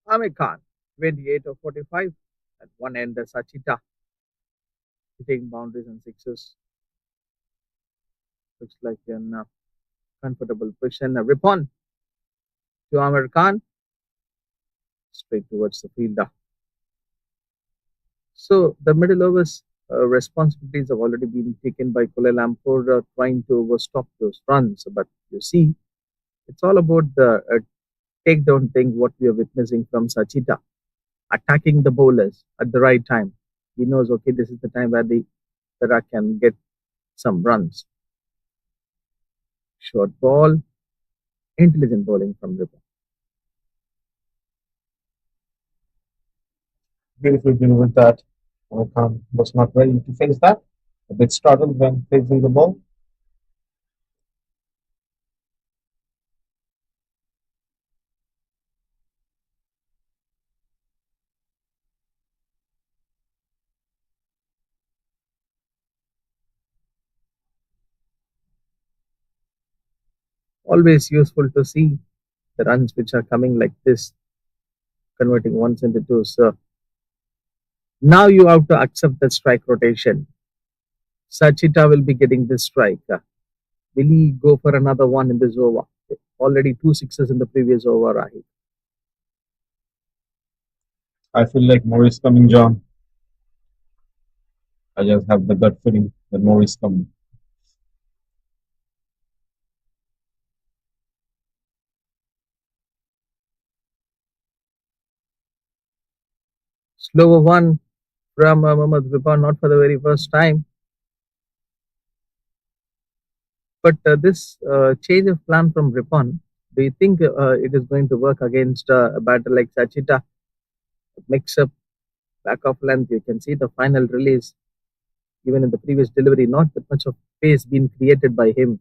Amir Khan, 28 of 45. At one end, Sachita hitting boundaries and sixes. Looks like an comfortable position. A rip on to Amir Khan, straight towards the fielder. So the middle overs responsibilities have already been taken by Kuala Lumpur, trying to stop those runs. But you see, It's all about the takedown thing, what we are witnessing from Sachita, attacking the bowlers at the right time. He knows, okay, this is the time where the Perak can get some runs. Short ball, intelligent bowling from Ripon. Beautiful deal with that. Khan was not ready to face that. A bit startled when facing the ball. Always useful to see the runs which are coming like this, converting ones into twos. So now you have to accept the strike rotation. Sachita will be getting this strike. Will he go for another one in this over? Already two sixes in the previous over, Rahid. I feel like more is coming, John. I just have the gut feeling that more is coming. Slower one from Mohammad Ripon, not for the very first time. But this change of plan from Ripon, do you think it is going to work against a batter like Sachita? Mix up back of length. You can see the final release, even in the previous delivery, not that much of pace being created by him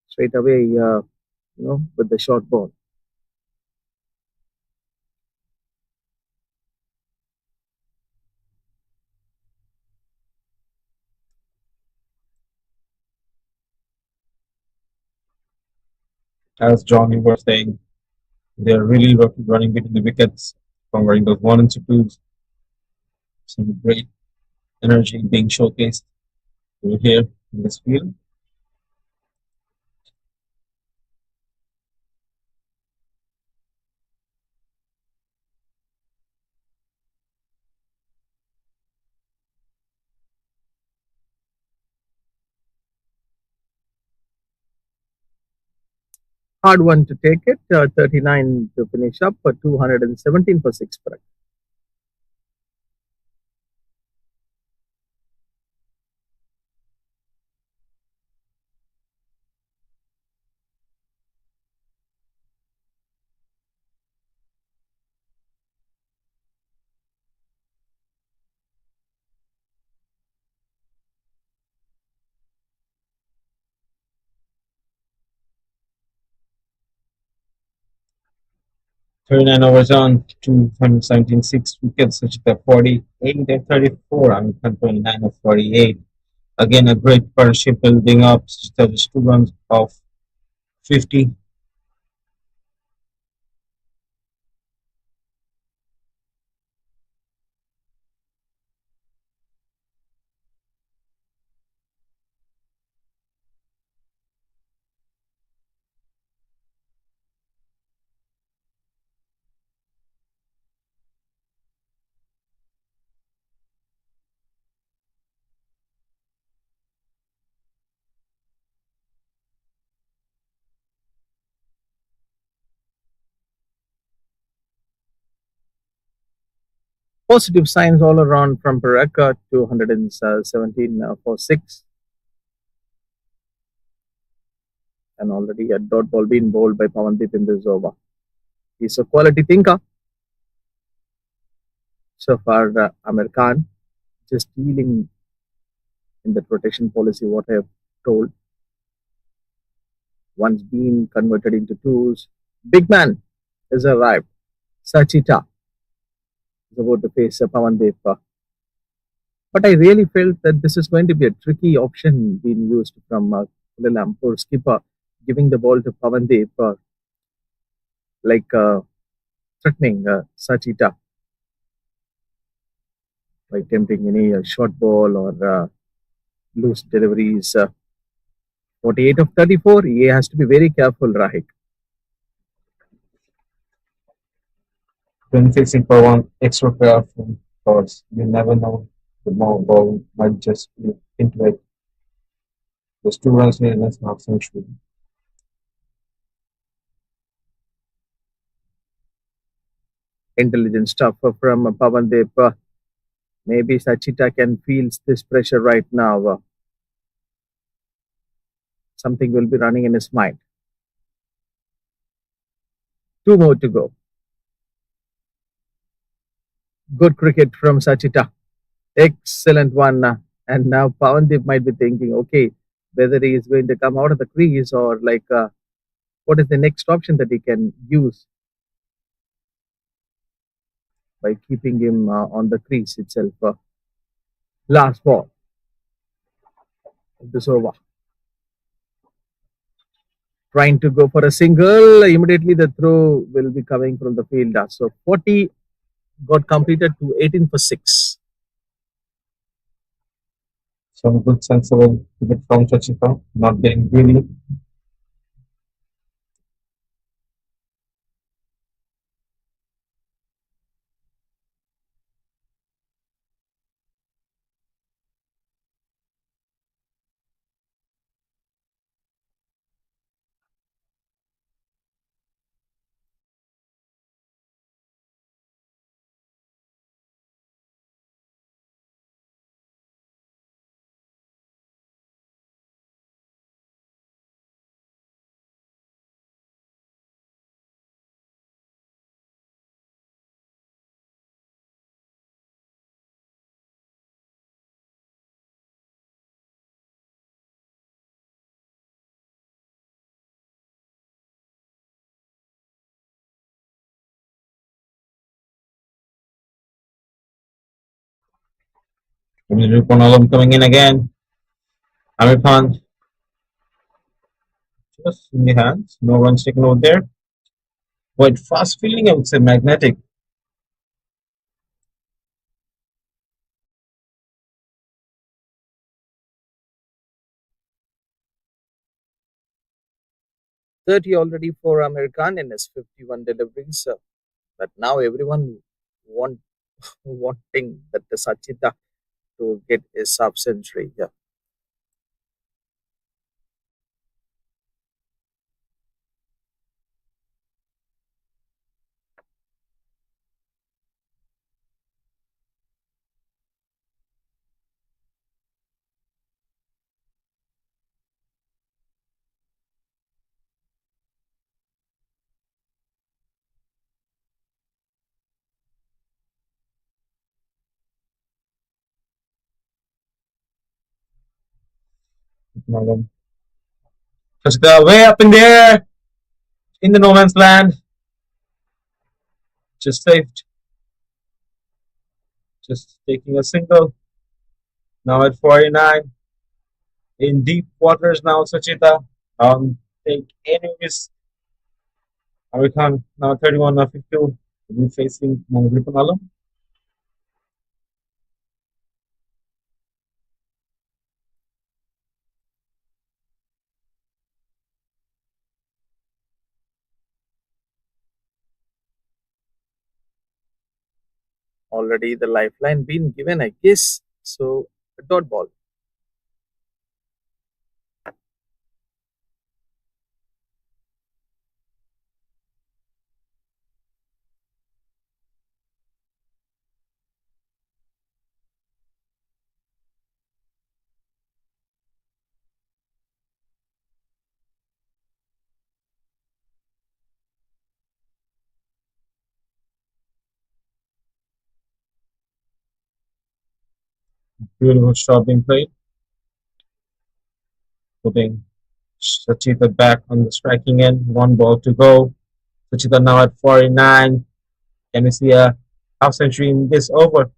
straight away, with the short ball. As John, you were saying, they're really running between the wickets, converting those one and twos. Some great energy being showcased over here in this field. Hard one to take it. 39 to finish up for 217 for six. 39 overs on, 217 six wickets, such as 48 and 34. I mean, 29 of 48. Again, a great partnership building up, such as 2 runs of 50. Positive signs all around from Perak. 217 for six. And already a dot ball being bowled by Pavandip in this over. He's a quality thinker. So far, Amir Khan just dealing in the rotation policy, what I have told. One's been converted into twos. Big man has arrived. Sachita is about to face Pavandip. But I really felt that this is going to be a tricky option being used from Kuala Lumpur skipper, giving the ball to Pavandip, like threatening Sachita by attempting any short ball or loose deliveries. 48 of 34, he has to be very careful, Rahik. When facing for one extra pair of because you never know, the more ball might just be into it. Those 2 runs needed, that's not century. intelligent stuff from Pavandeep. Maybe Sachita can feel this pressure right now. Something will be running in his mind. Two more to go. Good cricket from Sachita. Excellent one. And now Pavandeep might be thinking, okay, whether he is going to come out of the crease or what is the next option that he can use by keeping him on the crease itself. Last ball of this over. Trying to go for a single. Immediately the throw will be coming from the fielder. So 40 got completed to 18 for 6. Some good sensible cricket from Sachita, not getting greedy. Rupanalam coming in again. Amir Khan just in the hands. No runs taken over there. Quite fast feeling, I would say magnetic. 30 already for American in his 51 deliveries. But now everyone want wanting that the Sachita to get a sub century. Yeah. Rupanalam. Sachita way up in there in the no man's land. Just saved. Just taking a single. Now at 49. In deep waters now, Sachita. Take any risk. Amir Khan now 31 now 52. Will be facing Rupanalam. Already the lifeline been given, I guess. So a dot ball. Beautiful shot being played. Putting Sachita back on the striking end. One ball to go. Sachita now at 49. Can we see a half century in this over?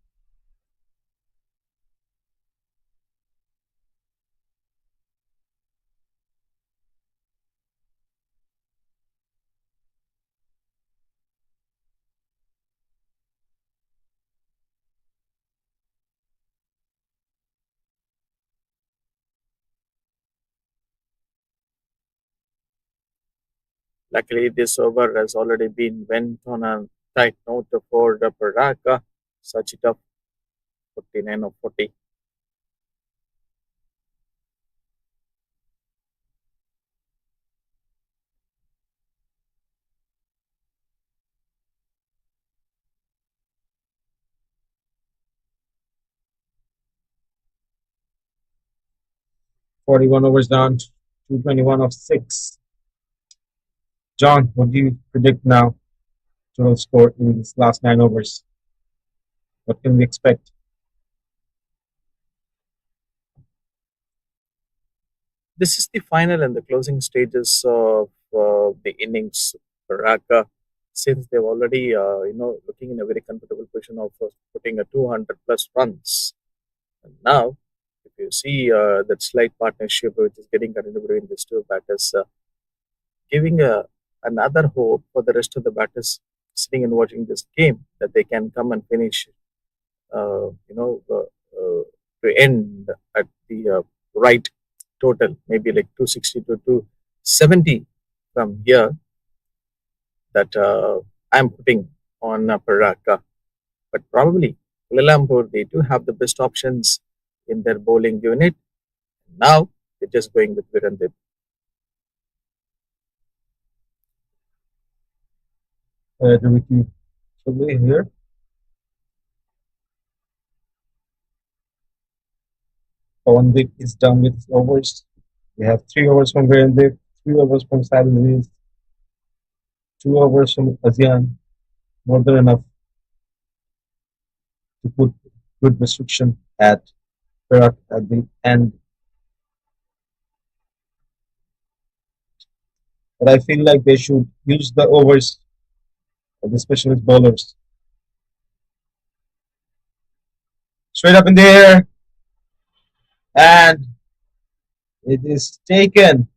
Luckily, this over has already been went on a tight note for the Perak. Sachita 49 of 40. 41 overs down, 221 of 6. John, what do you predict now? Total score in these last 9 overs. What can we expect? This is the final and the closing stages of the innings. Baraka, since they've already, looking in a very comfortable position of putting a 200 plus runs. And now, if you see that slight partnership which is getting continued between these two batters, giving another hope for the rest of the batters sitting and watching this game that they can come and finish, uh, you know, uh, to end at the right total, maybe like 260 to 270 from here that I'm putting on Perak. But probably Kuala Lumpur, they do have the best options in their bowling unit. Now they're just going with Virendra. Ricky, so we here. Pawandeep is done with his overs. We have 3 overs from Virendip, 3 overs from Salim, 2 overs from ASEAN. More than enough to put good restriction at Perak at the end. But I feel like they should use the overs of the specialist bowlers. Straight up in the air, and it is taken.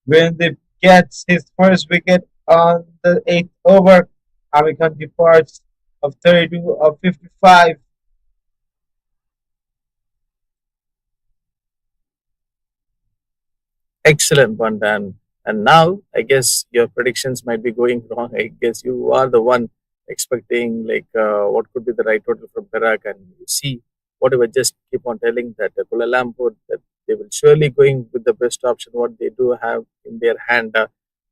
Virendip gets his first wicket on the eighth over. American departs of 32 of 55. Excellent one, Dan. And now I guess your predictions might be going wrong. I guess you are the one expecting like what could be the right total from Perak, and you see whatever. Just keep on telling that Kuala Lumpur that they will surely going with the best option what they do have in their hand.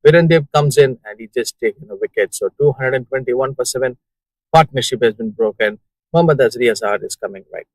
Virendev comes in and he just taken a wicket. So 221 for 7 partnership has been broken. Mohammad Azri Azhar is coming right.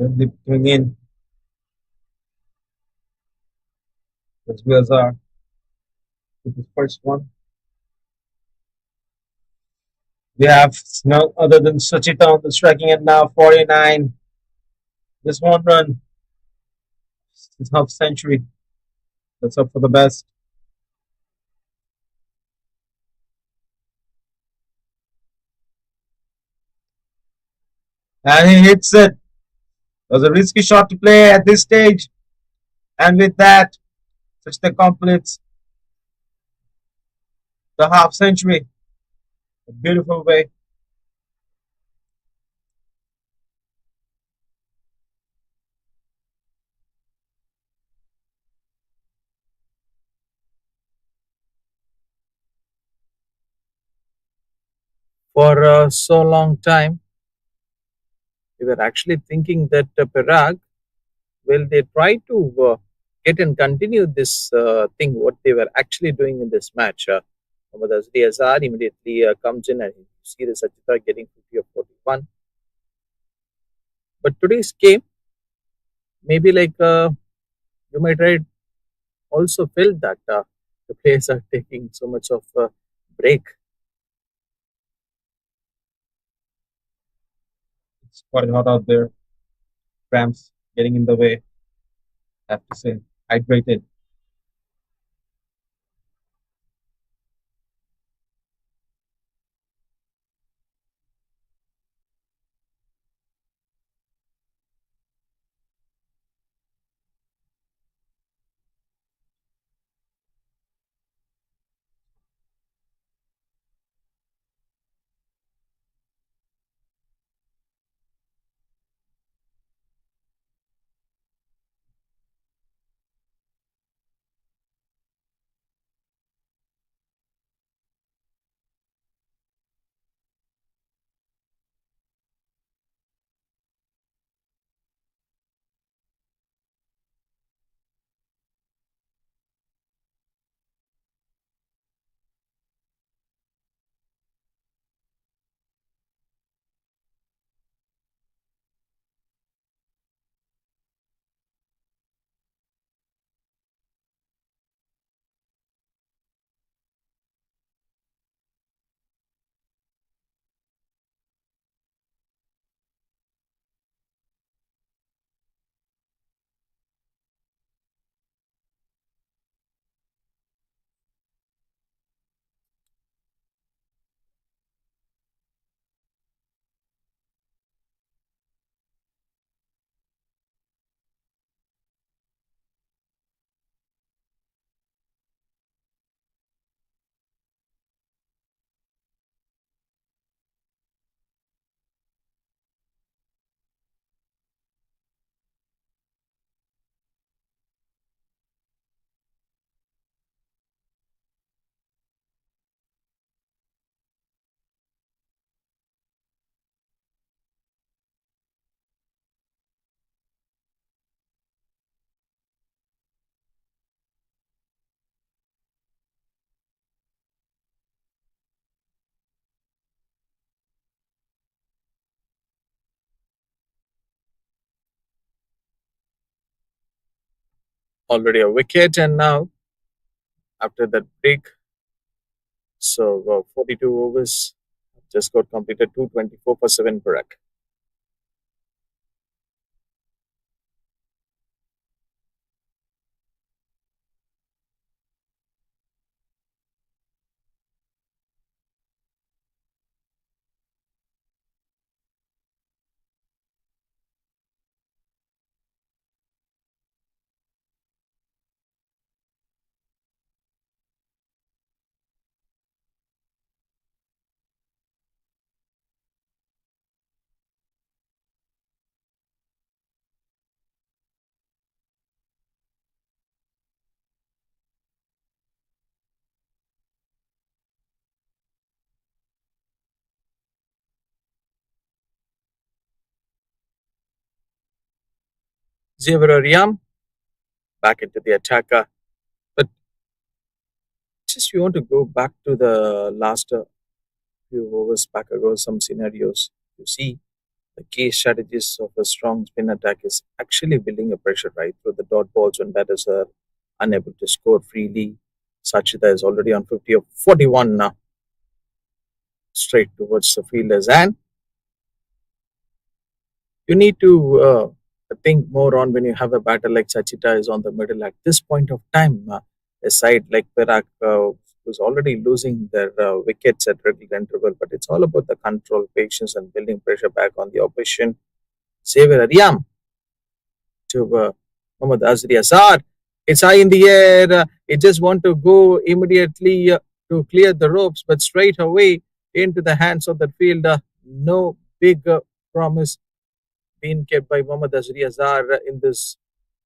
Virendip coming in. That's Azhar with his first one. We have none other than Suchita on the striking at now 49. This one run, his half century. That's up for the best. And he hits it. It was a risky shot to play at this stage. And with that, Suchita completes the half century. A beautiful way. For so long time, we were actually thinking that Perak, will they try to get and continue this thing, what they were actually doing in this match. Mohammad Azri Azhar immediately comes in and you see the Sachita getting 50 or 41. But today's game, maybe like you might right also felt that the players are taking so much of break. It's quite hot out there. Cramps getting in the way. I have to say, hydrated. Already a wicket, and now after that break, so 42 overs just got completed, 224 for 7 Perak. Xavier Riam back into the attacker. But just we want to go back to the last few overs back ago, some scenarios. You see, the key strategies of a strong spin attack is actually building a pressure right through the dot balls when batters are unable to score freely. Sachita is already on 50 of 41 now, straight towards the fielders. And you need to think more on when you have a batter like Sachita is on the middle at this point of time. A side like Perak was already losing their wickets at regular interval, but it's all about the control, patience, and building pressure back on the opposition. Xavier Ariam to Mohammad Azri Azhar. It's high in the air. It just want to go immediately to clear the ropes, but straight away into the hands of the fielder. No big promise being kept by Mohammad Azri Azhar in this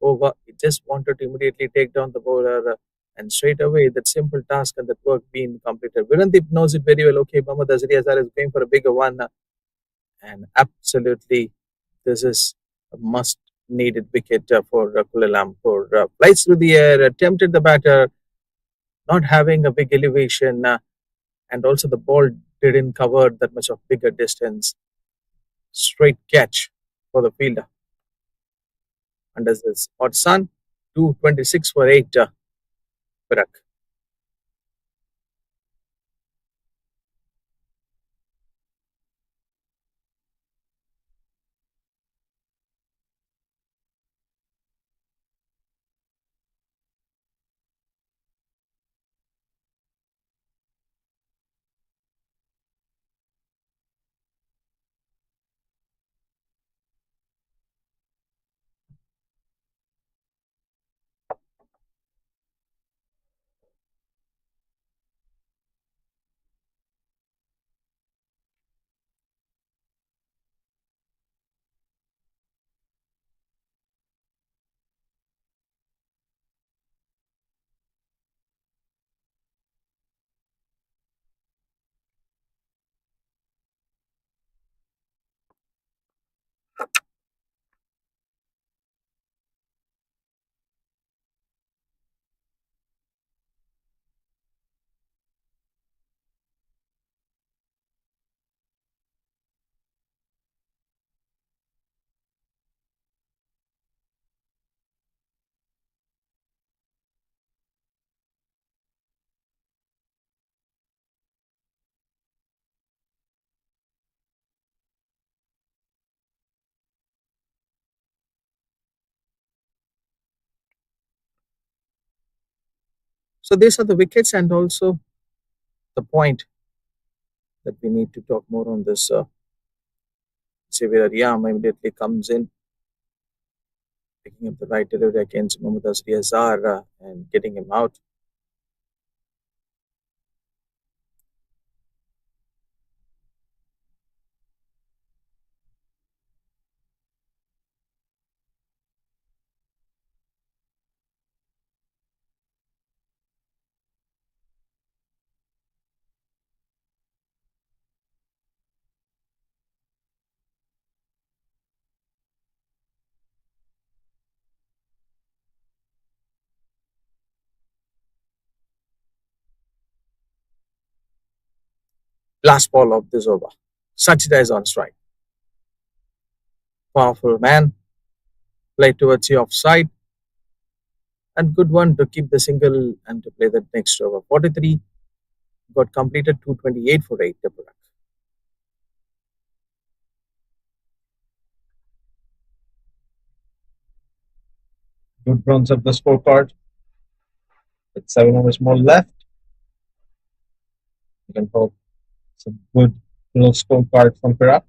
over. He just wanted to immediately take down the bowler. And straight away, that simple task and that work being completed. Virandip knows it very well. Okay, Mohammad Azri Azhar is going for a bigger one. And absolutely, this is a must needed wicket for Kuala Lumpur. Flies through the air, attempted the batter, not having a big elevation, and also the ball didn't cover that much of bigger distance. Straight catch for the fielder. And as this hot sun, 226 for 8, Perak. So these are the wickets and also the point that we need to talk more on this. Severa Riyam immediately comes in, picking up the right delivery against Mohammad Azri Azhar and getting him out. Last ball of this over. Sachita is on strike. Powerful man, play towards the offside, and good one to keep the single and to play that next over. 43 got completed, 228 for 8. The Perak. Good runs up the scorecard. With 7 overs more left, you can hope some good little scorecard from Perak.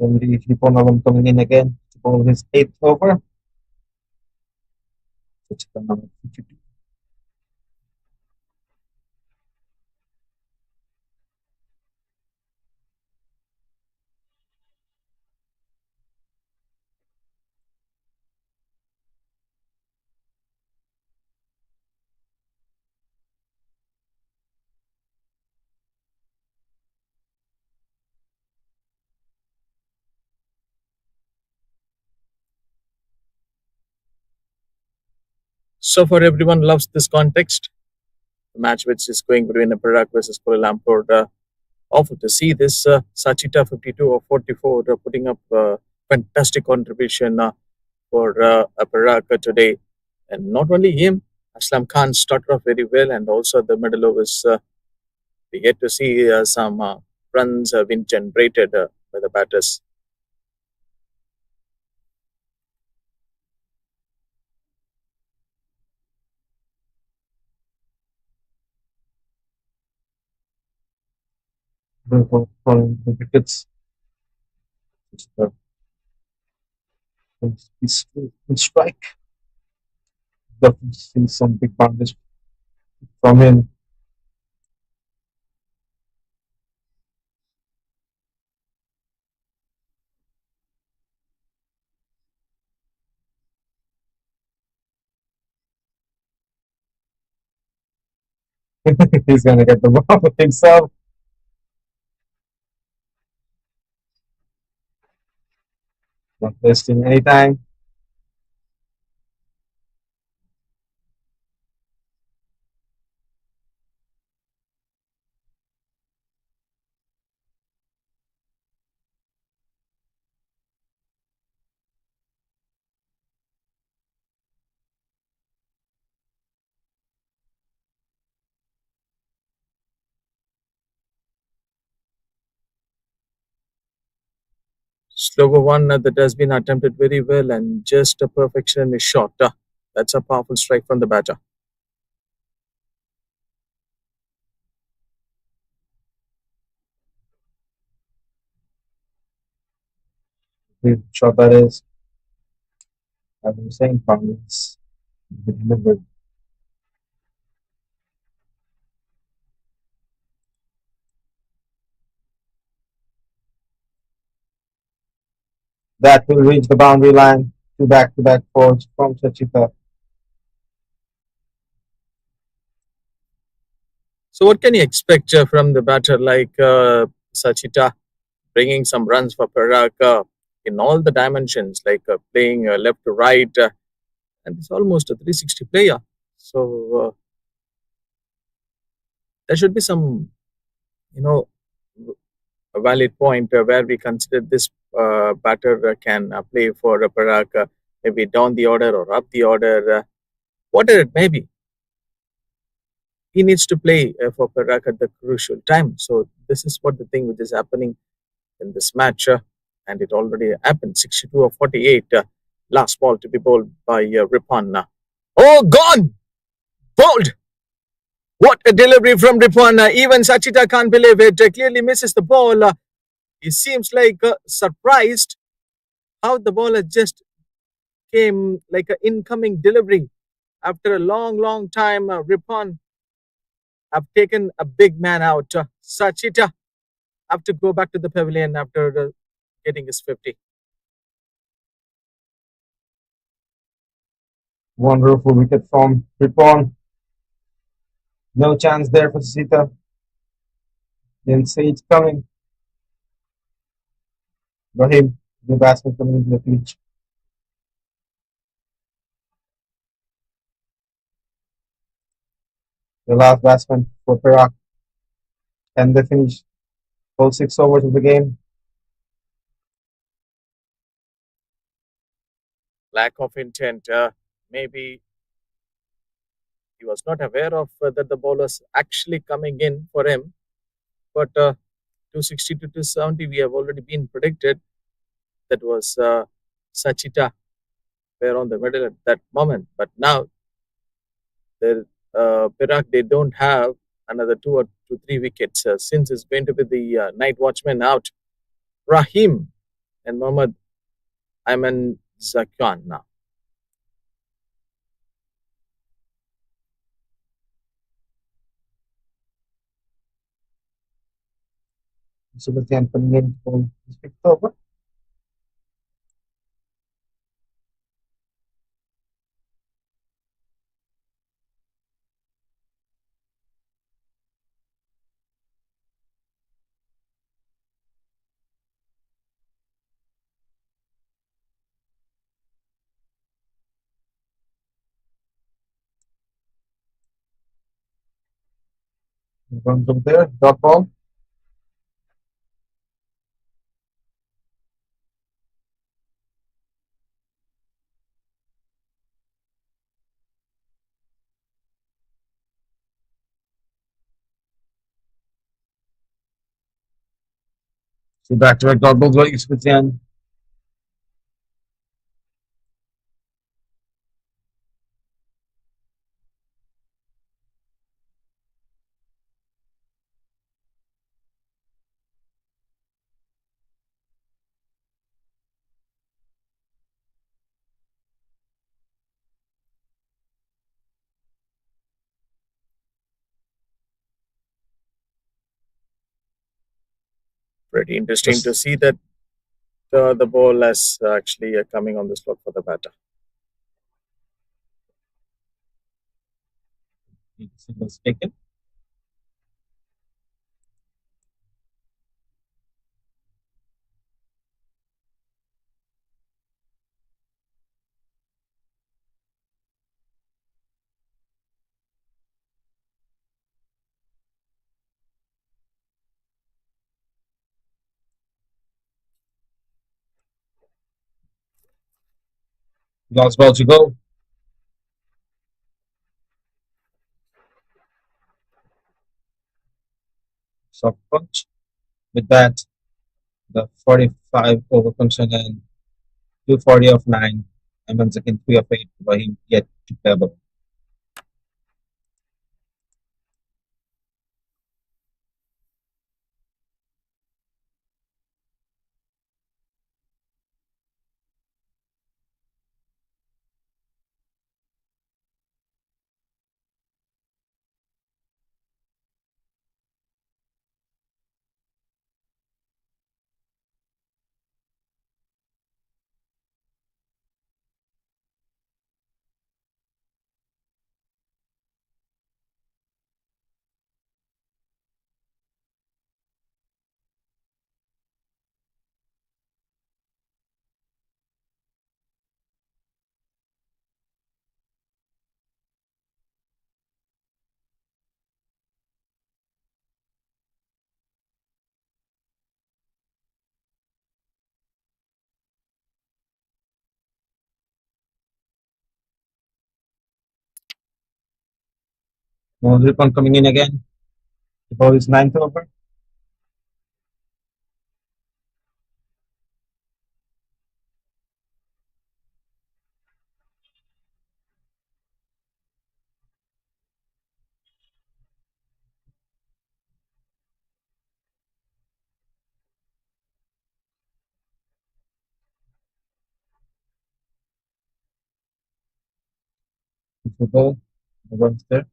Only Hiponavan coming in again to bowl his eighth over. Which is the number 52. So for everyone loves this context, the match which is going between Perak versus Kuala Lumpur. Awful to see this Sachita 52 or 44 putting up fantastic contribution for Perak today. And not only him, Aslam Khan started off very well, and also the middle overs, we get to see some runs being generated by the batters. For the wickets. Just, strike. Definitely see some big boundaries from him. He's gonna get the ball himself. Not wasting any time. Slower one that has been attempted very well, and just a perfection in his shot. That's a powerful strike from the batter. The shot that is, as I'm saying, boundaries. Delivered. That will reach the boundary line. Two back-to-back fours from Sachita. So, what can you expect from the batter like Sachita, bringing some runs for Perak in all the dimensions, like playing left to right, and it's almost a 360 player. So, there should be some, you know, a valid point where we consider this batter can play for Perak, maybe down the order or up the order, whatever it may be. He needs to play for Perak at the crucial time. So this is what the thing which is happening in this match, and it already happened. 62 or 48, last ball to be bowled by Ripan. Oh, gone! Bowled! What a delivery from Ripan. Even Sachita can't believe it. Clearly misses the ball. He seems like surprised how the ball has just came like an incoming delivery. After a long time, Ripan have taken a big man out. Sachita have to go back to the pavilion after getting his 50. Wonderful wicket from Ripon. No chance there for Sachita. Didn't see it's coming. Rahim, the batsman coming into the pitch. The last batsman for Perak. And they finish all 6 overs of the game. Lack of intent. Maybe he was not aware of that the ball was actually coming in for him. But 260 to 270, we have already been predicted. That was Sachita were on the middle at that moment. But now, the Perak, they don't have another 2 or 3 wickets since it's going to be the night watchman out. Rahim and Mohammad Ayman Zakwan now. Sebastian coming in for his 5th over. Runs over there. Dot ball. So back to back dot balls. What you with the end. Pretty interesting to Just see that the ball is actually coming on the slot for the batter. singles taken. Last ball to go. Soft punch. With that, the 45 over comes to an end. 240 of 9. And once again, 3 of 8 for him yet to pebble. Boundary point coming in again. The ball is ninth over. The ball. The runs there.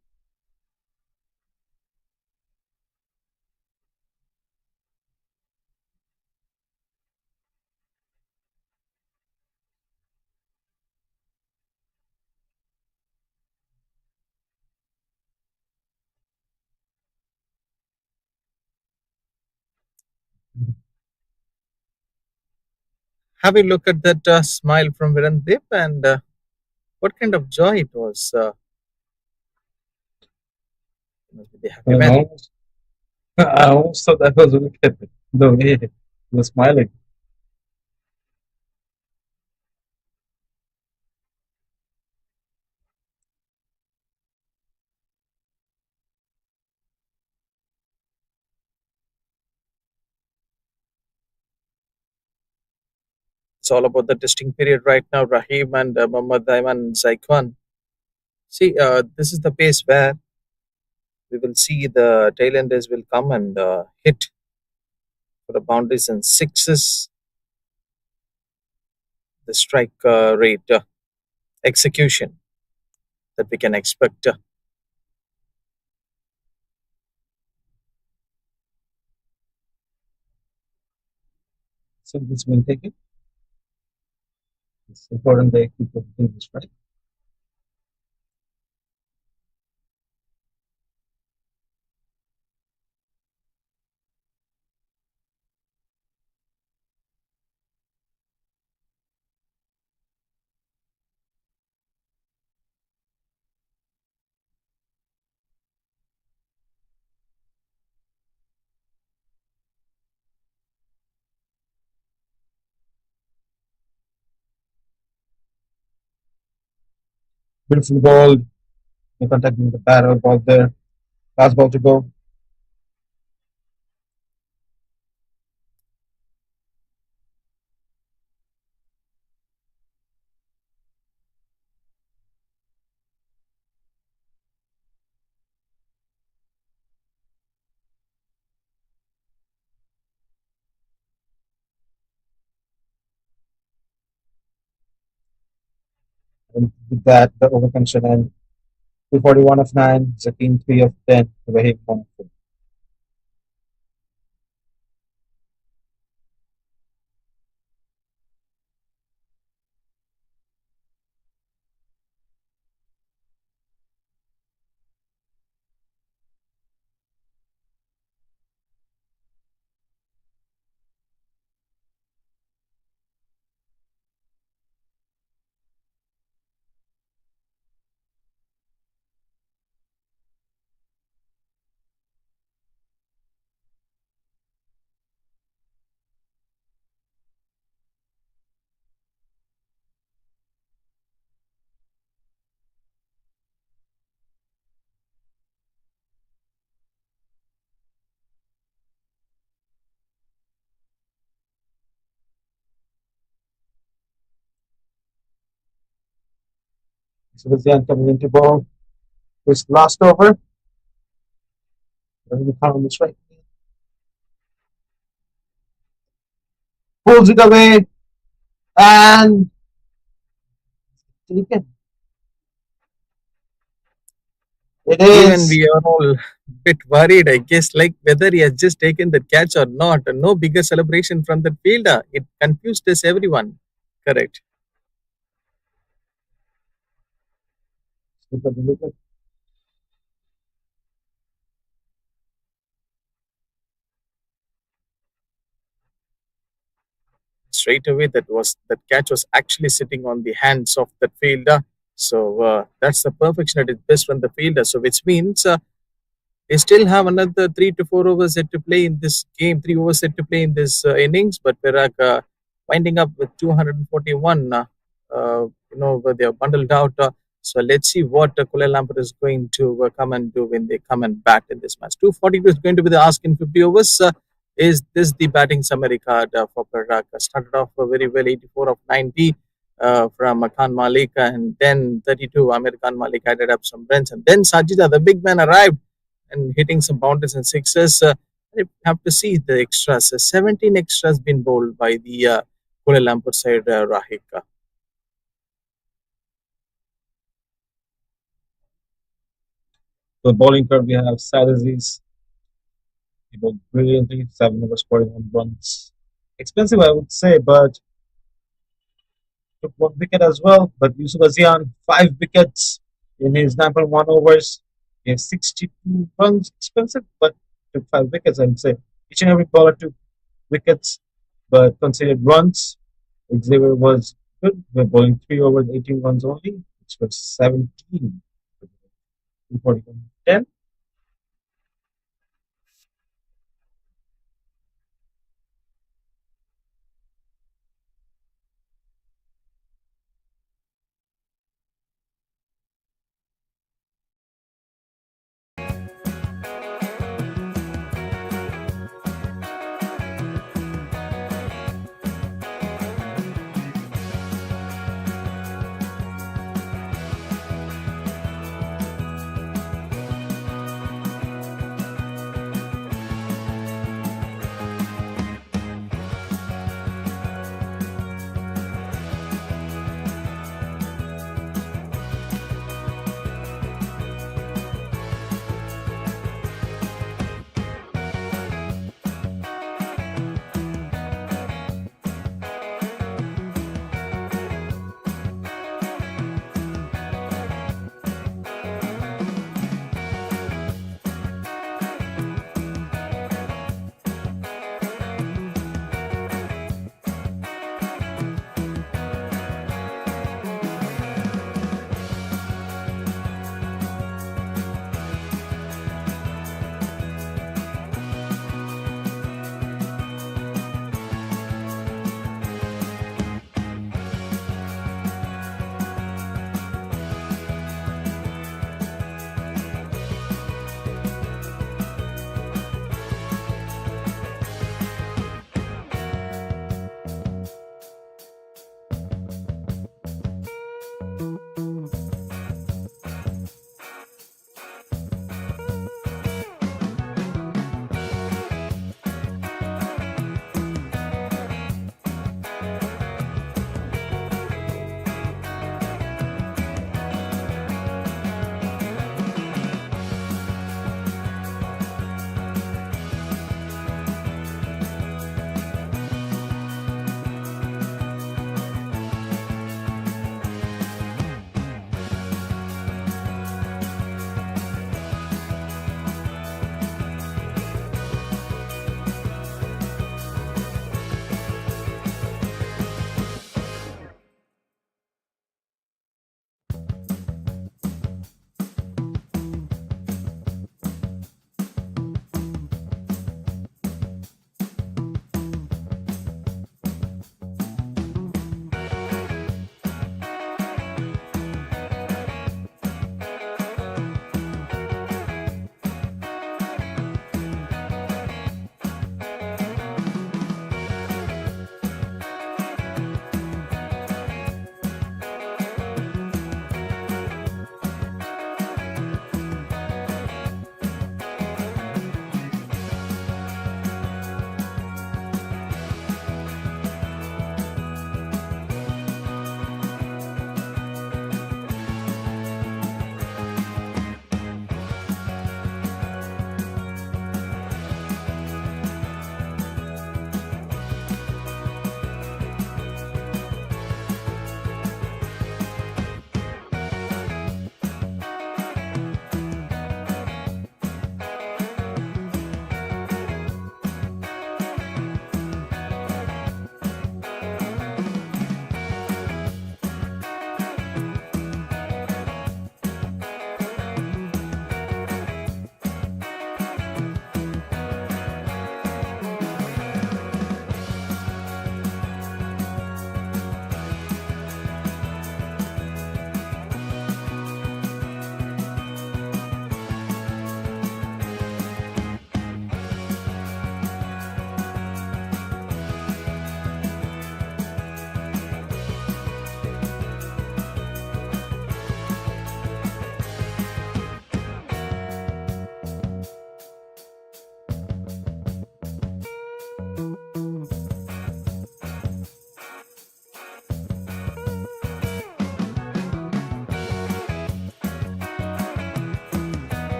Have a look at that smile from Virendip and what kind of joy it was. He must be the happy And man. almost, I almost thought that was a wicket. The way he was smiling. It's all about the testing period right now. Rahim and Mohammad Ayman Zaikwan. See, this is the pace where we will see the tailenders will come and hit for the boundaries and sixes, the strike rate execution that we can expect. So this been taken. It's important they keep everything this right. Beautiful ball. No contacting the batter. Ball there. Last ball to go. And with that, the over comes to an end. 241 of 9. Zakin 3 of 10. Rahim 1 of 4. Sebastian coming into ball. His last over. Rahim Khan on the strike. Pulls it away. And taken. It Even is. we are all bit worried, I guess, like whether he has just taken the catch or not. No bigger celebration from the fielder. It confused us everyone. Correct. Straight away, that catch was actually sitting on the hands of that fielder. So that's the perfection at its best from the fielder. So which means they still have another 3 to 4 overs yet to play in this game, 3 overs yet to play in this innings. But Perak winding up with 241. Where they are bundled out. So let's see what Kuala Lumpur is going to come and do when they come and bat in this match. 242 is going to be the ask in 50 overs. Is this the batting summary card for Perak? Started off very well, 84 of 90 from Khan Malik, and then 32. Khan Malik added up some runs, and then Sajida, the big man, arrived and hitting some boundaries and sixes. You have to see the extras. 17 extras been bowled by the Kuala Lumpur side, Rahik. The bowling curve we have Sad Aziz. He bowled brilliantly. 7 overs, 41 runs. Expensive, I would say, but took 1 wicket as well. But Yusuf Azian, 5 wickets in his 9.1 overs. He has 62 runs. Expensive, but took 5 wickets, I would say. Each and every bowler took wickets, but considered runs. Xavier was good. We're bowling 3 overs, 18 runs only, which was 17. 41, 10.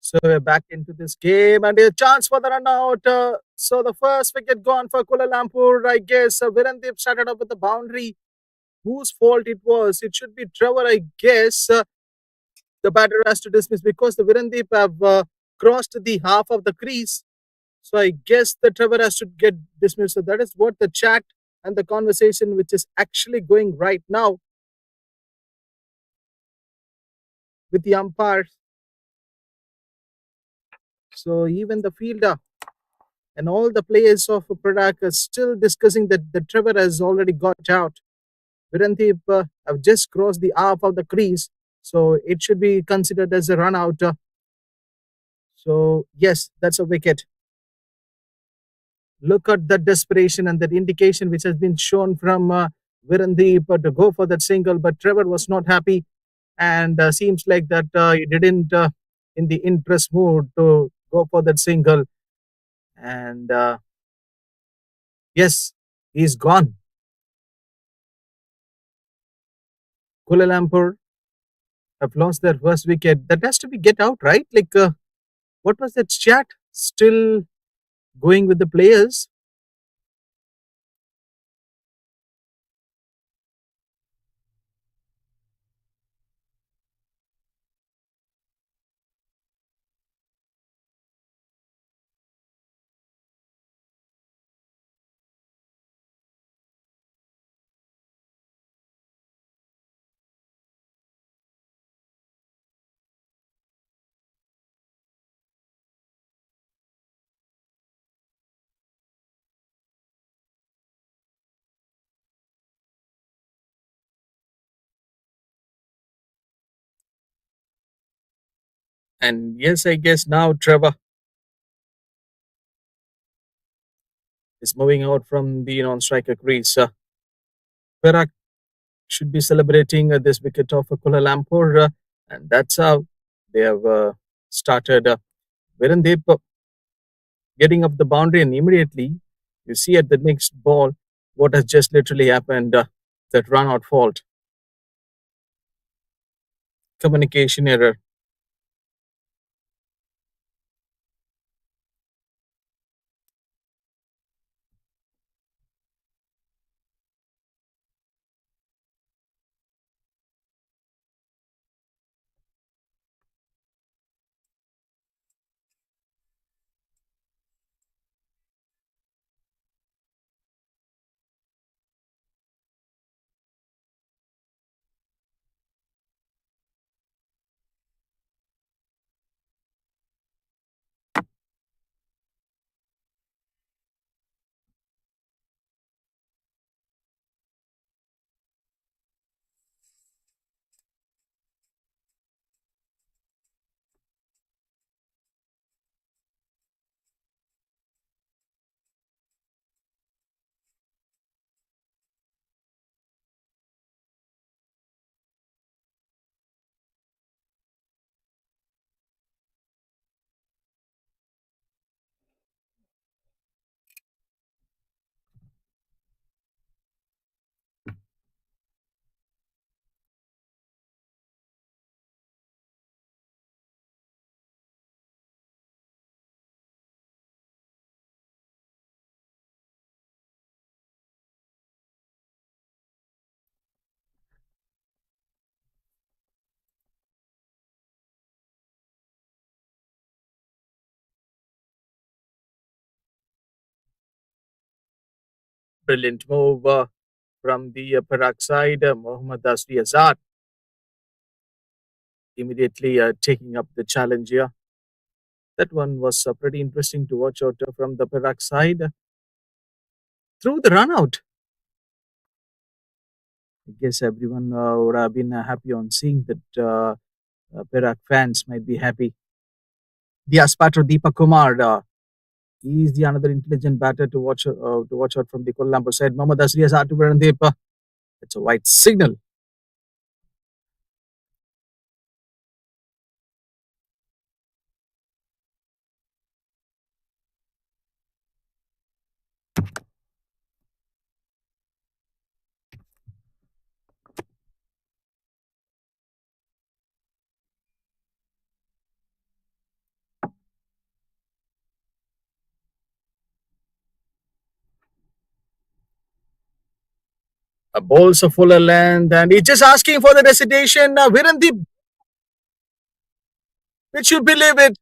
So we're back into this game and a chance for the run out. So the first wicket gone for Kuala Lumpur. I guess Virendip started up with the boundary. Whose fault it was? It should be Trevor, I guess. The batter has to dismiss because the Virendip have crossed the half of the crease. So I guess the Trevor has to get dismissed. So that is what the chat and the conversation which is actually going right now with the umpires. So even the fielder and all the players of Perak are still discussing that the Trevor has already got out. Virendip have just crossed the half of the crease, so it should be considered as a run out. So yes, that's a wicket. Look at that desperation and that indication which has been shown from Virendip to go for that single, but Trevor was not happy and seems like that he didn't in the interest mood to go for that single. And yes, he's gone. Kuala Lumpur have lost their first wicket. That has to be get out, right? Like, what was that chat? Still going with the players? And yes, I guess now Trevor is moving out from the non-striker crease. Perak should be celebrating this wicket of Kuala Lumpur, and that's how they have started. Virendip getting up the boundary, and immediately you see at the next ball what has just literally happened. That run out fault, communication error. Brilliant move from the Perak side. Mohammad Asri Azad immediately taking up the challenge here. That one was pretty interesting to watch out from the Perak side. Through the run out, I guess everyone would have been happy on seeing that Perak fans might be happy. The Aspato Deepak Kumar, he is the another intelligent batter to watch out from the Kuala Lumpur side. Mohammad Asri Azad to Virendip. It's a white signal. A bowls of fuller length, and he's just asking for the recitation. Virandeep, which you believe it,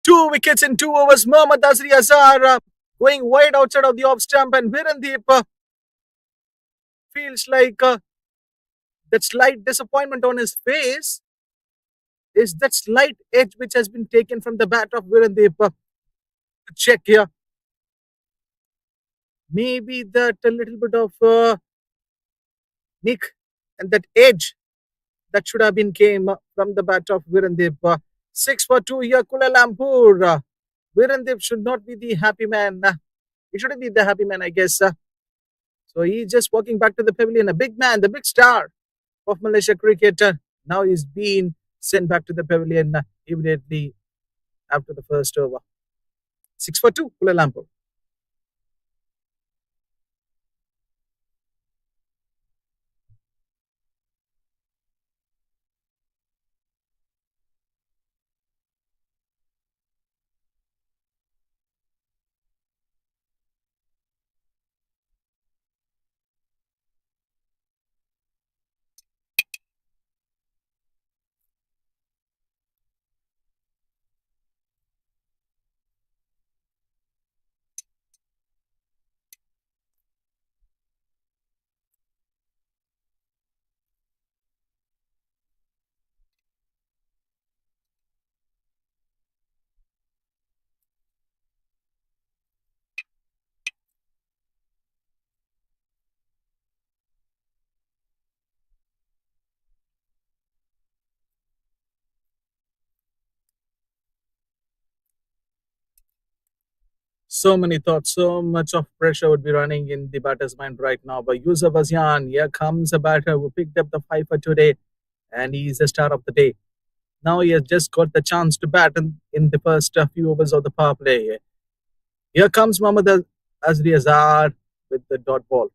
2 wickets in 2 overs. Mohammad Azri Azhar going wide outside of the off stump, and Virandeep feels like that slight disappointment on his face is that slight edge which has been taken from the bat of Virandeep. Check here. Maybe that a little bit of nick and that edge that should have been came from the bat of Virandeep. 6 for 2 here, Kuala Lumpur. Virandeep should not be the happy man. He shouldn't be the happy man, I guess. So he's just walking back to the pavilion. A big man, the big star of Malaysia cricket. Now he's been sent back to the pavilion immediately after the first over. 6 for 2, Kuala Lumpur. So many thoughts, so much of pressure would be running in the batter's mind right now. But Yusuf Asian, here comes a batter who picked up the 5 for today, and he's the star of the day. Now he has just got the chance to bat in the first few overs of the power play. Here comes Mohammad Azri Azhar with the dot ball.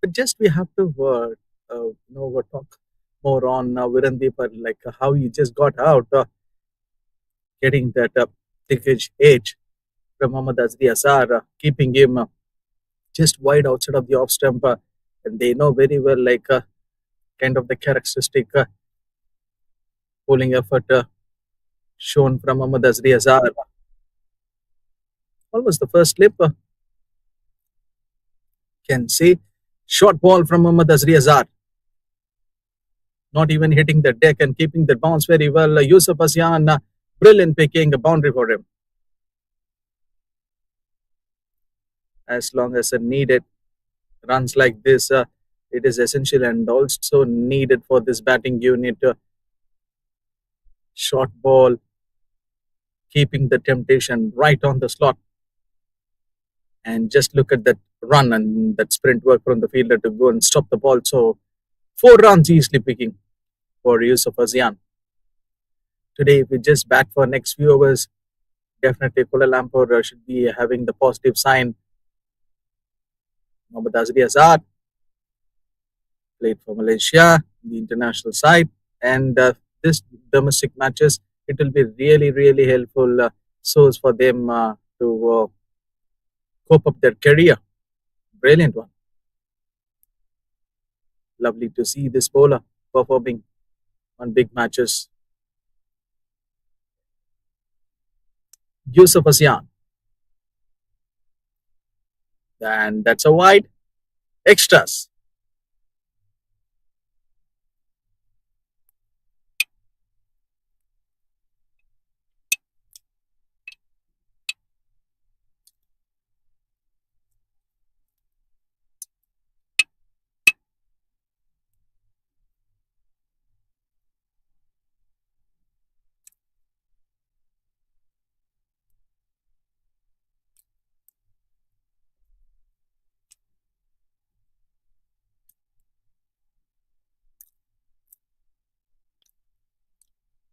But just we have to talk more on Virandeep, like how he just got out, getting that thickage edge from Mohammad Azri Azhar, keeping him just wide outside of the off stump. And they know very well, like kind of the characteristic bowling effort shown from Mohammad Azri Azhar. Almost the first slip, can say. Short ball from Mohammad Azri Azhar. Not even hitting the deck and keeping the bounce very well. Yusuf Asian, brilliant picking, a boundary for him. As long as needed runs like this, it is essential and also needed for this batting unit. Short ball, keeping the temptation right on the slot. And just look at that run and that sprint work from the fielder to go and stop the ball. So 4 runs easily picking for Yusuf Asian. Today, if we just bat for next few overs, definitely Kuala Lumpur should be having the positive sign. Mohammad Azri Azhar played for Malaysia, the international side, and this domestic matches, it will be really, really helpful source for them to cope up their career. Brilliant one. Lovely to see this bowler performing on big matches. Yusuf Asian. And that's a wide. Extras.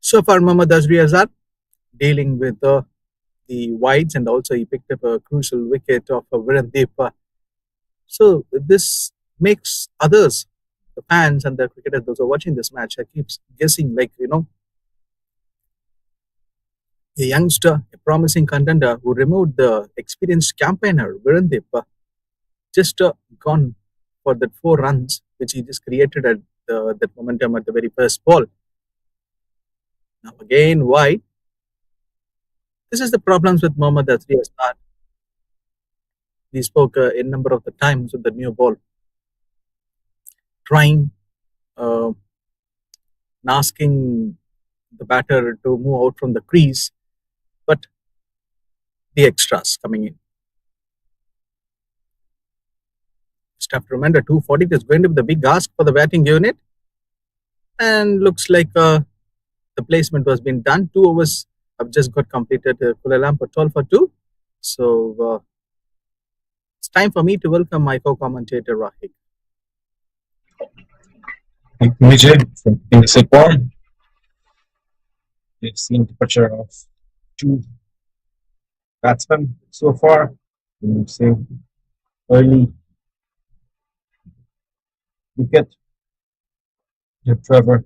So far, Mohammad Azri Azhar dealing with the wides, and also he picked up a crucial wicket of Virandeep. So this makes others, the fans and the cricketers, those who are watching this match, keeps guessing, like, a youngster, a promising contender who removed the experienced campaigner Virandeep, just gone for that 4 runs, which he just created at that momentum at the very first ball. Now again, why? This is the problems with Mohammad Azri Asad. We spoke a number of the times with the new ball, trying uh, and asking the batter to move out from the crease, but the extras coming in. Just have to remember 240 is going to be the big ask for the batting unit, and looks like the placement was being done. 2 overs have just got completed. Kuala Lumpur 12 for 2. So it's time for me to welcome my co-commentator Rahik. Thank you, Vijay, from Basic One. We've seen departure of two batsmen so far. We've seen early wicket. We have Trevor.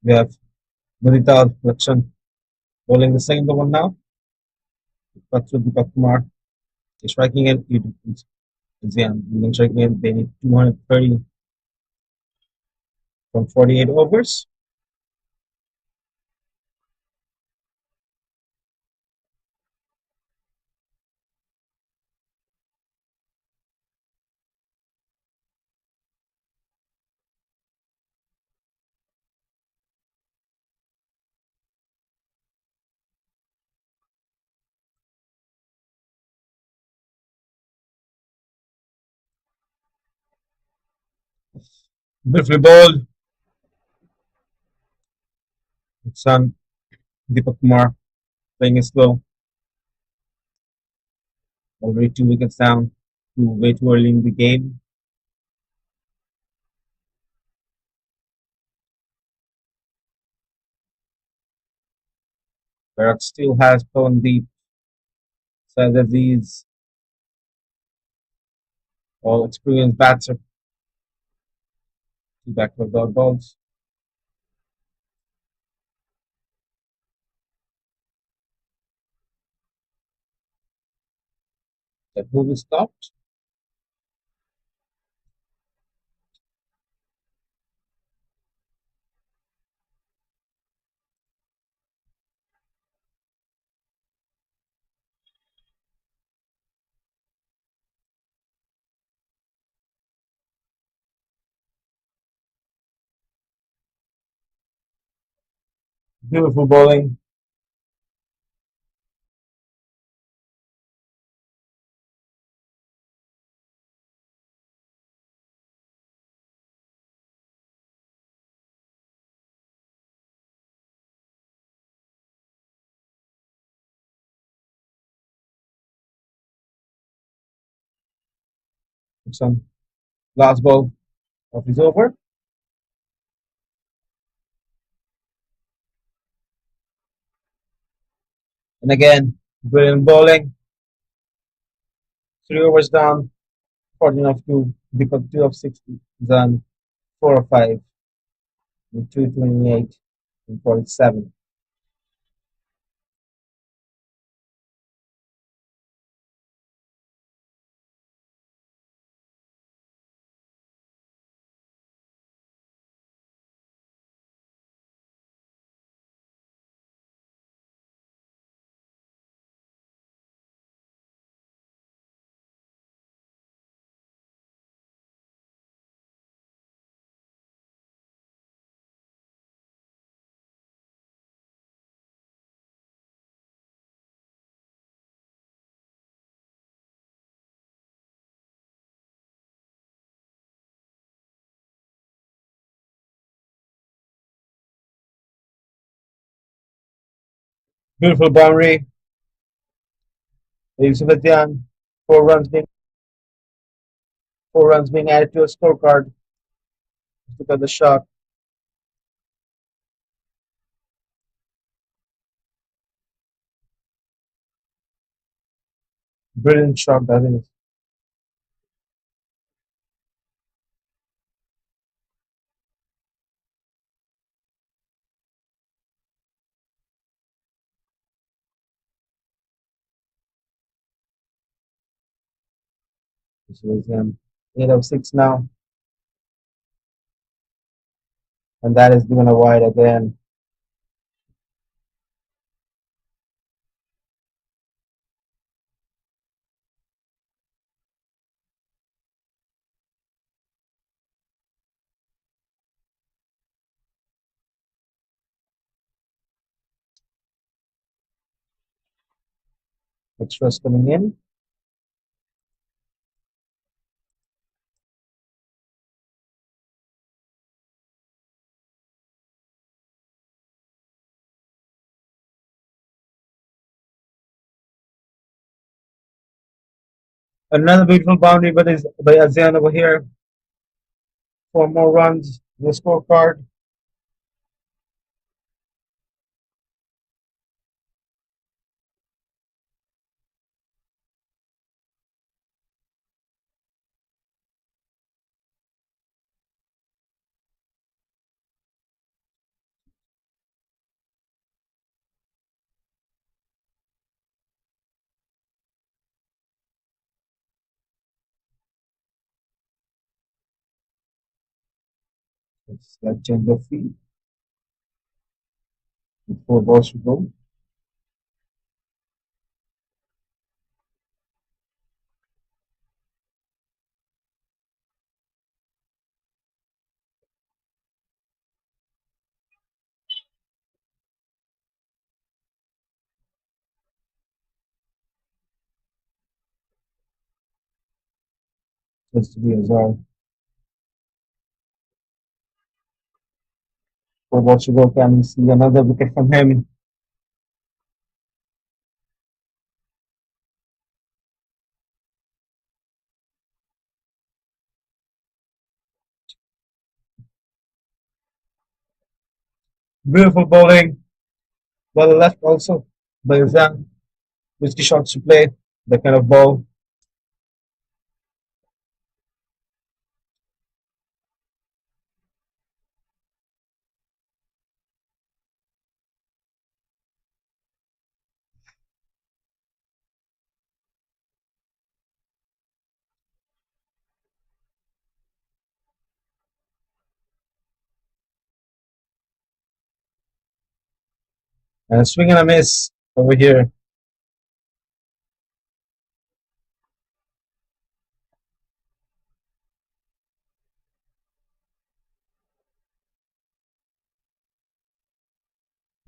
We have Madital Lakshan bowling the second one now. Patsu Deepak Kumar is striking in. Is striking in. They need 230 from 48 overs. Beautifully bowled. Son Deepak Kumar playing it slow. Already 2 wickets down. Way too early in the game. Perak still has Pawan Said Aziz, all experienced batsmen. Two backward dot balls. That move is stopped. Beautiful bowling. Some last ball of his over. And again, brilliant bowling. 3 overs down. 14 of 2. Deepak 2 of 60. Zan 4 of 5. With 228 and 47. Beautiful boundary. Yusuf Atian. 4 runs being added to a scorecard. Look at the shot. Brilliant shot, that is. This was 8 of 6 now, and that is given a wide again. Extras coming in. Another beautiful boundary, but is by Azian over here. 4 more runs in the scorecard. It's that change of feet. 4 balls to go. Just to be Azar. 4 balls to go. Can we see another wicket from him? Beautiful bowling. Well left also by Azan. Risky shots to play. That kind of ball. And a swing and a miss over here.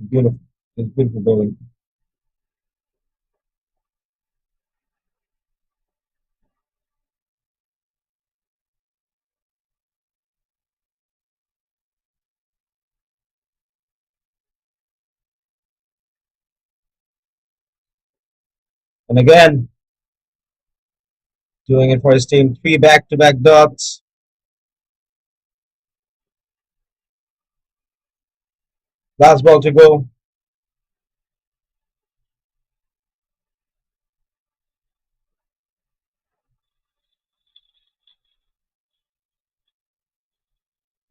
Beautiful. It's beautiful bowling. And again, doing it for his team. 3 back-to-back dots. Last ball to go.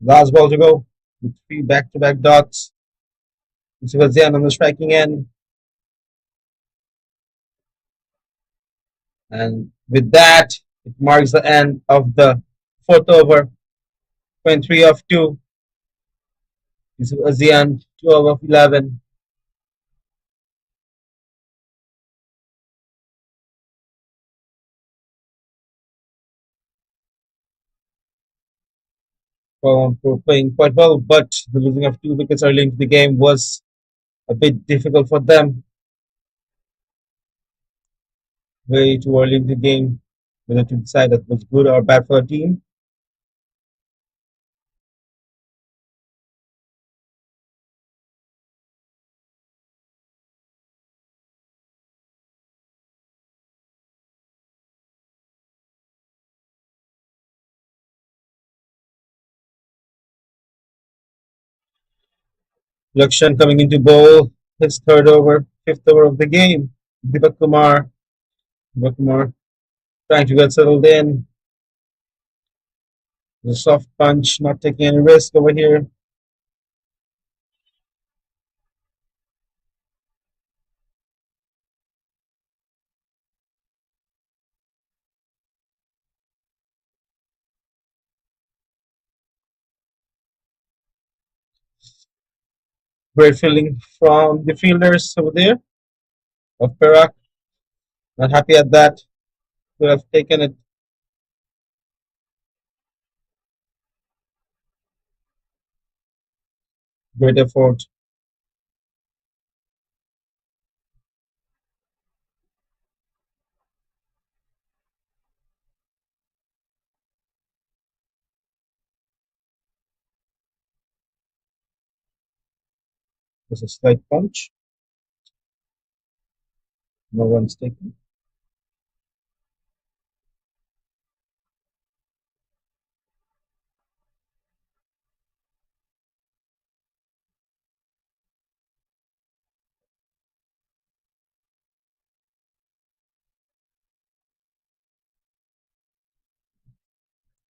Last ball to go. With 3 back-to-back dots. Sebastian on the striking end. And with that, it marks the end of the fourth over. 23 of 2. Sebastian 12 of 11. For playing quite well, but the losing of 2 wickets early into the game was a bit difficult for them. Way too early in the game, whether to decide that was good or bad for a team. Lakshan coming into bowl, his third over, fifth over of the game. Deepak Kumar, Deepak Kumar trying to get settled in. The soft punch, not taking any risk over here. Great fielding from the fielders over there of Perak. Not happy at that. Could have taken it. Great effort. There's a slight punch. No one's taken.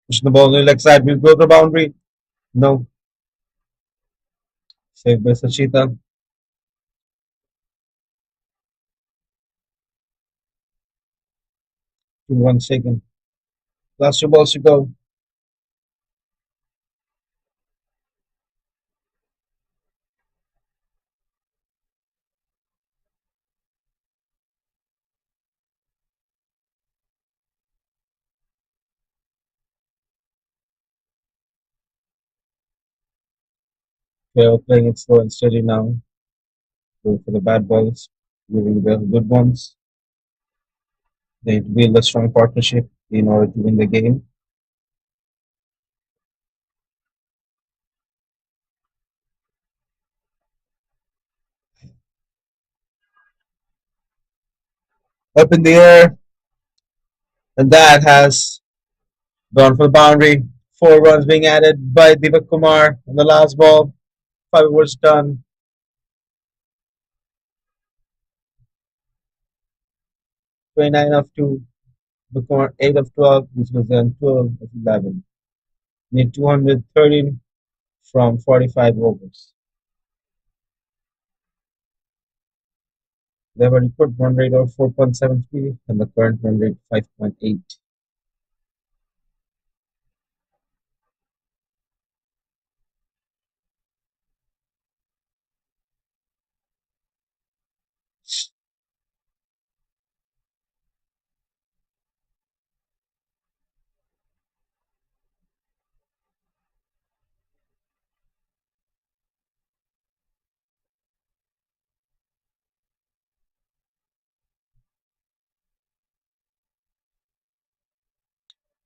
Push the ball on the leg side. Will go to the boundary. No. Saved by Sachita. 2 runs taken. Last two balls to go. They're playing it slow and steady now. Going for the bad balls. Giving the good ones. They need to build a strong partnership in order to win the game. Up in the air. And that has gone for the boundary. 4 runs being added by Deepak Kumar on the last ball. 5 overs done. 29 of 2. Deepak Kumar 8 of 12, which was then 12 of 11. Need 213 from 45 overs. They have a record run rate of 4.73 and the current run rate 5.8.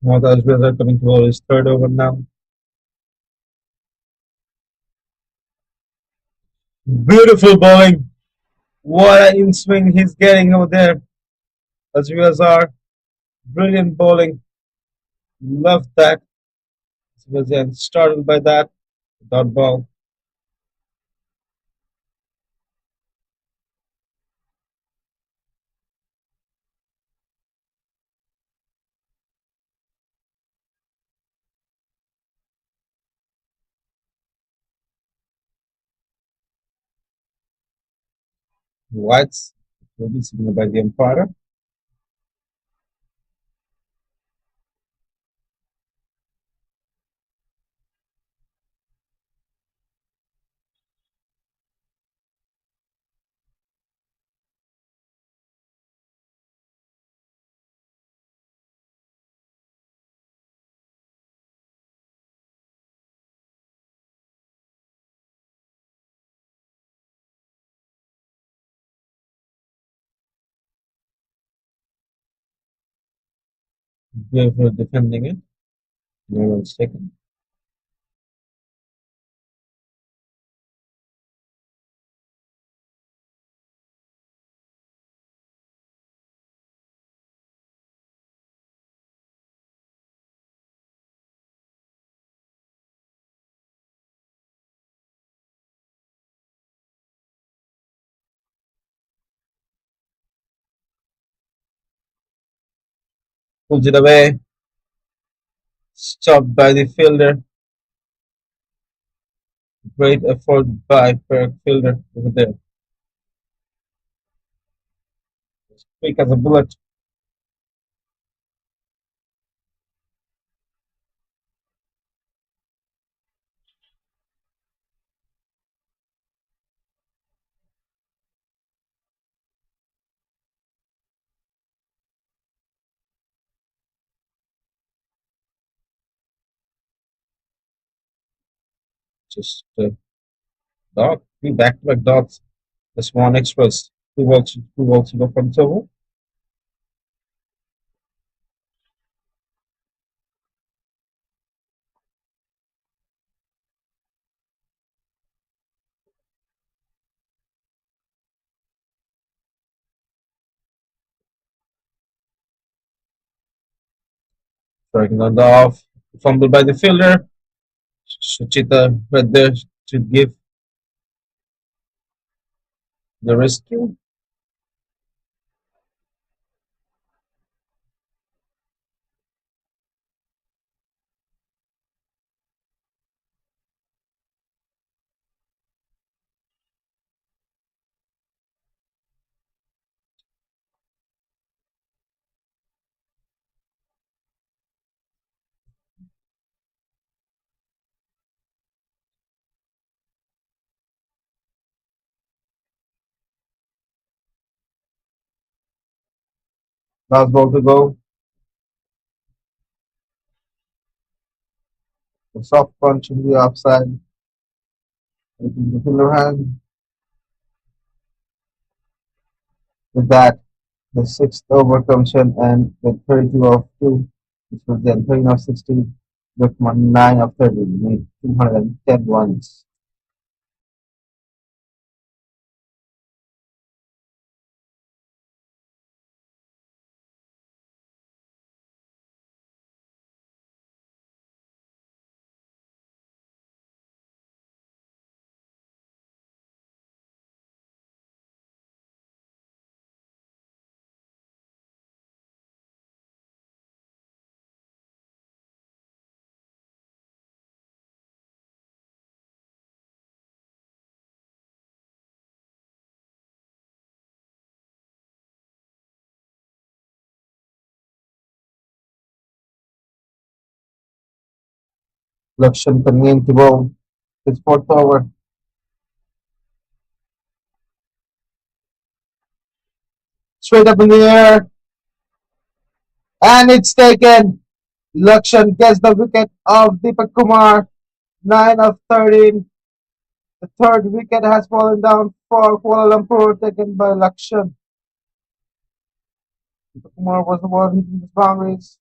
Mohta Azrizar coming to his third over now. Beautiful bowling. What an in swing he's getting over there. Azrizar, brilliant bowling. Love that. Was then startled by that. Dot ball. Whites will be signaled by the umpire. Beautiful defending it. No one's taken. Pulls it away. Stopped by the fielder. Great effort by Perak fielder over there. Quick as a bullet. Just dot, three back-to-back dots. The Swan Express. Two volts go from servo. Striking on the off. Fumbled by the fielder. Suchita right there to give the rescue. Last ball to go. A soft punch in the offside. Making the fielder hand. With that, the sixth over comes in and the 32 of 2, which was then 13 of 16, with 9 of 30, made 210 runs. Lakshan coming to bowl. His fourth over. Straight up in the air. And it's taken. Lakshan gets the wicket of Deepak Kumar. 9 of 13. The third wicket has fallen down for Kuala Lumpur, taken by Lakshan. Deepak Kumar was the one hitting the boundaries,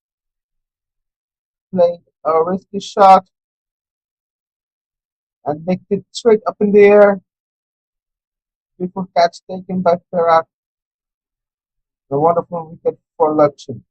played a risky shot and nicked it straight up in the air before catch taken by Perak. A wonderful wicket for Lakshan.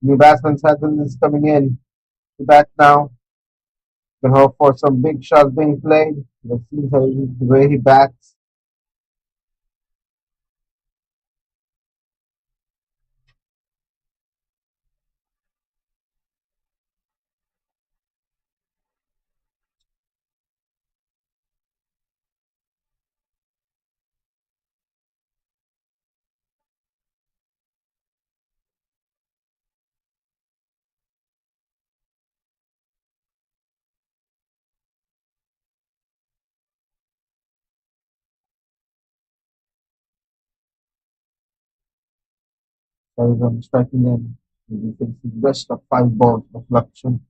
New batsman Sadhul is coming in to bat now. Can hope for some big shots being played. Let's see how the way he bats. So he's on striking end. He thinks the best of 5 balls of Lakshan.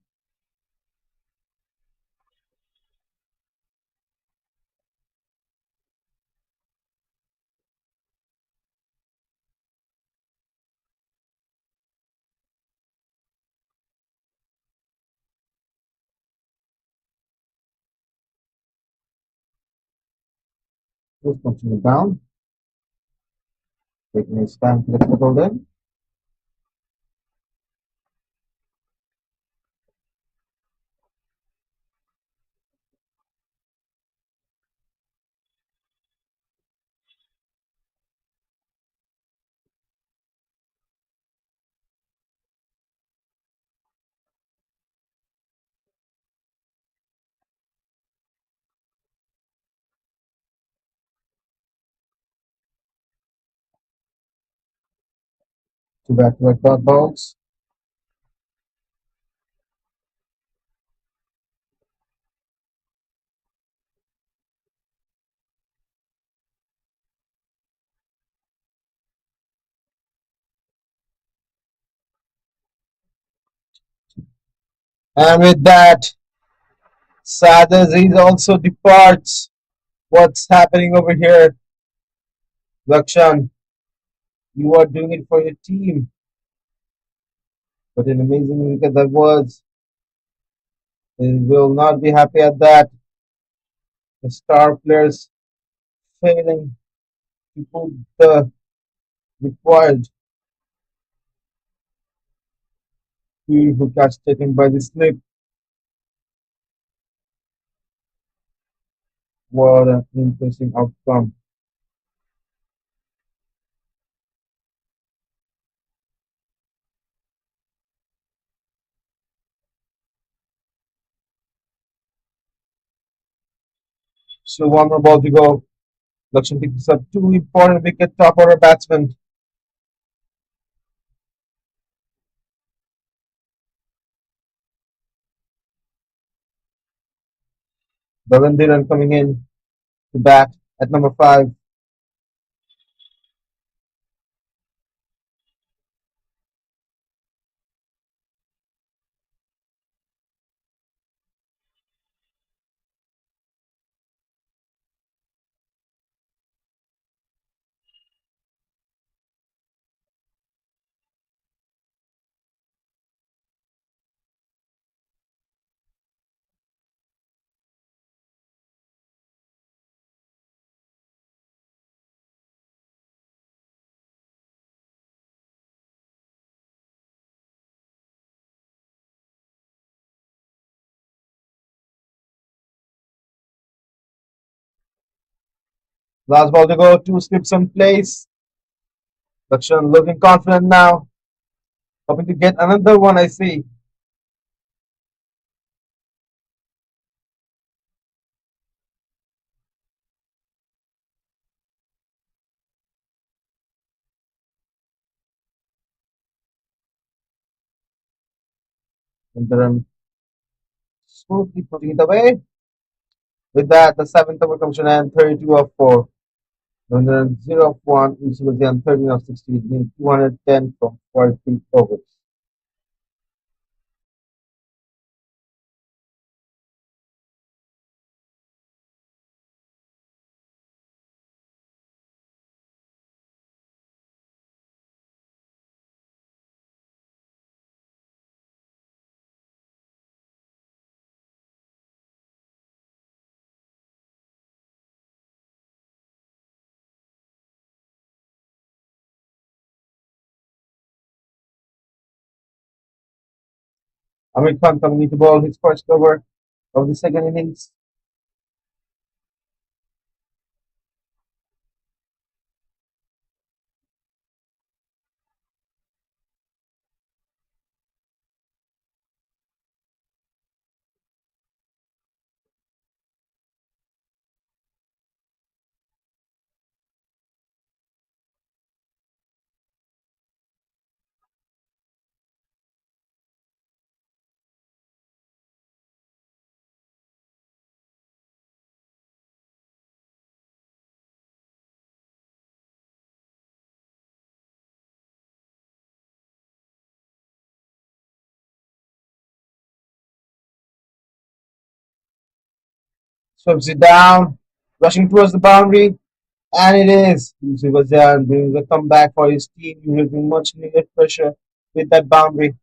He's punching it down, taking his time to get settled in. Two back-to-back dot balls. And with that, Sad Aziz also departs. What's happening over here? Lakshan, you are doing it for your team. But an amazing wicket that was. He will not be happy at that. The star players failing to put the required who catch taken by the slip. What an interesting outcome. So one more ball to go. Lakshan picks up two important wicket top order batsmen. Balandiran coming in to bat at number 5. Last ball to go. Two slips in place. Lakshan looking confident now. Hoping to get another one, I see. Balandiran smoothly putting it away. With that, the seventh over comes to an end, 32 of 4. Balandiran 0 of 1, Yusuf 13 of 16, meaning 210 from 43 overs. Amir Khan coming into ball, his first cover of the second innings. Swipes it down, rushing towards the boundary, and it is. Yusuf doing the comeback for his team, using much needed pressure with that boundary.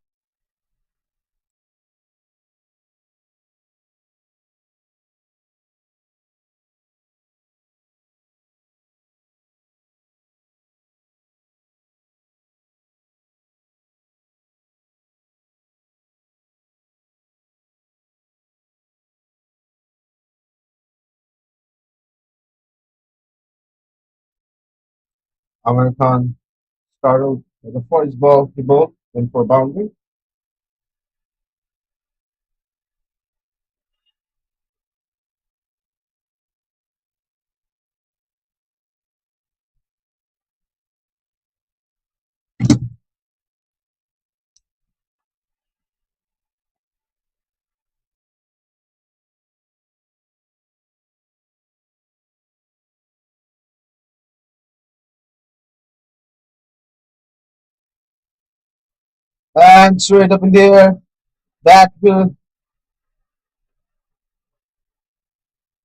Amir Khan startled with a forced ball, he ball, went for boundary. And straight up in the air. That will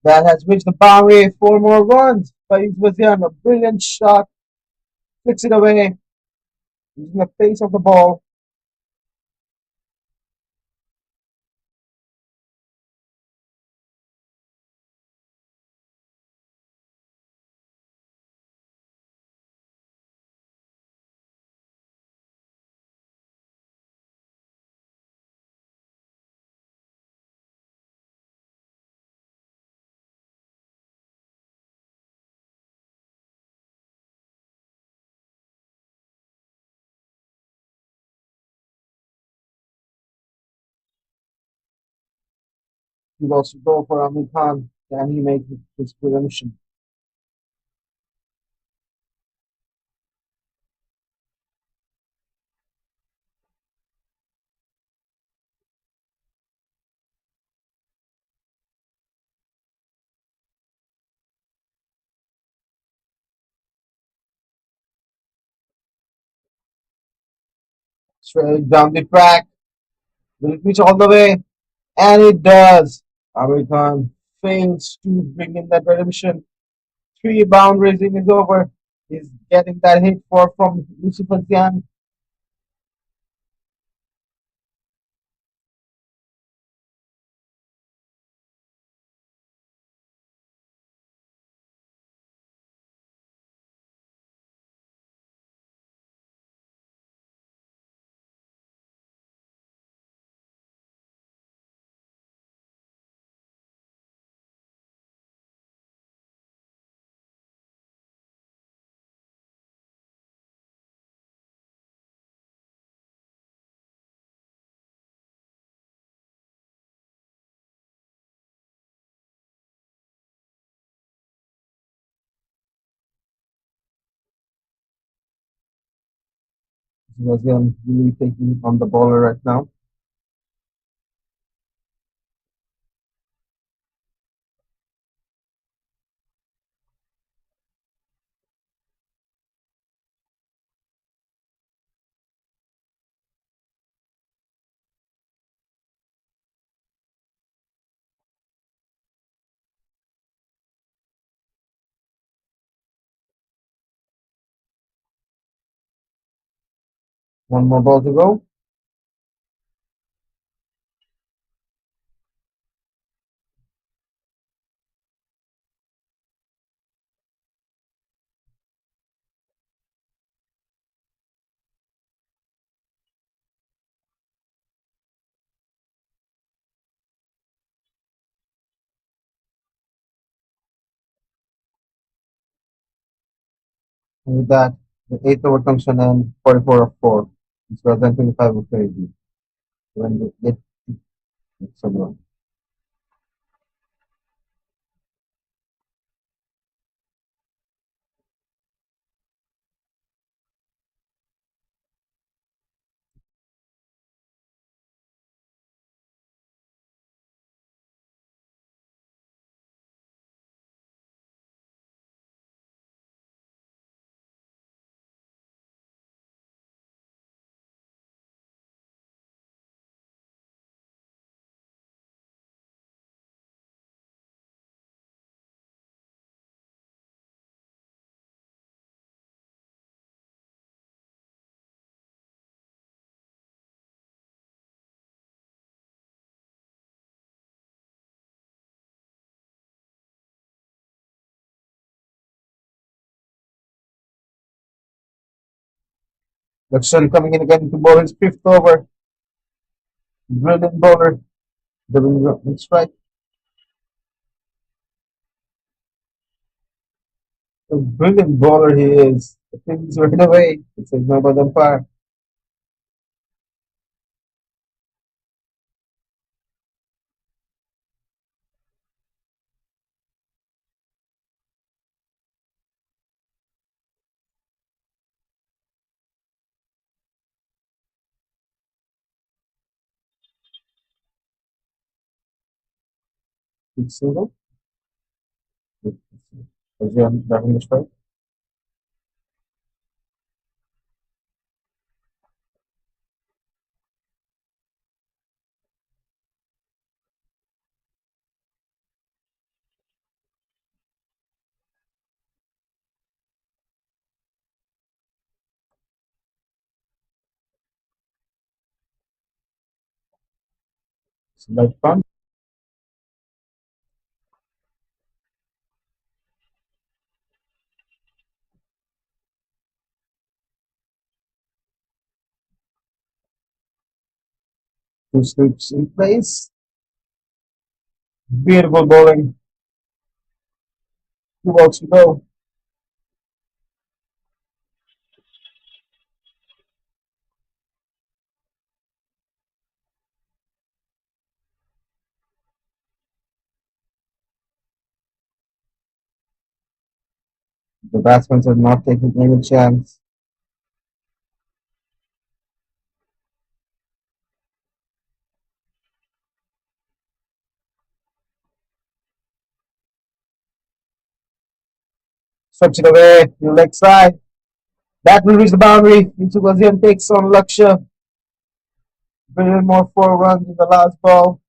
that has reached the boundary. Four more runs by Vazian. A brilliant shot. Flicks it away using the pace of the ball. He wants to go for Amir Khan. Can he make his redemption? Straight down the track. Will it reach all the way? And it does. Amir Khan fails to bring in that redemption. Three boundaries in is over. He's getting that hit for from Yusuf Zian. Zian really taking on the bowler right now. One more ball to go. And with that, the eighth over comes to an end, 44 of 4. It's rather than 25 of 30. When the eighth someone. Jackson coming in again to bowl his fifth over. Brilliant bowler. The strike. A brilliant bowler he is. The things right away. It's ignored by the umpire. Big single. Again, back in the strike. Like fun. Two sweeps in place. Beautiful bowling. Two balls to go. The batsmen are not taking any chance. Strips it away. To the leg side. That will reach the boundary. Into Brazilian takes on Luxor. Brilliant more 4 runs in the last ball.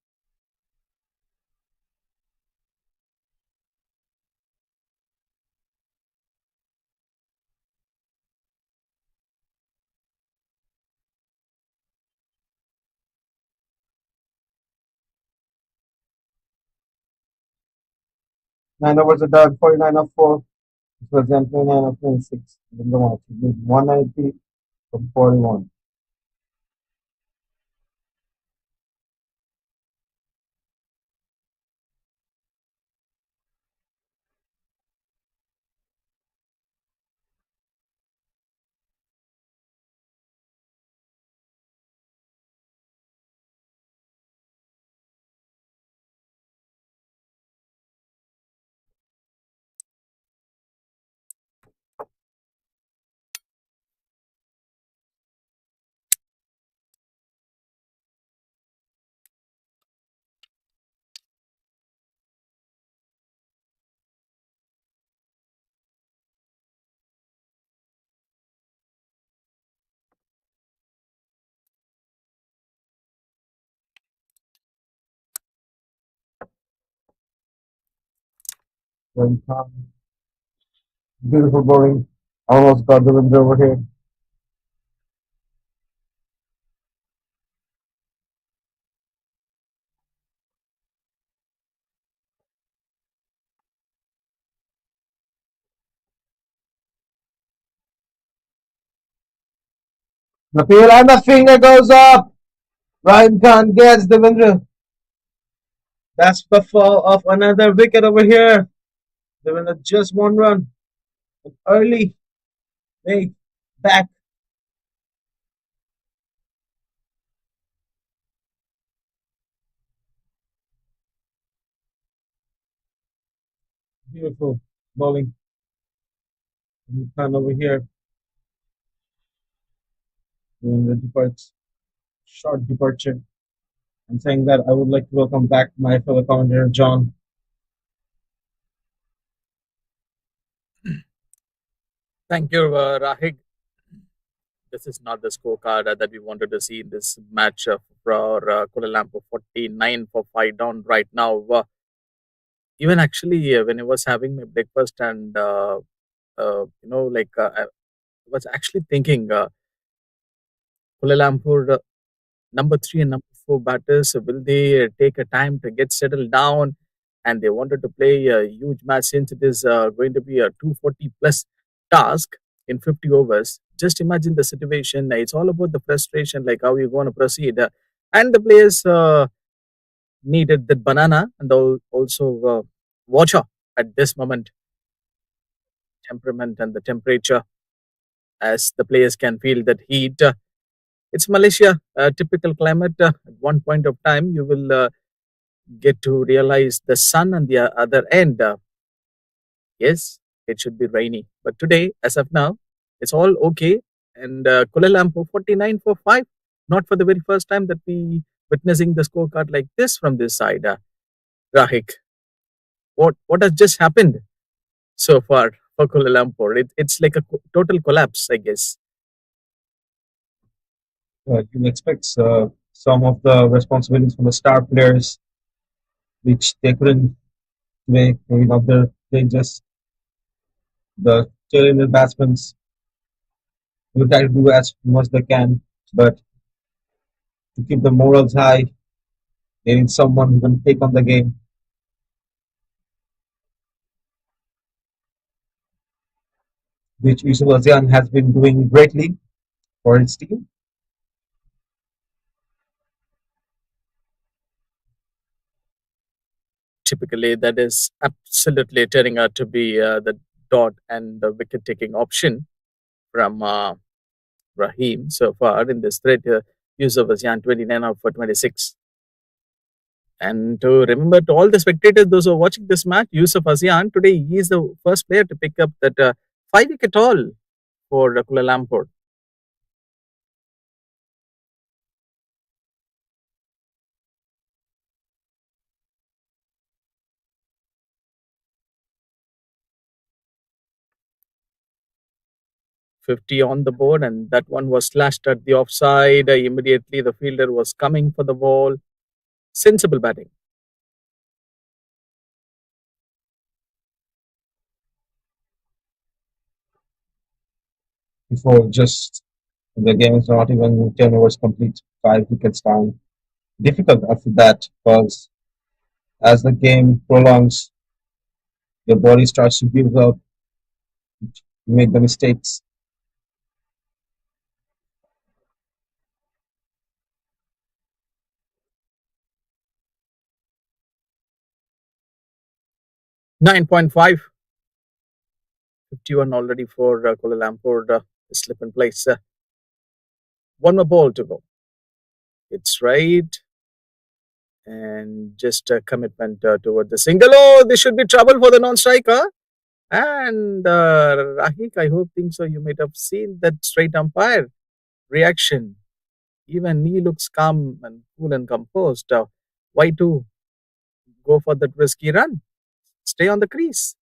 Nine overs are done. 49 of 4. It was then 29 of 26. In the match. He made 190 from 41. Very calm. Beautiful bowling. Almost got the wind over here. The peel and the finger goes up. Ryan Khan gets the winner. That's the fall of another wicket over here. The winner just 1 run. Early. Hey, back. Beautiful bowling. Khan over here doing the departs. Short departure. I'm saying that I would like to welcome back my fellow commentator, John. Thank you, Rahig. This is not the scorecard that we wanted to see in this match for Kuala Lumpur 49 for 5 down right now. Even actually, when I was having my breakfast and I was actually thinking Kuala Lumpur number 3 and number 4 batters, will they take a time to get settled down? And they wanted to play a huge match since it is going to be a 240 plus task in 50 overs. Just imagine the situation. It's all about the frustration, like how you're going to proceed. And the players needed that banana and also water at this moment, temperament and the temperature, as the players can feel that heat. It's Malaysia, typical climate. At one point of time, you will get to realize the sun on the other end. Yes, it should be rainy. But today, as of now, it's all okay. And Kuala Lumpur 49 for 5. Not for the very first time that we witnessing the scorecard like this from this side. Rahik, what has just happened so far for Kuala Lumpur? It's like a total collapse, I guess. You can expect some of the responsibilities from the star players, which they couldn't today. Maybe not the they just the talented batsmen will try to do as much they can, but to keep the morals high, They need someone who can take on the game, which Yusuf Azian has been doing greatly for his team. Typically, that is absolutely turning out to be the dot and the wicket taking option from Rahim so far in this thread. Yusuf Azian 29 out for 26. And to remember to all the spectators, those who are watching this match, Yusuf Azian today he is the first player to pick up that 5 wicket haul for Kuala Lumpur. 50 on the board, and that one was slashed at the offside. Immediately, the fielder was coming for the ball. Sensible batting. Before just the game is not even 10 overs complete, 5 wickets down. Difficult after that because as the game prolongs, your body starts to give up, make the mistakes. 9.5. 51 already for Kuala Lumpur. Slip in place. One more ball to go. It's right. And just a commitment toward the single. Oh, this should be trouble for the non-striker. And Rahik, I hope think so. You might have seen that straight umpire reaction. Even he looks calm and cool and composed. Why to go for that risky run? Stay on the crease.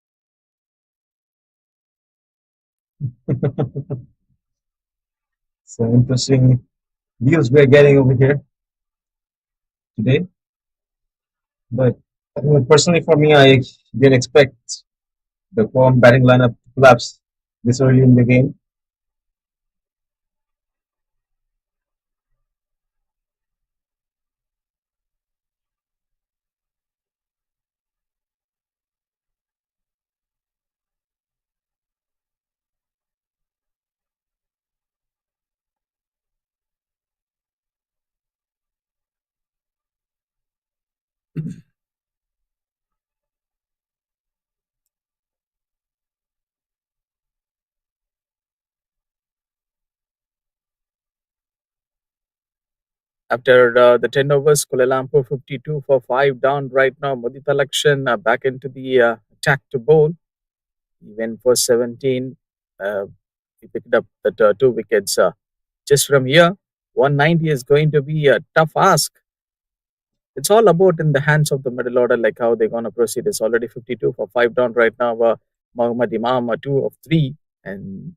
So interesting views we're getting over here today. But personally, for me, I didn't expect the form batting lineup to collapse this early in the game. After the 10 overs, Kuala Lumpur 52 for 5 down right now. Mudita Lakshan back into the attack to bowl. He went for 17. He picked up the 2 wickets. Just from here, 190 is going to be a tough ask. It's all about in the hands of the middle order, like how they're going to proceed. It's already 52 for 5 down right now. Muhammad Imam, 2 of 3. And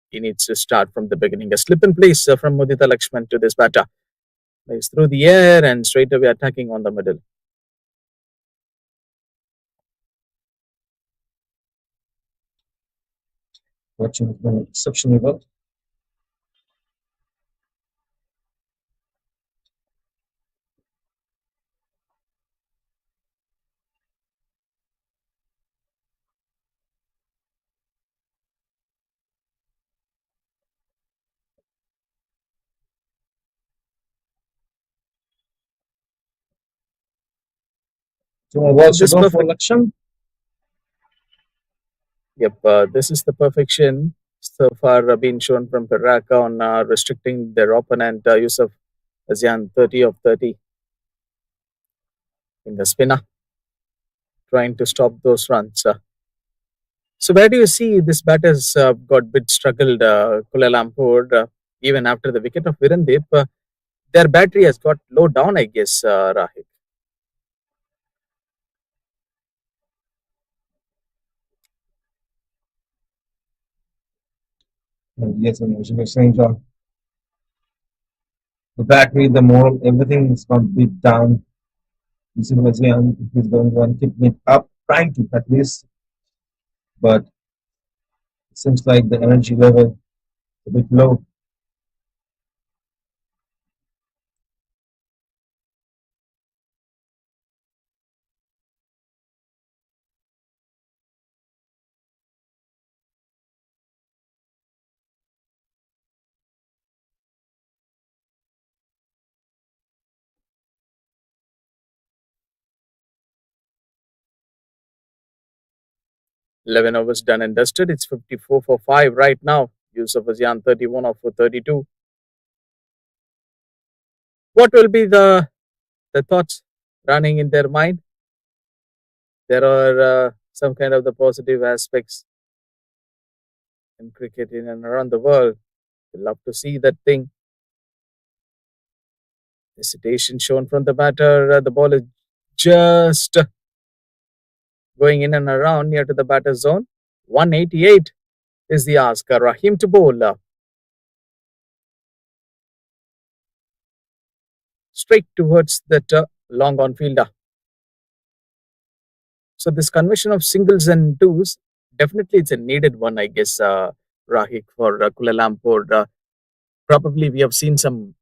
he needs to start from the beginning. A slip in place from Mudita Lakshman to this batter. He's through the air and straight away attacking on the middle. Watching exceptionally well. So I was to This go for perfect. election. Yep, this is the perfection so far being shown from Perak on restricting their opponent Yusuf Azian 30 of 30 in the spinner, trying to stop those runs. So where do you see this batter's got bit struggled? Kuala Lumpur, even after the wicket of Virendip, their battery has got low down, I guess, Rahik. Yes, and as you were saying, John, the battery, the moral, everything is going to be down. Yusuf Azian, he's going to one keeping it up, trying to at least, but it seems like the energy level is a bit low. 11 overs done and dusted. It's 54 for 5 right now. Yusuf Azyan 31 off for 32. What will be the thoughts running in their mind? There are some kind of the positive aspects in cricket in and around the world. We love to see that thing. Hesitation shown from the batter. The ball is just going in and around near to the batter zone. 188 is the ask. Rahim to bowl. Straight towards that long on fielder. So this conversion of singles and twos, definitely it's a needed one, I guess, Rahik, for Kuala Lumpur. Probably we have seen some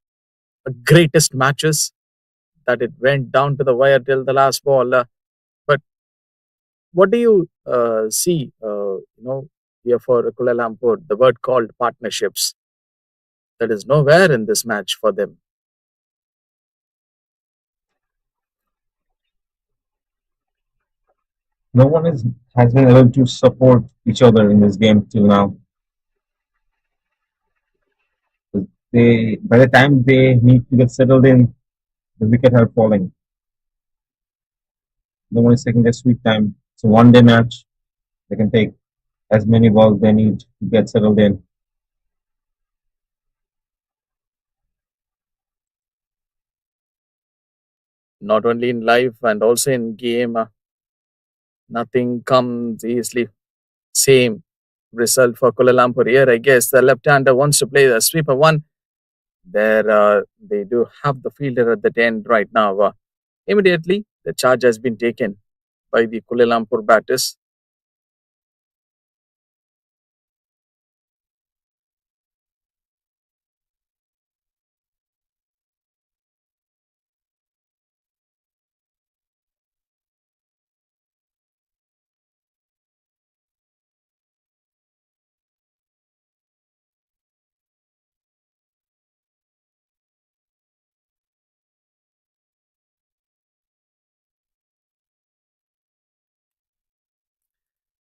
greatest matches that it went down to the wire till the last ball. But what do you see, here for Kuala Lumpur, the word called partnerships? That is nowhere in this match for them. No one has been able to support each other in this game till now. By the time they need to get settled in, the wicket are falling. No one is taking their sweet time. It's a one-day match. They can take as many balls they need to get settled in. Not only in life and also in game, nothing comes easily. Same result for Kuala Lumpur here. I guess the left-hander wants to play the sweeper one. There, they do have the fielder at the end right now. Immediately, the charge has been taken by the Kuala Lumpur batters.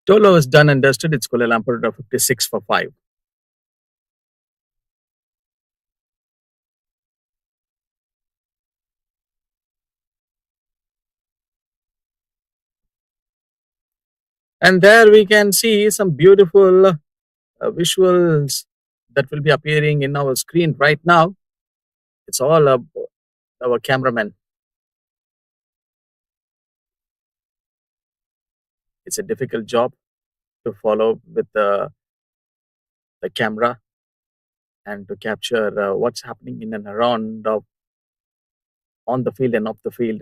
Tolo is done and dusted. It's Kuala Lumpur 56 for 5. And there we can see some beautiful visuals that will be appearing in our screen right now. It's all our cameraman. It's a difficult job to follow with the camera and to capture what's happening in and around on the field and off the field.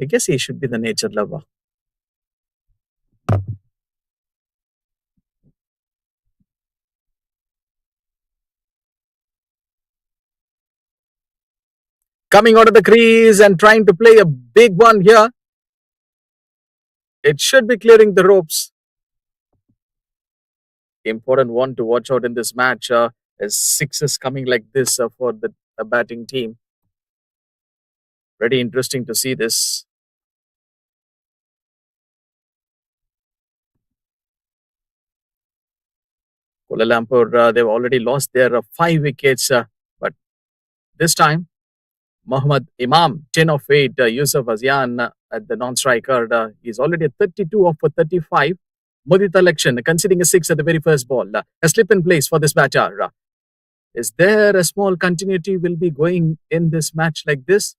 I guess he should be the nature lover. Coming out of the crease and trying to play a big one here. It should be clearing the ropes. Important one to watch out in this match as sixes coming like this for the batting team. Very interesting to see this. Kuala Lumpur, they've already lost their 5 wickets, but this time, Muhammad Imam, 10 of 8, Yusuf Azyan at the non-striker, he's already at 32 of 35. Mudita election, conceding a 6 at the very first ball. A slip in place for this batter. Is there a small continuity will be going in this match like this?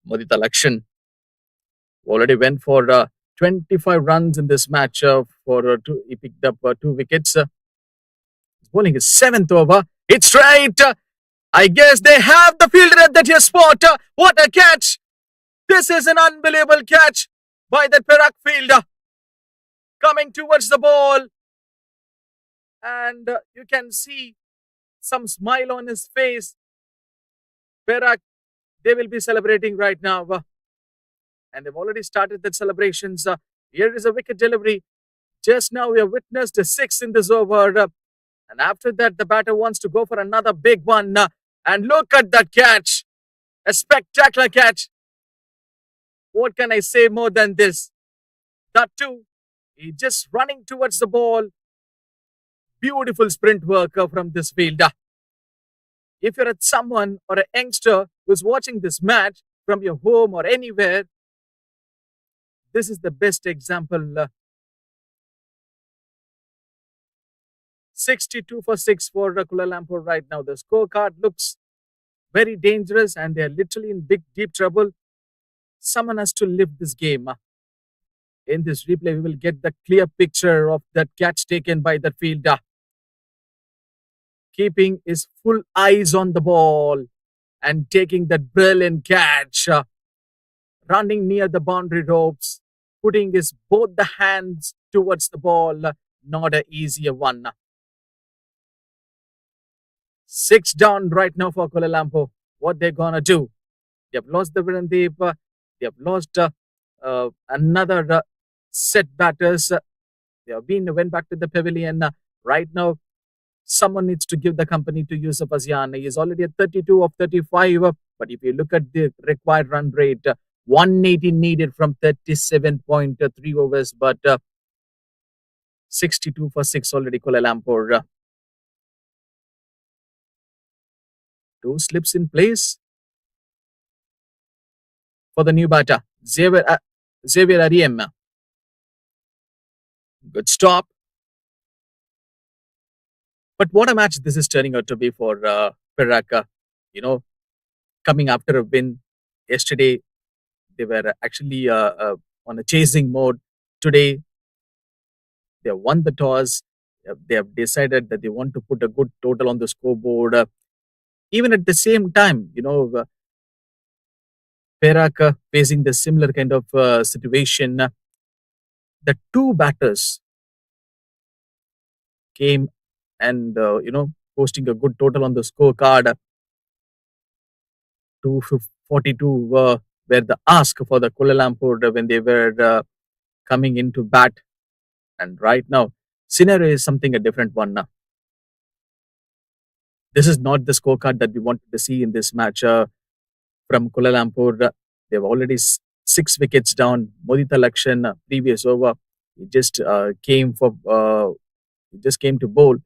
Mudita election already went for 25 runs in this match. He picked up 2 wickets. He's bowling his 7th over. It's straight. I guess they have the fielder at that here spot. What a catch! This is an unbelievable catch by that Perak fielder. Coming towards the ball. And you can see some smile on his face. Perak, they will be celebrating right now. And they've already started the celebrations. Here is a wicket delivery. Just now we have witnessed a 6 in this over. And after that, the batter wants to go for another big one. And look at that catch. A spectacular catch. What can I say more than this? That too, he just running towards the ball. Beautiful sprint work from this fielder. If you're at someone or a youngster who's watching this match from your home or anywhere, this is the best example. 62 for 6 for Kuala Lumpur right now. The scorecard looks very dangerous and they're literally in big, deep trouble. Someone has to lift this game. In this replay, we will get the clear picture of that catch taken by the fielder. Keeping his full eyes on the ball and taking that brilliant catch. Running near the boundary ropes, putting his both the hands towards the ball. Not an easier one. 6 down right now for Kuala Lumpur. What they're gonna do? They have lost the Virandeep. They have lost another set batters. They have went back to the pavilion. Right now, someone needs to give the company to Yusuf Asian. He is already at 32 of 35. But if you look at the required run rate, 180 needed from 37.3 overs. But 62 for 6 already Kuala Lumpur. Two slips in place for the new batter, Xavier Ariem. Good stop. But what a match this is turning out to be for Perak. Coming after a win yesterday, they were actually on a chasing mode. Today, they have won the toss. They have decided that they want to put a good total on the scoreboard. Even at the same time, Perak facing the similar kind of situation. The two batters came and, posting a good total on the scorecard. 242 were the ask for the Kuala Lumpur when they were coming into bat. And right now, scenario is something a different one now. This is not the scorecard that we wanted to see in this match from Kuala Lumpur. They've already 6 wickets down. Modita Lakshan, previous over, he just came to bowl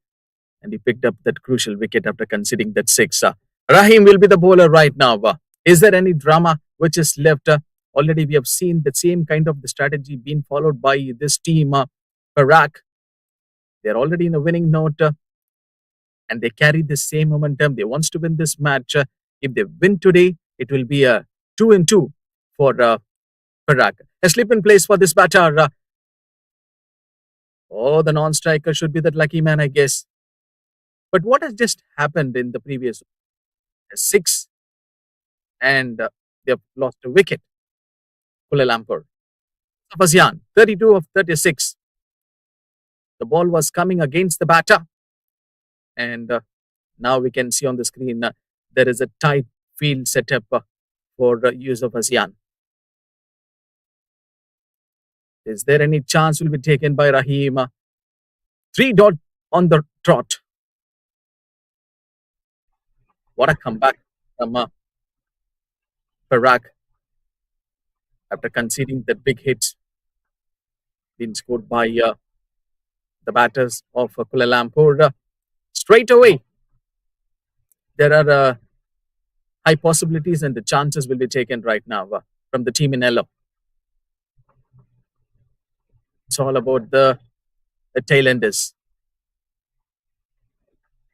and he picked up that crucial wicket after conceding that 6. Rahim will be the bowler right now. Is there any drama which is left? Already we have seen the same kind of the strategy being followed by this team, Perak. They're already in a winning note and they carry the same momentum. They want to win this match. If they win today, it will be a 2-2 for Perak. A slip in place for this batter. The non-striker should be that lucky man, I guess. But what has just happened in the previous 6 and they've lost a wicket? Kuala Lumpur. Asian, 32 of 36. The ball was coming against the batter. And now we can see on the screen there is a tight field setup for Yusuf Asian. Is there any chance will be taken by Rahim? 3 dot on the trot. What a comeback from Perak after conceding that big hit being scored by the batters of Kuala Lumpur. Straight away, there are high possibilities and the chances will be taken right now from the team in yellow. It's all about the tail enders.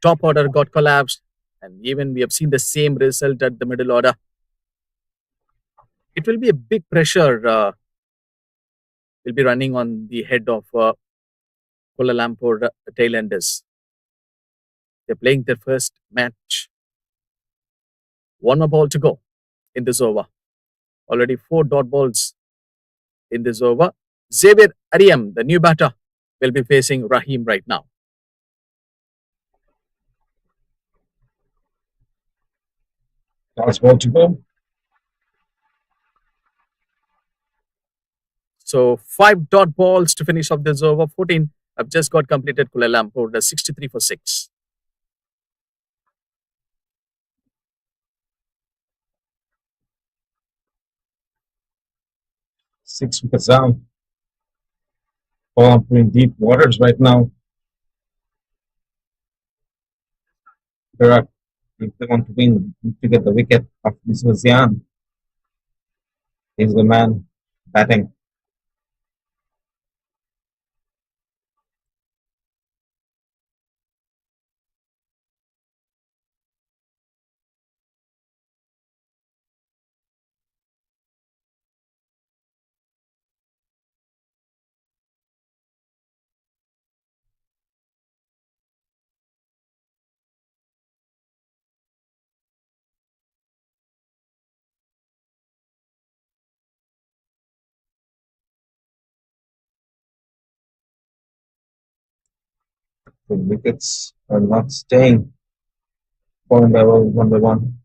Top order got collapsed, and even we have seen the same result at the middle order. It will be a big pressure will be running on the head of Kuala Lumpur tail enders. They're playing their first match. 1 more ball to go in this over. Already 4 dot balls in this over. Xavier Ariem, the new batter, will be facing Rahim right now. Last ball to go. So 5 dot balls to finish off this over. 14 have just got completed. Kuala Lumpur, the 63 for 6. 6 wickets down. Kuala Lumpur in deep waters right now. Perak, if they want to win, need to get the wicket of Iswazian. He's the man batting the wickets are not staying. Falling by 1 by 1.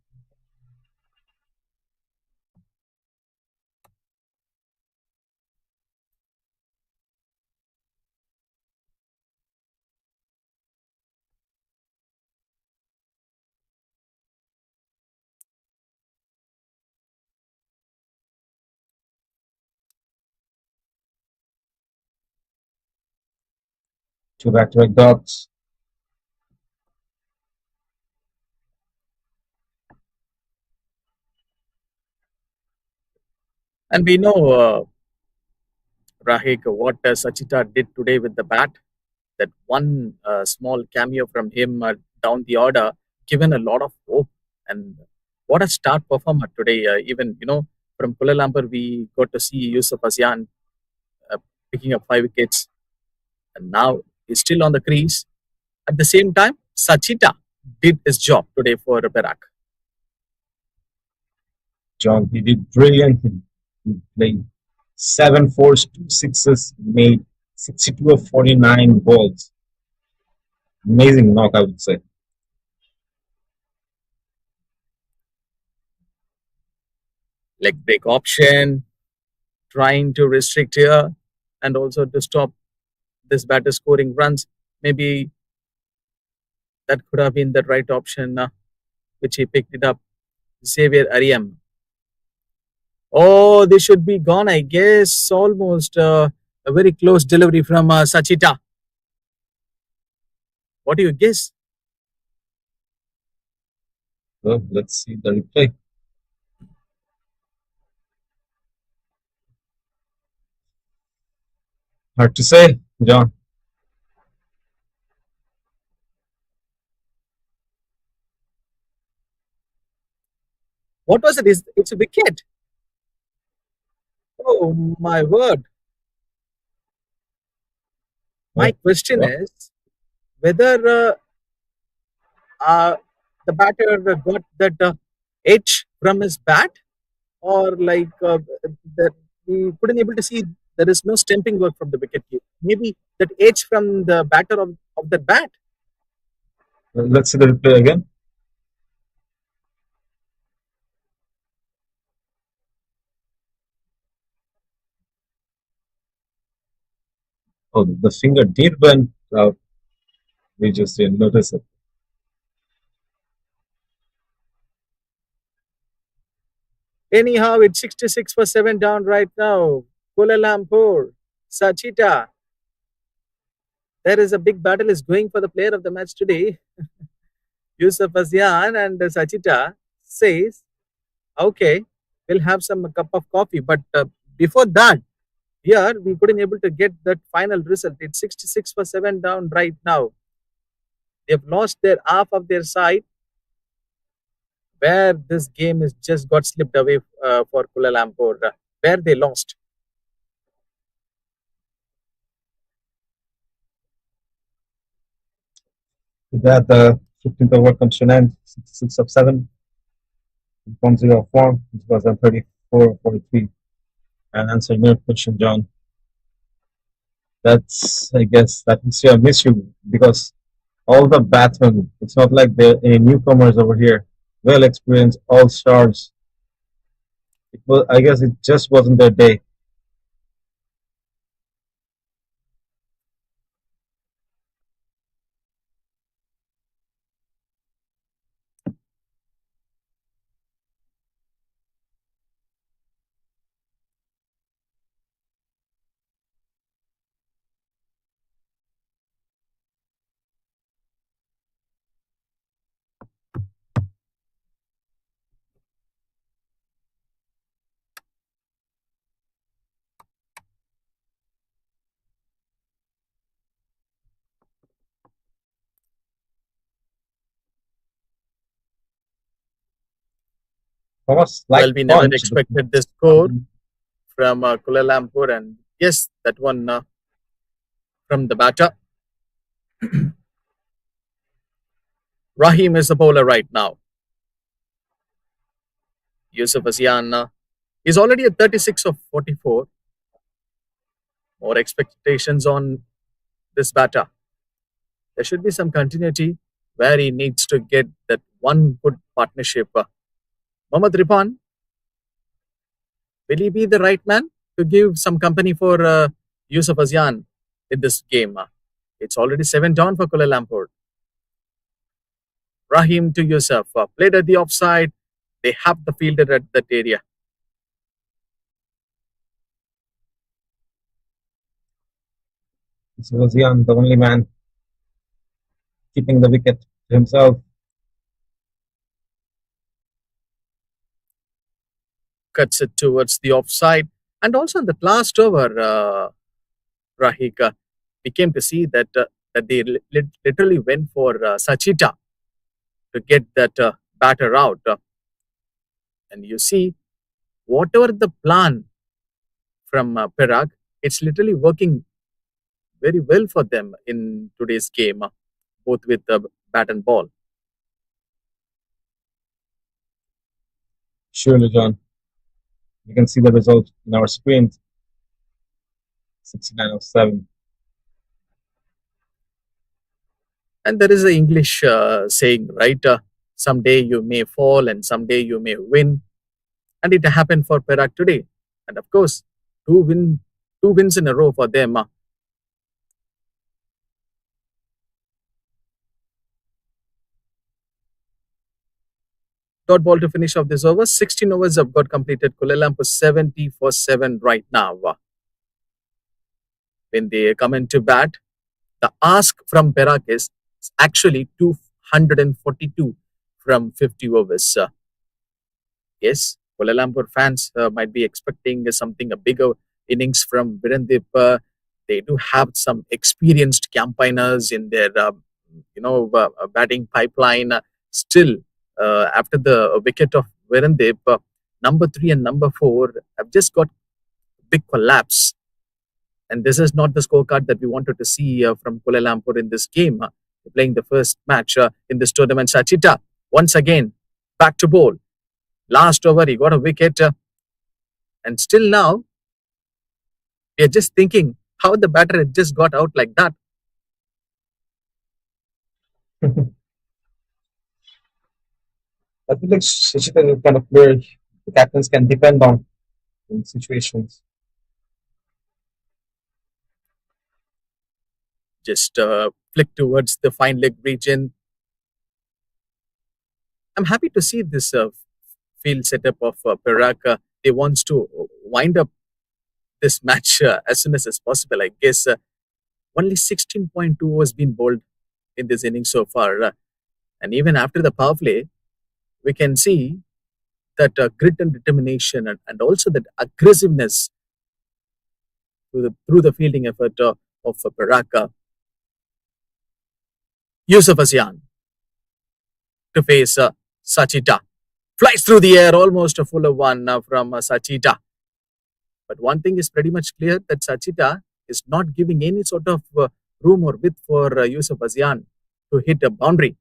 Two back-to-back dots. And we know, Rahik, what Sachita did today with the bat. That one small cameo from him down the order, given a lot of hope. And what a start performer today. Even, from Kuala Lumpur, we got to see Yusuf Asian uh, picking up 5 wickets. And now he's still on the crease. At the same time, Sachita did his job today for Perak. John, he did brilliantly. He played 7 fours, 2 6s, made 62 of 49 balls. Amazing knock, I would say. Leg break option, trying to restrict here and also to stop this batter scoring runs. Maybe that could have been the right option, which he picked it up. Xavier Ariam. Oh, they should be gone, I guess. Almost a very close delivery from Sachita. What do you guess? So let's see the replay. Hard to say, John. What was it? It's a wicket. Oh, my word. My Oh, question well, is whether uh, the batter got that edge from his bat, or like that we couldn't able to see there is no stamping work from the wicket keeper. Maybe that edge from the batter of the bat. let's see the replay again. Oh, the finger did went out. We just didn't notice it. Anyhow, it's 66 for 7 down right now. Kuala Lumpur, Sachita. There is a big battle is going for the player of the match today. Yusuf Asian and Sachita says, okay, we'll have some cup of coffee. But before that, here we couldn't able to get that final result. It's 66 for 7 down right now. They've lost their half of their side, where this game is just got slipped away for Kuala Lumpur, where they lost. With that, the 15th over comes to an end. 66 of 7. 1-0 form. It was on 34-43. And answering your question, John, that's, I guess, that is a miss you because all the batsmen, it's not like they're any newcomers over here. Well experienced, all stars. It was, I guess, it just wasn't their day. From a slight Well, we never punch, the expected this score from Kuala Lumpur, and yes, that one from the batter. Rahim is the bowler right now. Yusuf Asian is already at 36 of 44. More expectations on this batter. There should be some continuity where he needs to get that one good partnership. Mohammad Ripan, will he be the right man to give some company for Yusuf Asian in this game? It's already 7 down for Kuala Lumpur. Rahim to Yusuf, played at the offside. They have the fielder at that area. This was Jan, the only man keeping the wicket to himself. Cuts it towards the offside. And also in the last over, Rahik, we came to see that they literally went for Sachita to get that batter out. And you see, whatever the plan from Perak, it's literally working very well for them in today's game, both with the bat and ball. Surely, John. You can see the result in our screen. 69-7. And there is an English saying, right? Someday you may fall and someday you may win. And it happened for Perak today. And of course, two wins in a row for them. Dot ball to finish off this over. 16 overs have got completed. Kuala Lumpur 70 for 7 right now. When they come into bat, the ask from Perak is actually 242 from 50 overs. Yes, Kuala Lumpur fans might be expecting something, a bigger innings from Virendip. They do have some experienced campaigners in their, batting pipeline. Still, after the wicket of Virendip, number 3 and number 4 have just got big collapse. And this is not the scorecard that we wanted to see from Kuala Lumpur in this game. They're playing the first match in this tournament. Sachita, once again, back to bowl. Last over, he got a wicket. And still now, we are just thinking how the batter had just got out like that. I feel like Shishita is kind of player the captains can depend on in situations. Just flick towards the fine leg region. I'm happy to see this field setup of Perak. They wants to wind up this match as soon as possible. I guess only 16.2 has been bowled in this inning so far. And even after the power play, we can see that grit and determination and also that aggressiveness through the fielding effort of Perak. Yusuf Asian to face Sachita. Flies through the air, almost a fuller one from Sachita. But one thing is pretty much clear that Sachita is not giving any sort of room or width for Yusuf Asian to hit a boundary.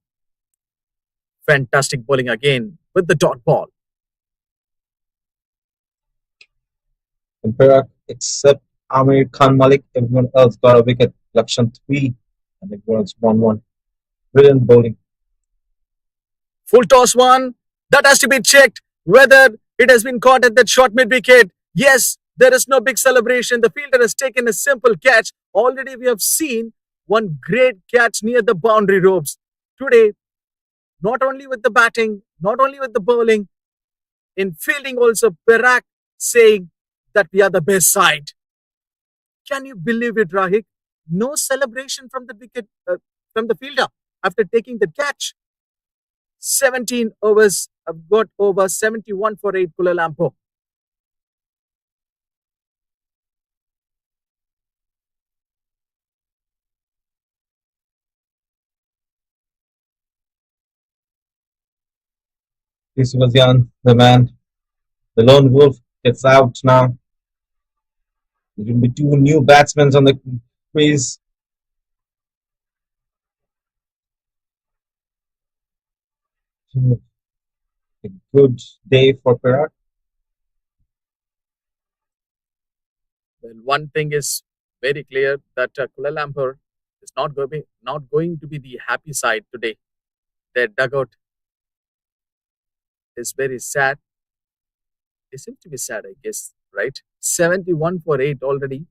Fantastic bowling again with the dot ball. In Perak, except Amir Khan Malik, everyone else got a wicket. Lakshan 3, and everyone else 1-1. Brilliant bowling. Full toss one. That has to be checked whether it has been caught at that short mid wicket. Yes, there is no big celebration. The fielder has taken a simple catch. Already we have seen one great catch near the boundary ropes. Today, not only with the batting, not only with the bowling, in fielding also, Perak saying that we are the best side. Can you believe it, Rahik? No celebration from the wicket, from the fielder after taking the catch. 17 overs have got over 71 for 8 Kuala Lumpur. This was Jan, the man The lone wolf gets out now. There will be two new batsmen on the crease. A good day for Perak. Well, one thing is very clear that Kuala Lumpur is not going to be the happy side today. Their dugout is very sad. They seem to be sad, I guess, right? 71 for 8 already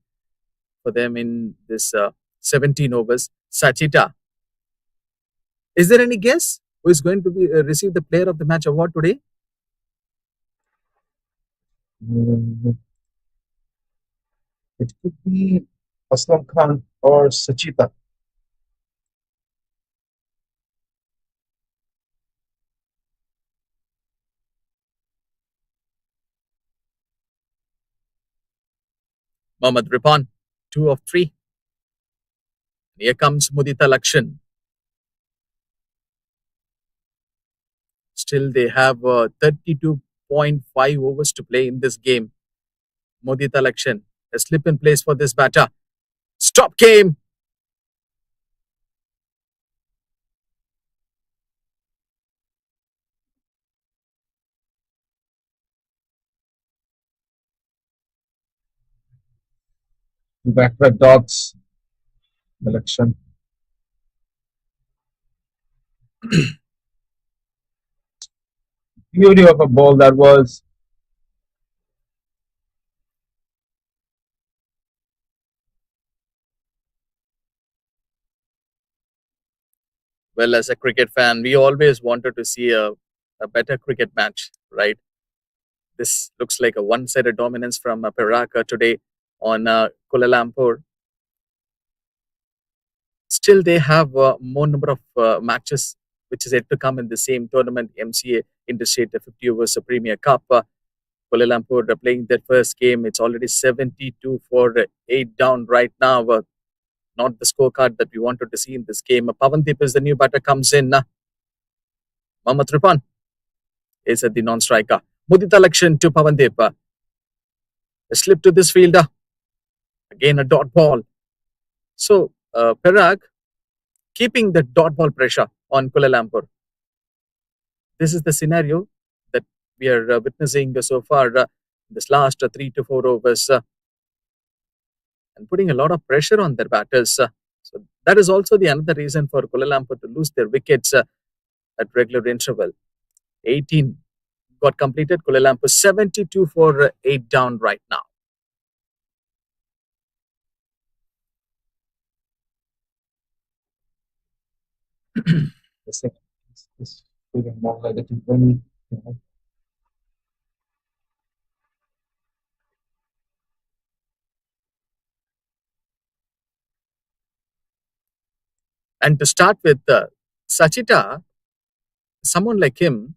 for them in this 17 overs. Sachita, is there any guess who is going to be receive the Player of the Match award today? Mm, It could be Aslam Khan or Sachita. Mohammad Ripan, 2 of 3. Here comes Mudita Lakshan. Still, they have 32.5 overs to play in this game. Mudita Lakshan, a slip in place for this batter. Stop game. Back dots election. Beauty of a ball that was. Well, as a cricket fan, we always wanted to see a better cricket match, right? This looks like a one-sided dominance from Perak today on Kuala Lumpur. Still, they have more number of matches which is yet to come in the same tournament, MCA Interstate 50 Overs Premier Cup. Kuala Lumpur playing their first game. It's already 72 for 8 down right now. Not the scorecard that we wanted to see in this game. Pavandip is the new batter, comes in. Mohammad Ripan is at the non-striker. Mudita Lakshan to Pavandip. A slip to this fielder. Again, a dot ball. So, Perak keeping the dot ball pressure on Kuala Lumpur. This is the scenario that we are witnessing so far this last 3 to 4 overs and putting a lot of pressure on their batters. So that is also the another reason for Kuala Lumpur to lose their wickets at regular interval. 18 got completed. Kuala Lumpur 72 for 8 down right now. This feeling more like a T20. And to start with, Sachita, someone like him,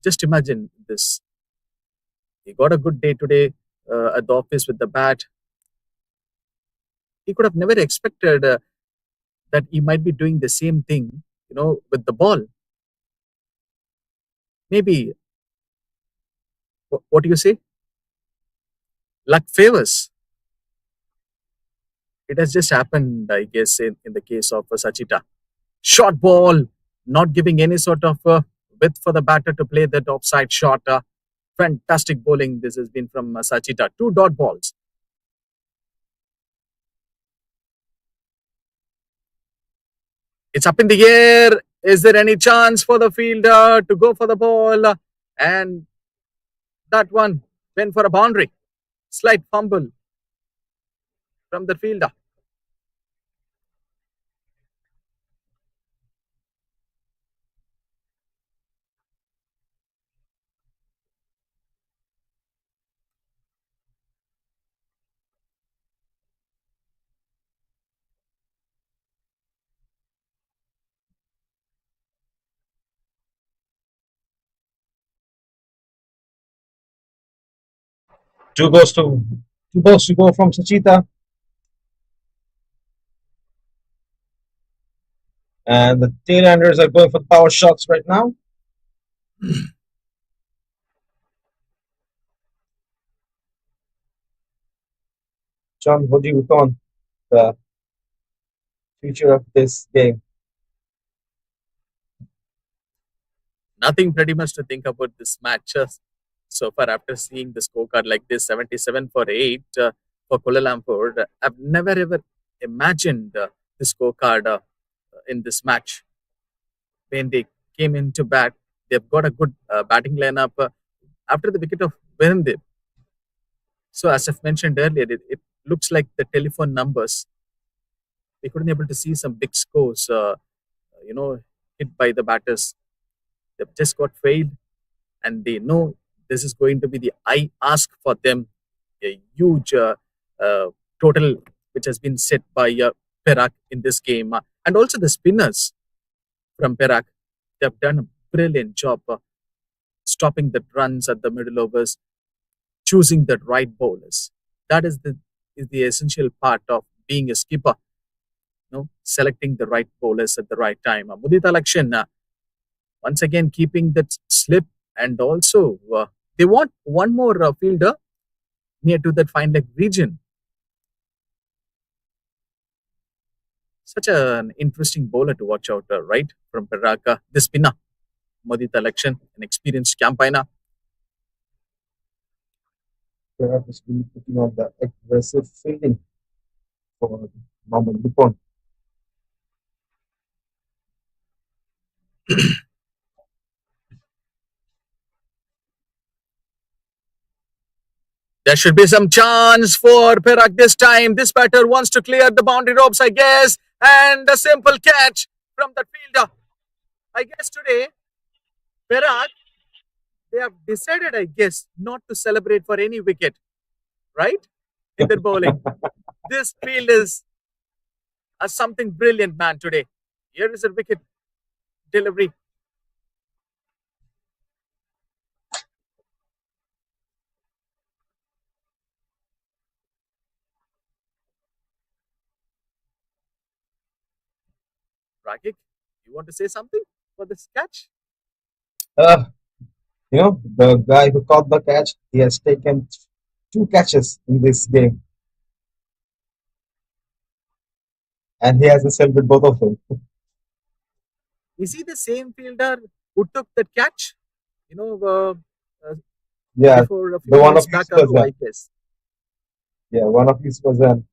just imagine this. He got a good day today at the office with the bat. He could have never expected that he might be doing the same thing, with the ball. Maybe, what do you say? Luck favors. It has just happened, I guess, in the case of Sachita. Short ball, not giving any sort of width for the batter to play that offside shot. Fantastic bowling this has been from Sachita. 2 dot balls. It's up in the air. Is there any chance for the fielder to go for the ball? And that one went for a boundary. Slight fumble from the fielder. Two balls to two balls to go from Sachita. And the tailenders are going for the power shots right now. John, what do you on the future of this game? Nothing pretty much to think about this match so far after seeing the scorecard like this 77 for 8 for Kuala Lumpur. I've never ever imagined the scorecard in this match when they came into bat. They've got a good batting lineup after the wicket of Virendip. So, as I've mentioned earlier, it looks like the telephone numbers. They couldn't able to see some big scores, hit by the batters. They've just got failed, and they know this is going to be the I ask for them, a huge uh, total which has been set by Perak in this game, and also the spinners from Perak. They've done a brilliant job stopping the runs at the middle overs, choosing the right bowlers. That is the essential part of being a skipper. Selecting the right bowlers at the right time. Mudita Lakshan once again keeping that slip, and also they want one more fielder near to that fine leg region. Such an interesting bowler to watch out, right? From Perak, the spinner, Mudita Lakshan, an experienced campaigner. Perak is really putting on the aggressive fielding for Mohammad Lupon. There should be some chance for Perak this time. This batter wants to clear the boundary ropes, I guess. And a simple catch from that fielder. I guess today, Perak, they have decided, I guess, not to celebrate for any wicket, right? In their bowling. This field is something brilliant, man, today. Here is a wicket delivery. Rakik, you want to say something for this catch? Uh, the guy who caught the catch, he has taken 2 catches in this game, and he hasn't celebrated both of them. Is he the same fielder who took that catch? Yeah, Before a few the one of years his back was ago, I guess. one of his was an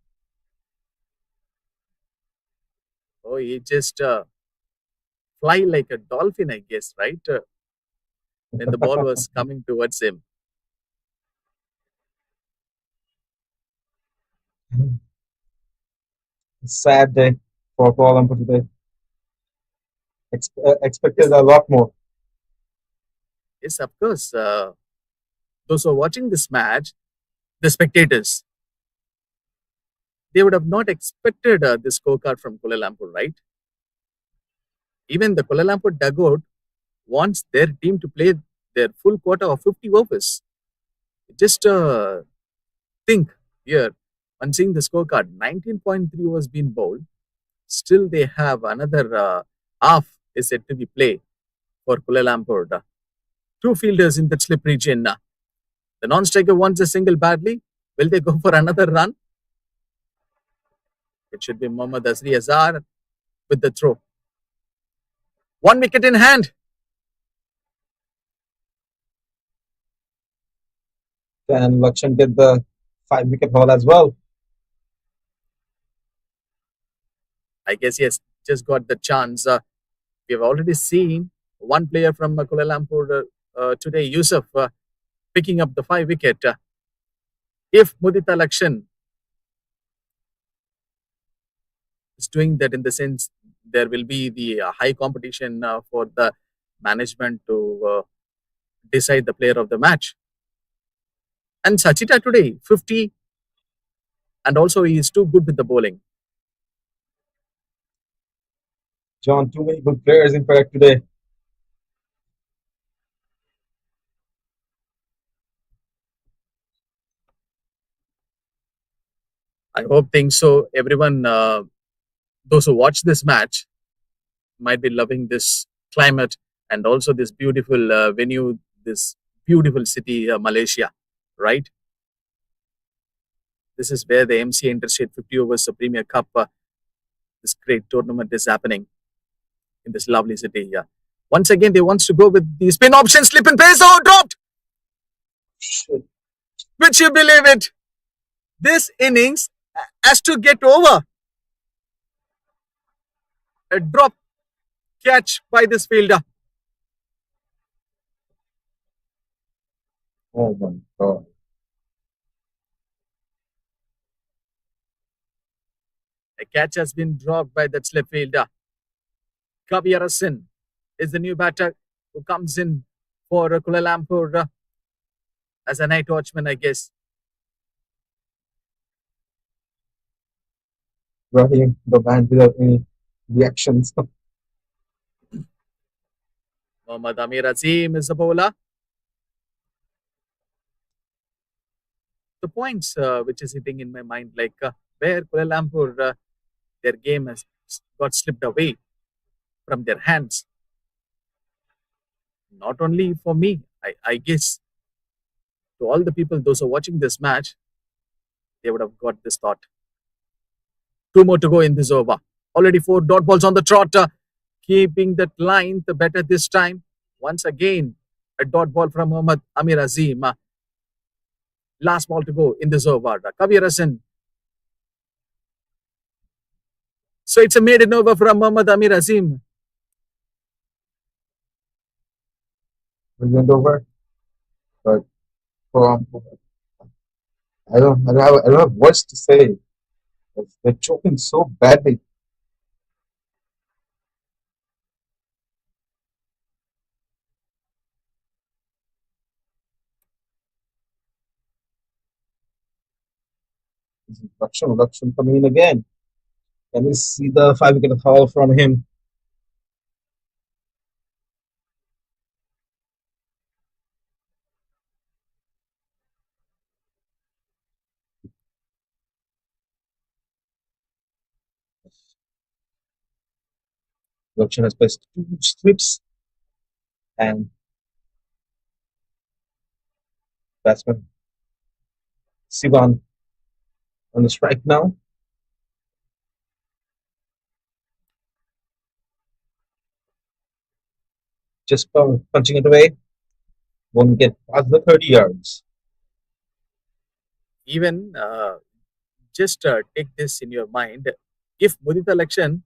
Oh, he just fly like a dolphin, I guess, right? When the ball was coming towards him. sad day for Kuala Lumpur today. Expected Yes, a lot more. yes, of course. Those who are watching this match, the spectators, they would have not expected this scorecard from Kuala Lumpur, right? Even the Kuala Lumpur dugout wants their team to play their full quarter of 50 overs. Just think here, on seeing the scorecard, 19.3 overs been bowled. Still, they have another half is set to be played for Kuala Lumpur. Two fielders in that slip region. The non-striker wants a single badly. Will they go for another run? It should be Mohammad Azri Azhar with the throw. 1 wicket in hand. Can Lakshan get the 5 wicket haul as well? I guess he has just got the chance. We have already seen one player from Kuala Lumpur today, Yusuf, picking up the 5 wicket. If Mudita Lakshan is doing that, in the sense there will be the high competition for the management to decide the player of the match. And Sachita today, 50, and also he is too good with the bowling. John, too many good players in Perak today. I hope things so. Everyone, those who watch this match, might be loving this climate and also this beautiful venue, this beautiful city, Malaysia, right? This is where the MCA Interstate 50 Overs Premier Cup, this great tournament is happening in this lovely city here. Once again, they wants to go with the spin option, slip and pace. Oh, dropped! Would you believe it? This innings has to get over. A drop catch by this fielder. Oh my God. A catch has been dropped by that slip fielder. Kavi Arasin is the new batter who comes in for Kuala Lumpur as a night watchman, I guess. Rahim, the man without any reactions. Mohammad Amir Azim is the bowler. The points which is hitting in my mind, like where Kuala Lumpur, their game has got slipped away from their hands. Not only for me, I guess to all the people, those who are watching this match, they would have got this thought. 2 more to go in this over. Already 4 dot balls on the trot, keeping that line the better this time. Once again, a dot ball from Muhammad Amir Azim. Last ball to go in this over. Kavi Hasan. So it's a maiden over from Muhammad Amir Azim. Brilliant over. But um, I don't have words to say. They're choking so badly. Lakshan coming in again. Can we see the 5-wicket haul from him? Lakshan has placed 2 strips and batsman Sivan on the strike now. Just punching it away. Won't get past the 30 yards. Even just take this in your mind. If Mudita Lakshan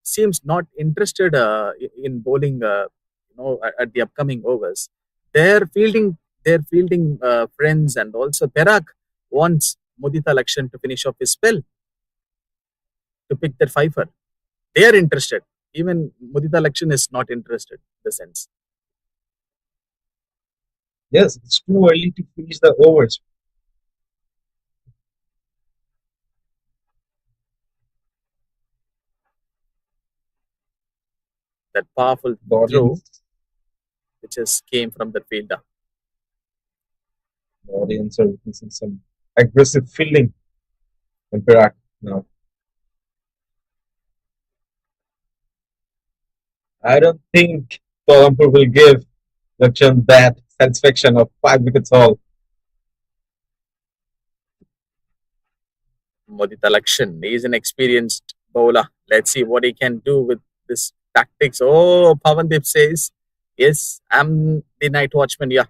seems not interested in bowling, at the upcoming overs, their fielding friends and also Perak wants Mudita Lakshan to finish off his spell to pick that fifer. They are interested. Even Mudita Lakshan is not interested in the sense. Yes, it's too early to finish the overs. That powerful The throw audience, which has came from the fielder. the audience are witnessing some aggressive fielding in Perak now. I don't think Kuala Lumpur will give Lakshan that satisfaction of 5 wickets haul. Mudita Lakshan is an experienced bowler. Let's see what he can do with this tactics. Oh, Pavandip says, yes, I'm the night watchman. Yeah.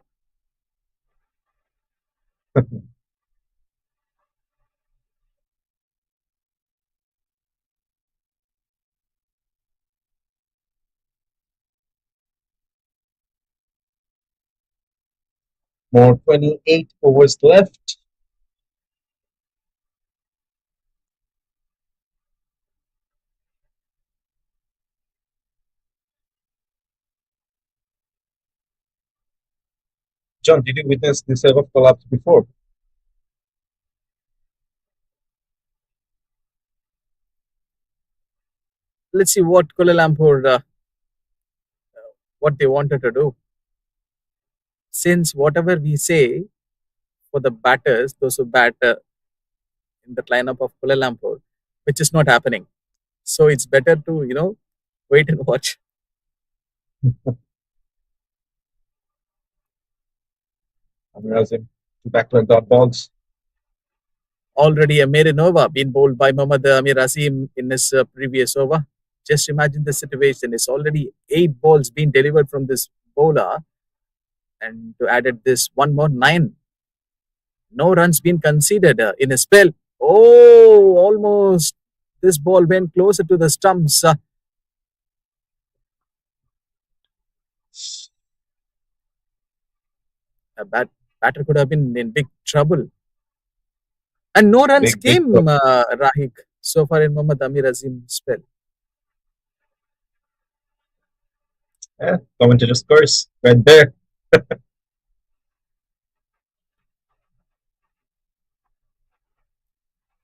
More 28 overs left. John, did you witness this type of collapse before? Let's see what Kuala Lumpur, what they wanted to do. Since whatever we say for the batters, those who bat in the lineup of Kuala Lumpur, which is not happening. So it's better to, wait and watch. Amir Azim to back to dot balls. already a maiden over being bowled by Mohammad Amir Azim in his previous over. Just imagine the situation. It's already 8 balls being delivered from this bowler, and to add it this one more 9. No runs been conceded in a spell. Oh, almost this ball went closer to the stumps. A batter could have been in big trouble. And no runs Big, big came, trouble. Rahik, so far in Mohammad Amir Azim's spell. Yeah, commentator's curse right there.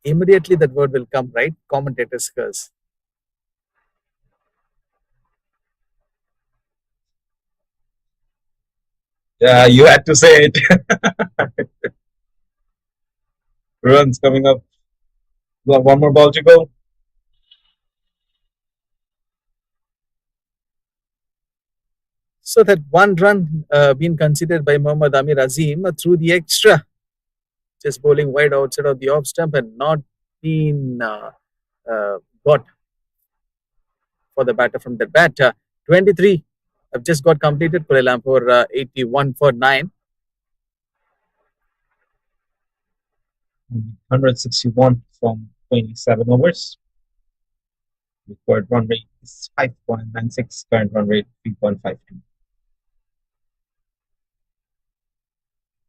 Immediately that word will come, right? Commentator's curse. Yeah, you had to say it. Runs coming up. Got one more ball to go. So that one run being considered by Mohammad Amir Azim through the extra, just bowling wide outside of the off stump and not been got for the batter from the bat. 23 have just got completed. Kuala Lumpur 81 for 9. 161 from 27 overs. Record run rate is 5.96. Current run rate 3.52.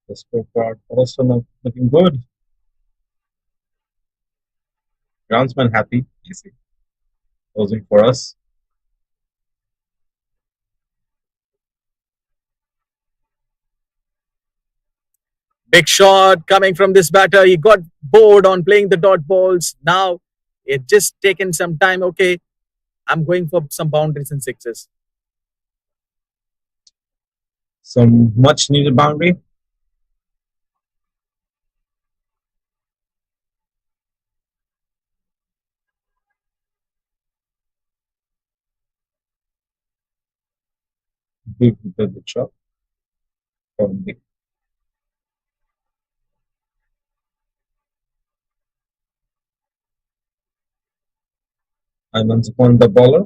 The scorecard also not looking good. Groundsman happy. Easy. Closing for us. Big shot coming from this batter. He got bored on playing the dot balls. Now it just taken some time. Okay, I'm going for some boundaries and sixes. Some much needed boundary. Big the chop. From the Iman's upon the bowler.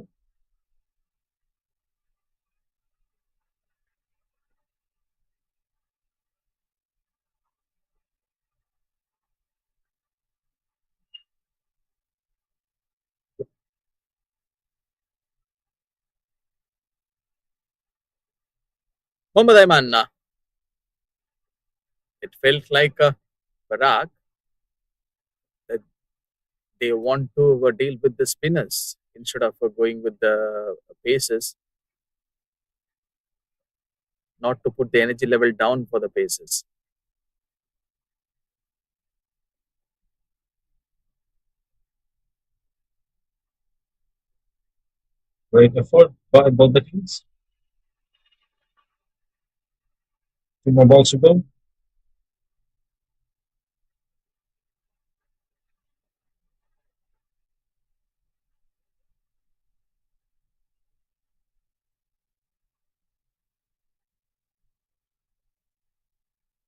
Mohammad Ayman, it felt like Perak that they want to deal with the spinners instead of going with the paces, not to put the energy level down for the paces. Great effort by both the teams. 2 more balls to go.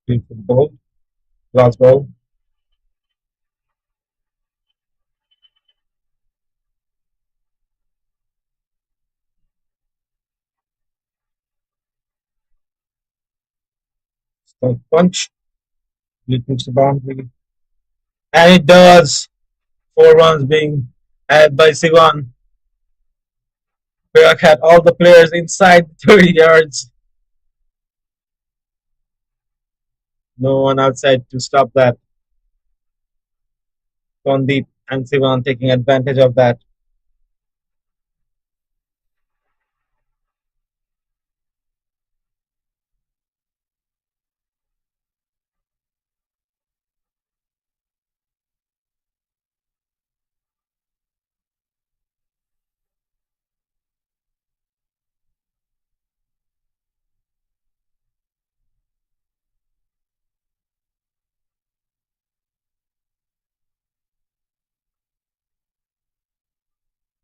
Beautiful ball. Last ball. Stump punch. It moves the boundary. And it does. 4 runs being had by Sivan. Perak had all the players inside 30 yards. No one outside to stop that. Kondeep and Sivan taking advantage of that.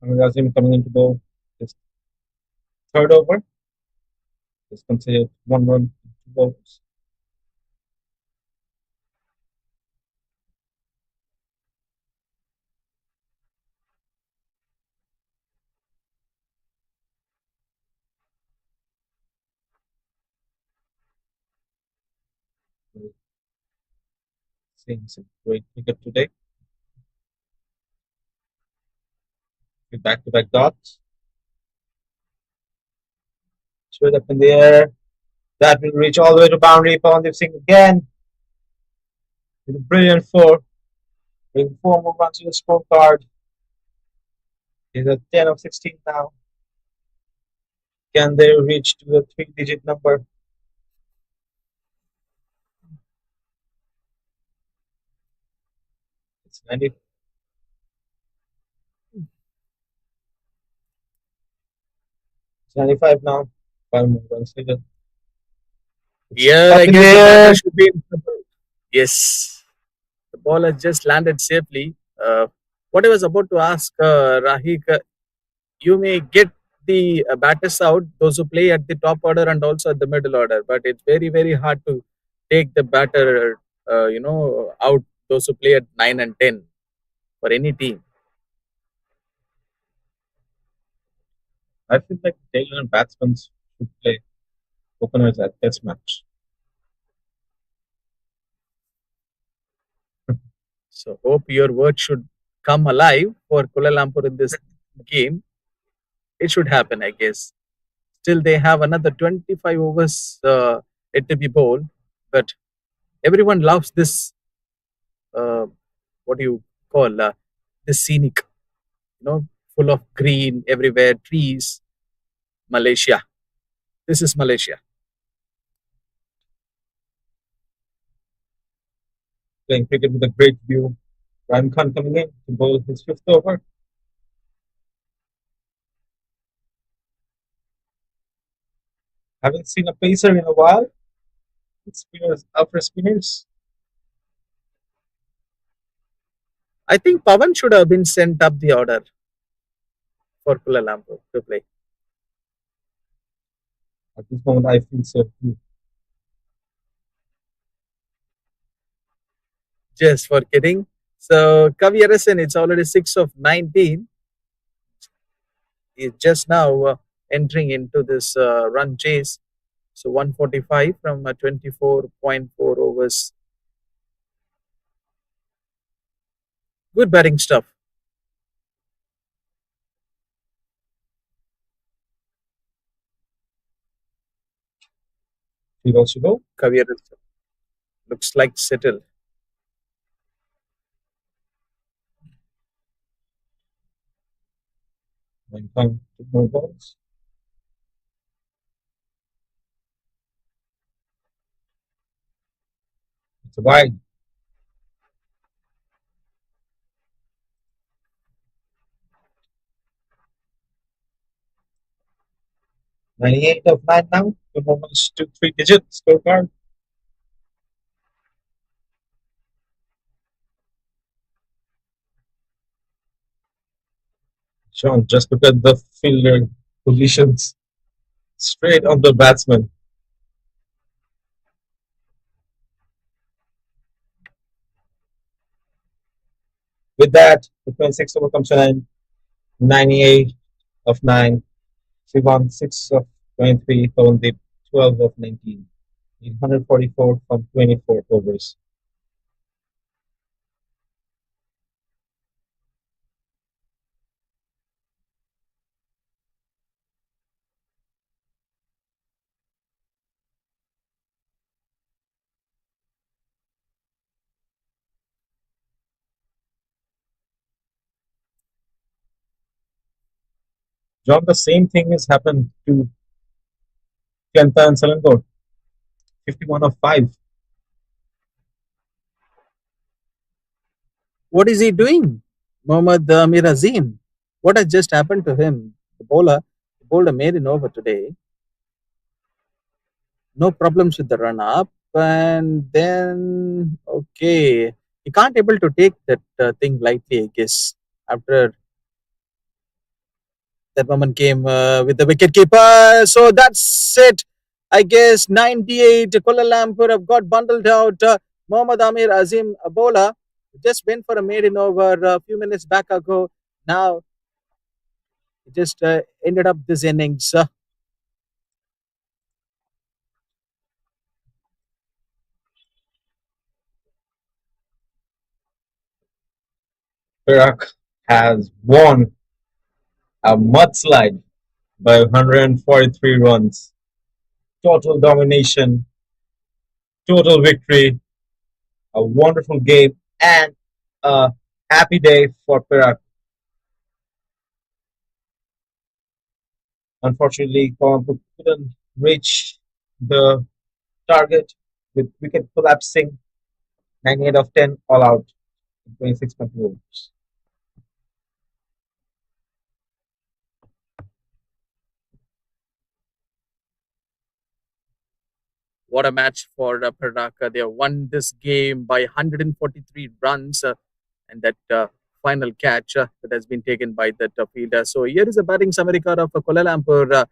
Razim coming into the his third over. Is considered 1 run, 2 balls. Seeing some great cricket today with back-to-back dots. Straight up in the air. That will reach all the way to boundary. Pawandeep Singh again with a brilliant four. Bring four more runs to the scorecard. He's at 10 of 16 now. Can they reach to the three-digit number? It's 90, 95 now. Five more runs needed. It's Here, up I in the guess the batter air. should be in trouble. Yes, the ball has just landed safely. What I was about to ask, Rahik, you may get the batters out, those who play at the top order and also at the middle order, but it's very, very hard to take the batter, out, those who play at 9 and 10 for any team. I feel like Taylor and batsmen should play openers at Test match. So, hope your word should come alive for Kuala Lumpur in this game. It should happen, I guess. Still, they have another 25 overs yet to be bowled, but everyone loves this. What do you call this scenic? Full of green everywhere, trees. Malaysia. This is Malaysia. Playing cricket with a great view. Aslam Khan coming in to bowl his fifth over. Haven't seen a pacer in a while. Spinners, upper spinners. I think Pavan should have been sent up the order for Kuala Lumpur to play. At this moment, I feel so too. Just for kidding. So Kavi Arasan, it's already 6 of 19. He's just now entering into this run chase. So 145 from 24.4 overs. Good batting stuff. He also go. Kavi Arasan looks like settled. Aslam Khan took more balls. It's a wide. '98 of 9 now. Two more runs to three-digit scorecard. Sean, just look at the fielder positions straight on the batsman. With that, the 26th over comes to an end. 98 of 9. Sivan 6 of 23. Pawandeep 12 of 19. 144 from 24 overs. John, the same thing has happened to Kenta and Selangor. 51 of 5. What is he doing? Mohammad Amir Azim. What has just happened to him? The bowler bowled a maiden over today. No problems with the run up, and then okay, he can't able to take that thing lightly, I guess. After that moment came with the wicket keeper, so that's it. I guess 98 Kuala Lumpur have got bundled out. Mohammad Amir Azim, a bowler, just went for a maiden over a few minutes back ago. Now he just ended up this innings. Perak has won a mudslide by 143 runs. Total domination, total victory, a wonderful game, and a happy day for Perak. Unfortunately, Kuala Lumpur couldn't reach the target with wicket collapsing 98 of 10 all out in 26.2 overs. What a match for Perak. They have won this game by 143 runs, and that final catch that has been taken by that fielder. So here is a batting summary card of Kuala Lumpur.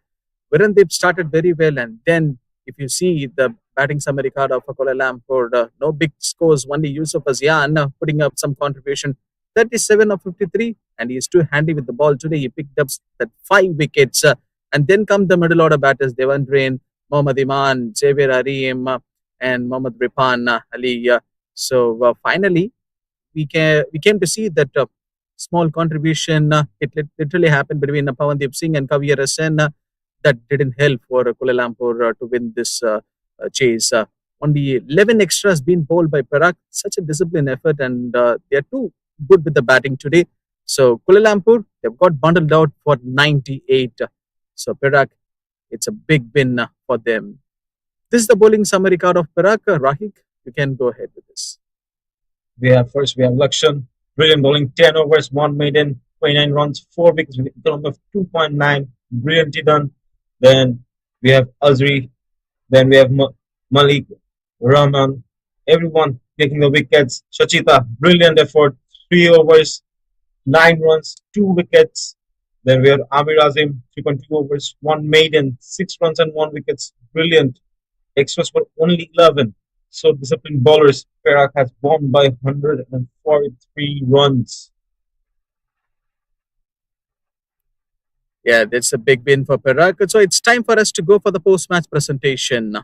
Virendip started very well, and then if you see the batting summary card of Kuala Lumpur, no big scores, only Yusuf Azian putting up some contribution. 37 of 53, and he's too handy with the ball today. He picked up that 5 wickets, and then come the middle order batters, Devan Drain, Mohammad Iman, Xavier Arim, and Mohammad Ripan Ali. So finally, we came to see that small contribution. Literally happened between Pawandeep Singh and Kavir Sen. That didn't help for Kuala Lumpur to win this chase. Only 11 extras being bowled by Perak. Such a disciplined effort, and they are too good with the batting today. So Kuala Lumpur, they've got bundled out for 98. So Perak, it's a big win for them. This is the bowling summary card of Perak. Rahik, you can go ahead with this. We have Lakshan, brilliant bowling, 10 overs, 1 maiden, 29 runs, 4 wickets with a total of 2.9, brilliantly done. Then we have Azri, then we have Malik, Rahman, everyone taking the wickets. Shachita, brilliant effort, 3 overs, 9 runs, 2 wickets. Then we have Amir Azim, 3.2 overs, 1 maiden, 6 runs and 1 wickets. Brilliant. Extras were only 11. So disciplined bowlers, Perak has won by 143 runs. Yeah, that's a big win for Perak. So it's time for us to go for the post-match presentation.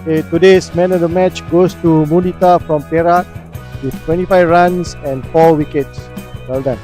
Okay, today's man of the match goes to Mudita from Perak with 25 runs and 4 wickets. Well done.